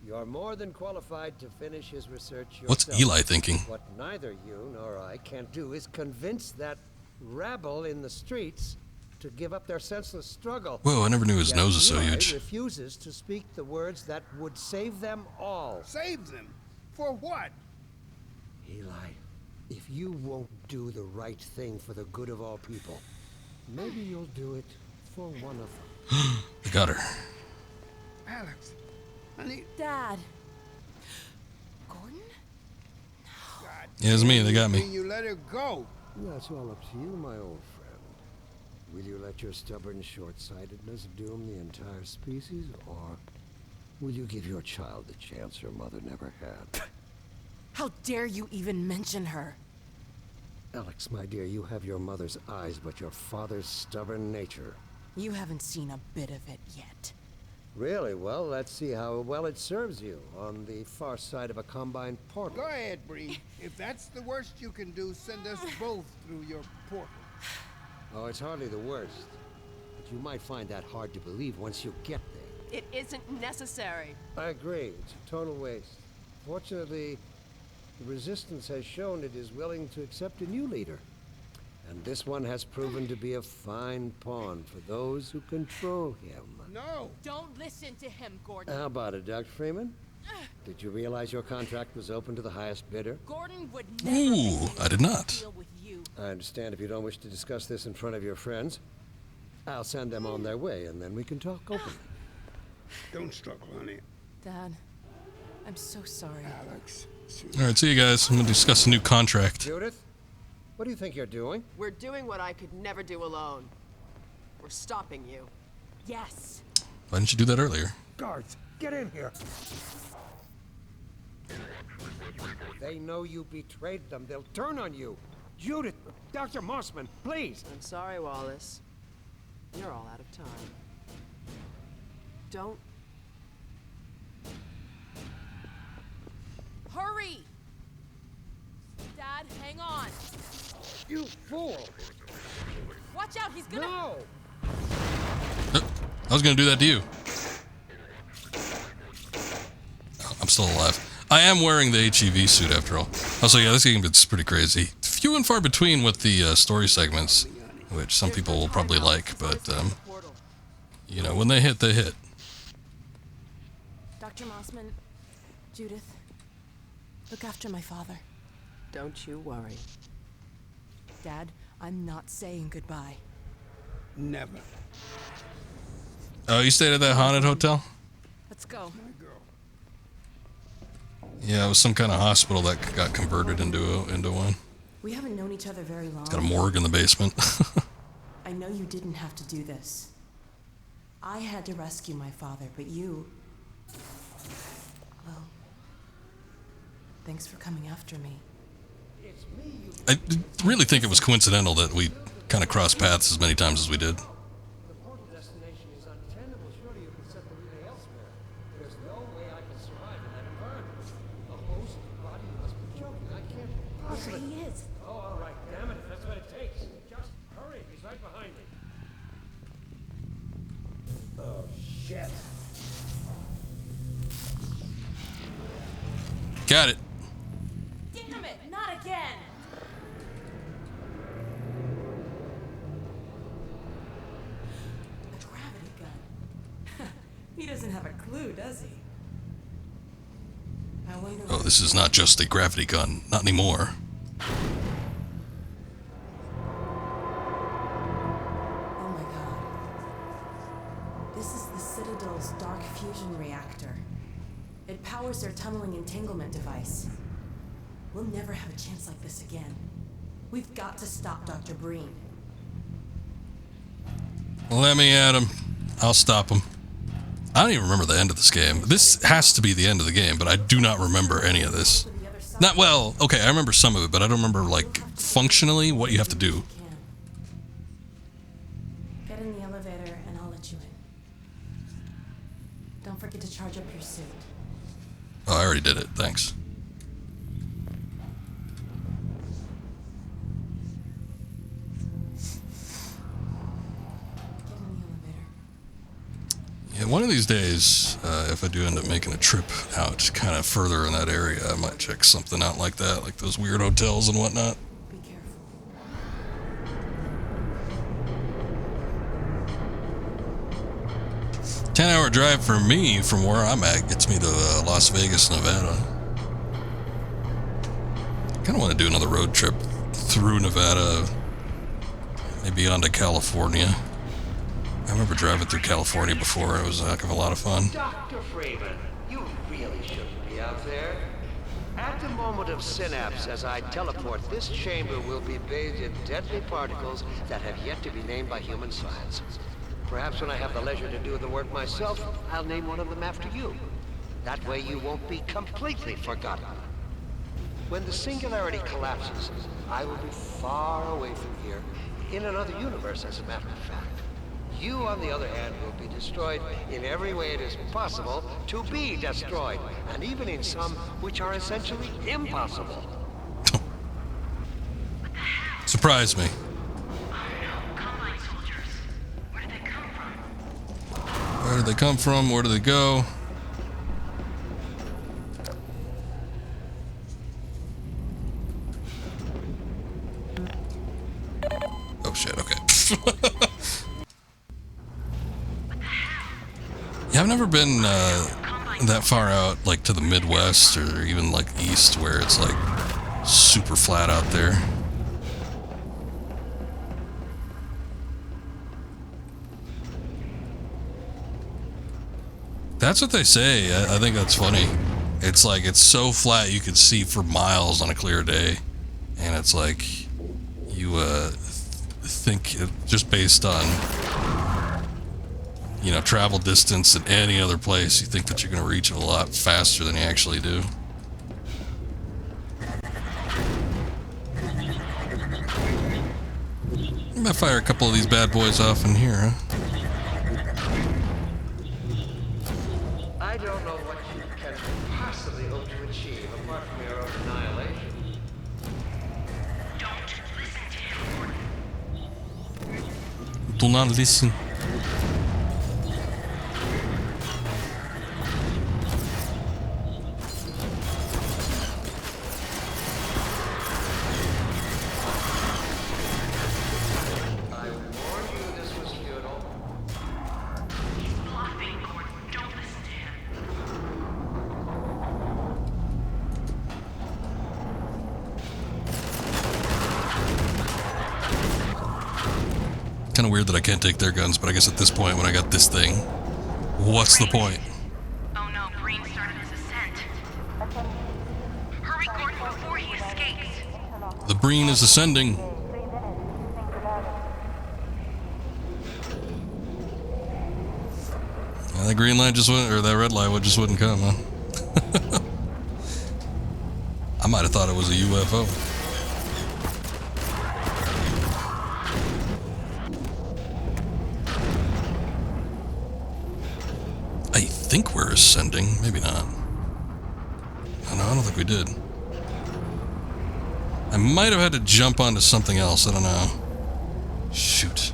You're more than qualified to finish his research yourself.
What's Eli thinking?
What neither you nor I can do is convince that rabble in the streets to give up their senseless struggle.
Whoa, I never knew his
Yet
nose was so
Eli
huge.
refuses to speak the words that would save them all.
Save them? For what?
Eli, if you won't do the right thing for the good of all people, maybe you'll do it for one of them.
I got her.
Alex, honey.
Dad. Gordon?
God,
Yeah, it's me. They got me.
You let her go.
That's all up to you, my old friend. Will you let your stubborn short-sightedness doom the entire species, or will you give your child the chance her mother never had?
How dare you even mention her?
Alex, my dear, you have your mother's eyes, but your father's stubborn nature.
You haven't seen a bit of it yet.
Really? Well, let's see how well it serves you on the far side of a Combine portal.
Go ahead, Bree. If that's the worst you can do, send us both through your portal.
Oh, it's hardly the worst. But you might find that hard to believe once you get there.
It isn't necessary.
I agree. It's a total waste. Fortunately, the Resistance has shown it is willing to accept a new leader. And this one has proven to be a fine pawn for those who control him.
No!
Don't listen to him, Gordon.
How about it, Dr. Freeman? Did you realize your contract was open to the highest bidder?
Gordon would never
Ooh, I did not.
deal with you.
I understand if you don't wish to discuss this in front of your friends. I'll send them on their way, and then we can talk openly.
Don't struggle, honey.
Dad, I'm so sorry.
Alex.
All right, see you guys. I'm gonna discuss a new contract.
Judith, what do you think you're doing?
We're doing what I could never do alone. We're stopping you.
Yes.
Why didn't you do that earlier?
Guards, get in here. They know you betrayed them. They'll turn on you. Judith, Dr. Mossman, please.
I'm sorry, Wallace. You're all out of time. Don't.
Hurry! Dad, hang on.
You fool!
Watch out, he's gonna...
No!
I was gonna do that to you. Oh, I'm still alive. I am wearing the HEV suit after all. Also, yeah, this game is pretty crazy. Few and far between with the story segments, which some people will probably like, but, you know, when they hit, they hit.
Dr. Mossman, Judith, look after my father.
Don't you worry.
Dad, I'm not saying goodbye.
Never.
Oh, you stayed at that haunted hotel?
Let's go.
Yeah, it was some kind of hospital that got converted into one.
We haven't known each other very long.
It's got a morgue in the basement.
I know you didn't have to do this. I had to rescue my father, but you... Well... Thanks for coming after me.
I really think it was coincidental that we kind of crossed paths as many times as we did.
The portal destination is untenable. Surely you can set the relay elsewhere. There's no way I can survive in that environment. A host body must be joking. I can't possibly...
There he is.
Oh, all right. Damn it. That's what it takes. Just hurry. He's right behind me. Oh, shit.
Got it.
Damn it, not again! A gravity gun. He doesn't have a clue, does he? I wonder...
Oh, this is not just a gravity gun. Not anymore.
Oh my god. This is the Citadel's dark fusion reactor. It powers their tunneling entanglement device. We'll never have a chance like this again. We've got to stop Dr. Breen.
Let me at him. I'll stop him. I don't even remember the end of this game. This has to be the end of the game, but I do not remember any of this. Not well, okay, I remember some of it, but I don't remember, like, functionally what you have to do.
Get in the elevator and I'll let you in. Don't forget to charge up your suit.
Oh, I already did it, thanks. Yeah, one of these days, if I do end up making a trip out kind of further in that area, I might check something out like that, like those weird hotels and whatnot.
Be careful.
10-hour drive for me from where I'm at gets me to Las Vegas, Nevada. Kind of want to do another road trip through Nevada, maybe on to California. I remember driving through California before. It was a heck of a lot of fun.
Dr. Freeman, you really shouldn't be out there.
At the moment of synapse, as I teleport, this chamber will be bathed in deadly particles that have yet to be named by human science. Perhaps when I have the leisure to do the work myself, I'll name one of them after you. That way you won't be completely forgotten. When the singularity collapses, I will be far away from here, in another universe, as a matter of fact. You, on the other hand, will be destroyed in every way it is possible to be destroyed, and even in some which are essentially impossible.
Surprise me. Where did they come from? Where did they go? Oh shit, okay. Yeah, I've never been that far out, like to the Midwest or even like East, where it's like super flat out there. That's what they say. I think that's funny. It's like it's so flat you can see for miles on a clear day, and it's like you think just based on, you know, travel distance in any other place, you think that you're going to reach it a lot faster than you actually do. I might fire a couple of these bad boys off in here, huh?
I don't know what you can possibly hope to achieve apart from your own annihilation.
Don't listen to him, Gordon.
Do not listen. Kind of weird that I can't take their guns, but I guess at this point, when I got this thing, what's the point?
Oh no, Green started his ascent. Hurry, Gordon, before he escapes.
The Breen is ascending. And the green light just went, or that red light just wouldn't come, huh? I might have thought it was a UFO. I think we're ascending. Maybe not. Oh, no, I don't think we did. I might have had to jump onto something else. I don't know. Shoot.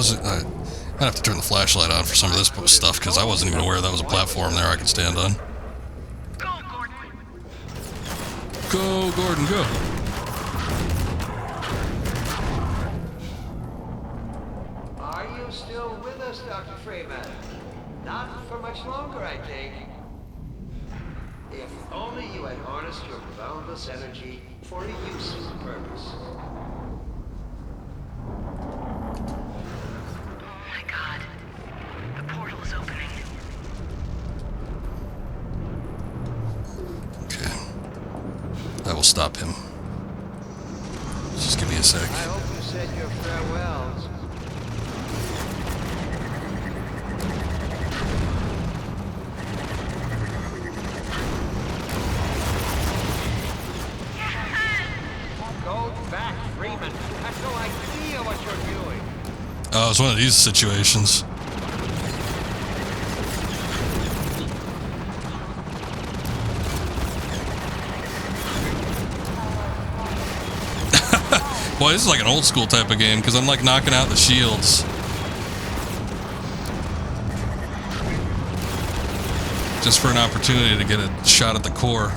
I might have to turn the flashlight on for some of this stuff, because I wasn't even aware that was a platform there I could stand on.
Go, Gordon.
Go, Gordon, go.
Are you still with us, Dr. Freeman? Not for much longer, I think. If only you had harnessed your boundless energy for a useful purpose.
God, the portal is opening.
Okay. I will stop him. Just give me a sec.
I hope you said your farewells. Go back, Freeman. I have no idea what you're doing.
Oh, it's one of these situations. Boy, this is like an old school type of game, because I'm like knocking out the shields. Just for an opportunity to get a shot at the core.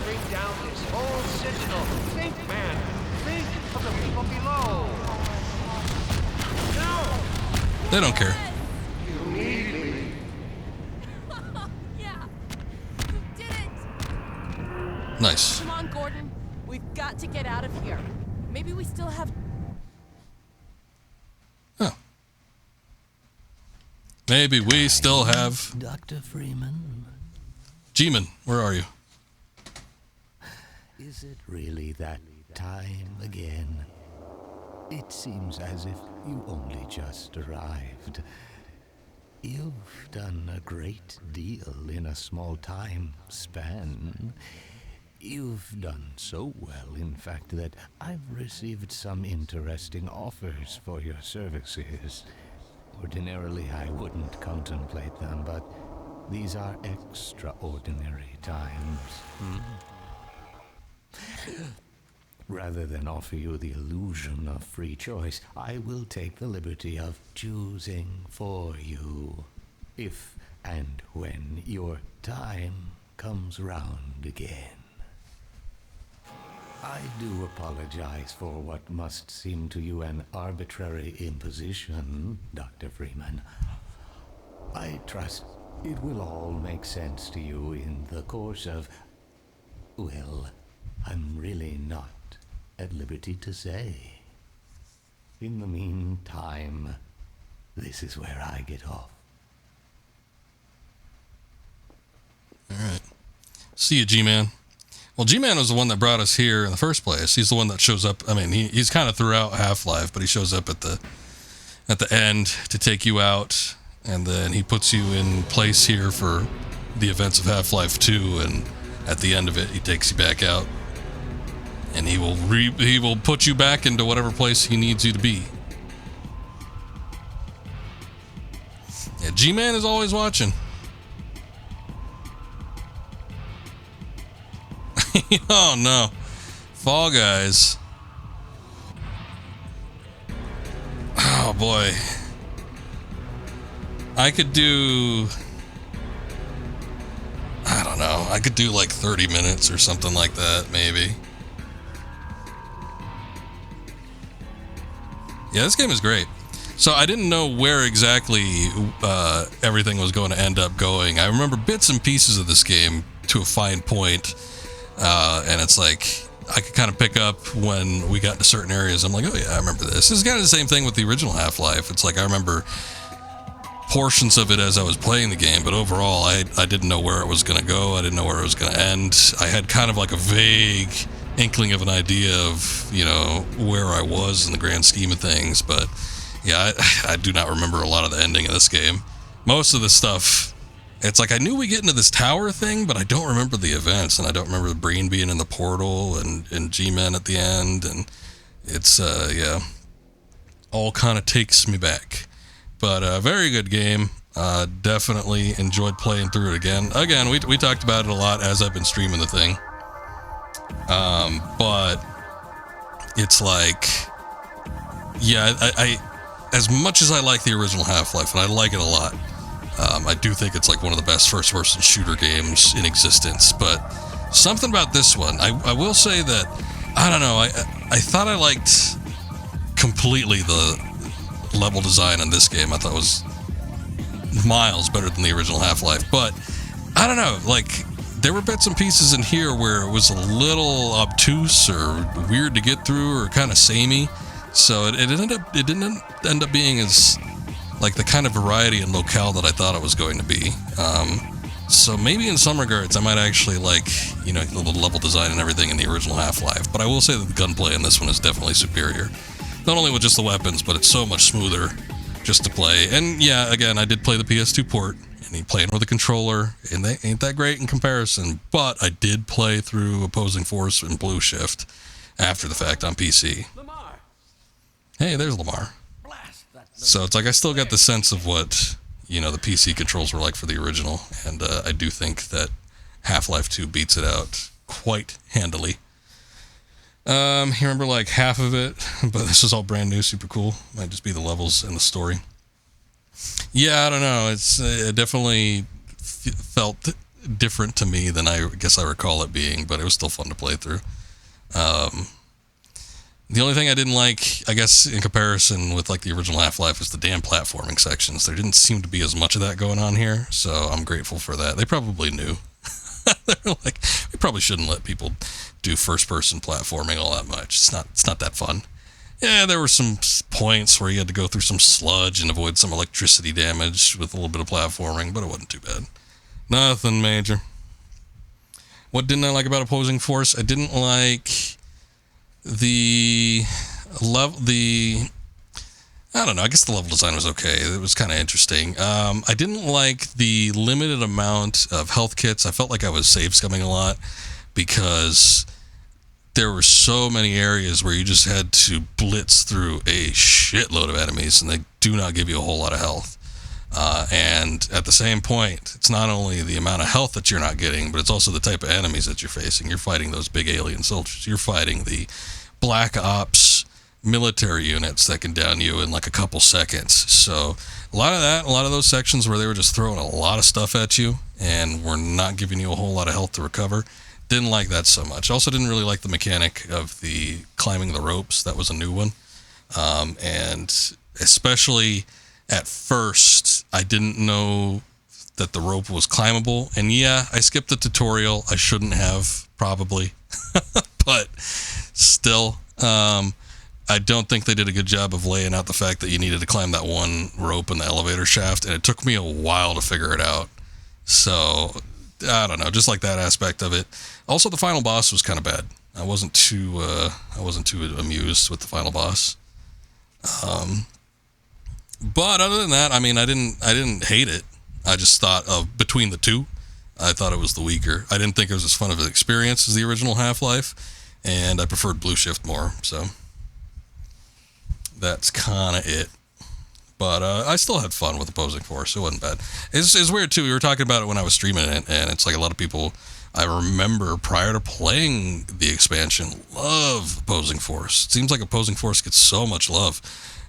bring down this whole citadel. Think, man. Think of the people below. No!
They don't care.
You need me.
Yeah. You did it.
Nice.
Come on, Gordon. We've got to get out of here. Maybe we still have...
Oh. Maybe we still have...
Dr. Freeman?
G-Man, where are you?
Is it really that time again? It seems as if you only just arrived. You've done a great deal in a small time span. You've done so well, in fact, that I've received some interesting offers for your services. Ordinarily, I wouldn't contemplate them, but these are extraordinary times. Rather than offer you the illusion of free choice, I will take the liberty of choosing for you, if and when your time comes round again. I do apologize for what must seem to you an arbitrary imposition, Dr. Freeman. I trust it will all make sense to you in the course of... well, I'm really not at liberty to say. In the meantime, this is where I get off.
Alright. See you, G-Man. Well, G-Man was the one that brought us here in the first place. He's the one that shows up. I mean, he's kind of throughout Half-Life, but he shows up at the end to take you out, and then he puts you in place here for the events of Half-Life 2, and at the end of it, he takes you back out, and he will put you back into whatever place he needs you to be. Yeah, G-Man is always watching. Oh no. Fall Guys. Oh boy. I could do... I don't know. I could do like 30 minutes or something like that, maybe. Yeah, this game is great. So I didn't know where exactly everything was going to end up going. I remember bits and pieces of this game to a fine point. And it's like, I could kind of pick up when we got to certain areas. I'm like, oh yeah, I remember this. It's kind of the same thing with the original Half-Life. It's like, I remember portions of it as I was playing the game, but overall, I didn't know where it was going to go. I didn't know where it was going to end. I had kind of like a vague inkling of an idea of, you know, where I was in the grand scheme of things. But yeah, I do not remember a lot of the ending of this game. Most of the stuff... It's like I knew we get into this tower thing, but I don't remember the events, and I don't remember the Breen being in the portal and G-Men at the end, and it's, yeah, all kind of takes me back. But very good game. Definitely enjoyed playing through it again. Again, we talked about it a lot as I've been streaming the thing. But it's like, yeah, I as much as I like the original Half-Life, and I like it a lot, I do think it's like one of the best first-person shooter games in existence, but something about this one, I will say that, I don't know, I thought I liked completely the level design in this game. I thought it was miles better than the original Half-Life, but I don't know, like, there were bits and pieces in here where it was a little obtuse or weird to get through or kind of samey, so it didn't end up being as... like the kind of variety and locale that I thought it was going to be. So maybe in some regards, I might actually like, you know, the level design and everything in the original Half-Life. But I will say that the gunplay in this one is definitely superior. Not only with just the weapons, but it's so much smoother just to play. And yeah, again, I did play the PS2 port, and you playing with a controller, and they ain't that great in comparison. But I did play through Opposing Force and Blue Shift after the fact on PC.
Lamar.
Hey, there's Lamar. So it's like I still got the sense of what, you know, the PC controls were like for the original, and I do think that Half-Life 2 beats it out quite handily. You remember like half of it, but this is all brand new, super cool. Might just be the levels and the story. Yeah, I don't know. It's it definitely felt different to me than I guess I recall it being, but it was still fun to play through. The only thing I didn't like, I guess, in comparison with like the original Half-Life, is the damn platforming sections. There didn't seem to be as much of that going on here, so I'm grateful for that. They probably knew. They're like, we probably shouldn't let people do first-person platforming all that much. It's not that fun. Yeah, there were some points where you had to go through some sludge and avoid some electricity damage with a little bit of platforming, but it wasn't too bad. Nothing major. What didn't I like about Opposing Force? I didn't like the I don't know, I guess the level design was okay. It was kind of interesting. I didn't like the limited amount of health kits. I felt like I was save scumming a lot because there were so many areas where you just had to blitz through a shitload of enemies, and they do not give you a whole lot of health. And at the same point, it's not only the amount of health that you're not getting, but it's also the type of enemies that you're facing. You're fighting those big alien soldiers. You're fighting the Black Ops military units that can down you in like a couple seconds. So a lot of those sections where they were just throwing a lot of stuff at you and were not giving you a whole lot of health to recover. Didn't like that so much. Also didn't really like the mechanic of the climbing the ropes. That was a new one. And especially at first, I didn't know that the rope was climbable. And yeah, I skipped the tutorial. I shouldn't have, probably. But still, I don't think they did a good job of laying out the fact that you needed to climb that one rope in the elevator shaft. And it took me a while to figure it out. So, I don't know, just like that aspect of it. Also, the final boss was kind of bad. I wasn't too amused with the final boss. But other than that, I mean, I didn't hate it. I just thought of between the two, I thought it was the weaker. I didn't think it was as fun of an experience as the original Half-Life, and I preferred Blue Shift more. So that's kind of it. But I still had fun with Opposing Force. It wasn't bad. It's weird too. We were talking about it when I was streaming it, and it's like a lot of people I remember prior to playing the expansion love Opposing Force. It seems like Opposing Force gets so much love.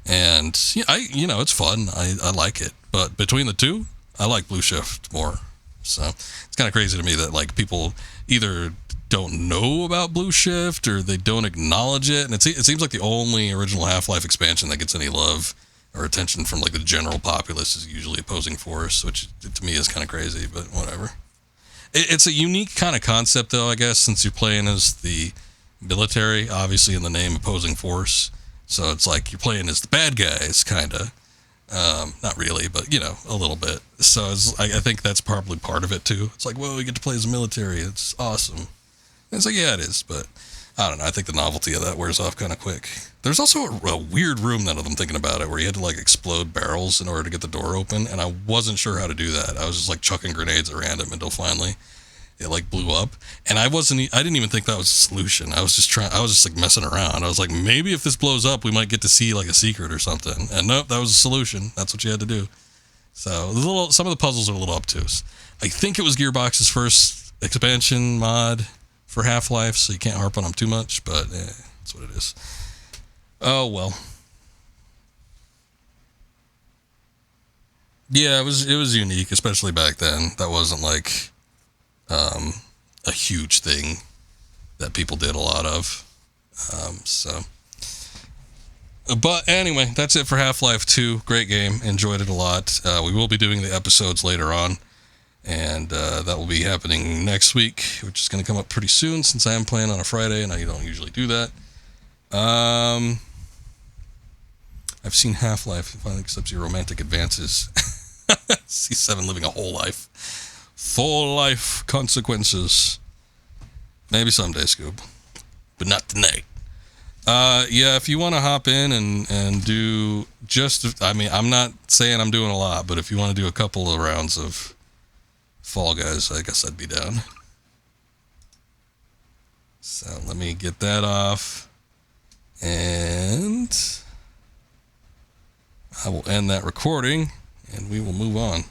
And yeah, it's fun. I like it. But between the two, I like Blue Shift more. So it's kind of crazy to me that like people either don't know about Blue Shift or they don't acknowledge it. And it seems like the only original Half-Life expansion that gets any love or attention from like the general populace is usually Opposing Force, which to me is kind of crazy, but whatever. It's a unique kind of concept though, I guess, since you're playing as the military, obviously in the name Opposing Force. So it's like you're playing as the bad guys, kind of. Not really, but, a little bit. So I think that's probably part of it, too. It's like, well, we get to play as the military. It's awesome. And it's like, yeah, it is. But I don't know. I think the novelty of that wears off kind of quick. There's also a weird room, now that I'm thinking about it, where you had to, like, explode barrels in order to get the door open. And I wasn't sure how to do that. I was just, like, chucking grenades at random until finally it like blew up. And I didn't even think that was a solution. I was just like messing around. I was like, maybe if this blows up, we might get to see like a secret or something. And nope, that was a solution. That's what you had to do. So some of the puzzles are a little obtuse. I think it was Gearbox's first expansion mod for Half-Life, so you can't harp on them too much, but that's what it is. Oh, well. Yeah, it was unique, especially back then. That wasn't like a huge thing that people did a lot of. But anyway, that's it for Half-Life 2. Great game. Enjoyed it a lot. We will be doing the episodes later on, and that will be happening next week, which is going to come up pretty soon since I am playing on a Friday, and I don't usually do that. I've seen Half-Life. It finally accepts your romantic advances. C7 living a whole life. Full life consequences. Maybe someday, Scoob. But not tonight. Yeah, if you want to hop in and do I'm not saying I'm doing a lot, but if you want to do a couple of rounds of Fall Guys, I guess I'd be down. So let me get that off. And I will end that recording, and we will move on.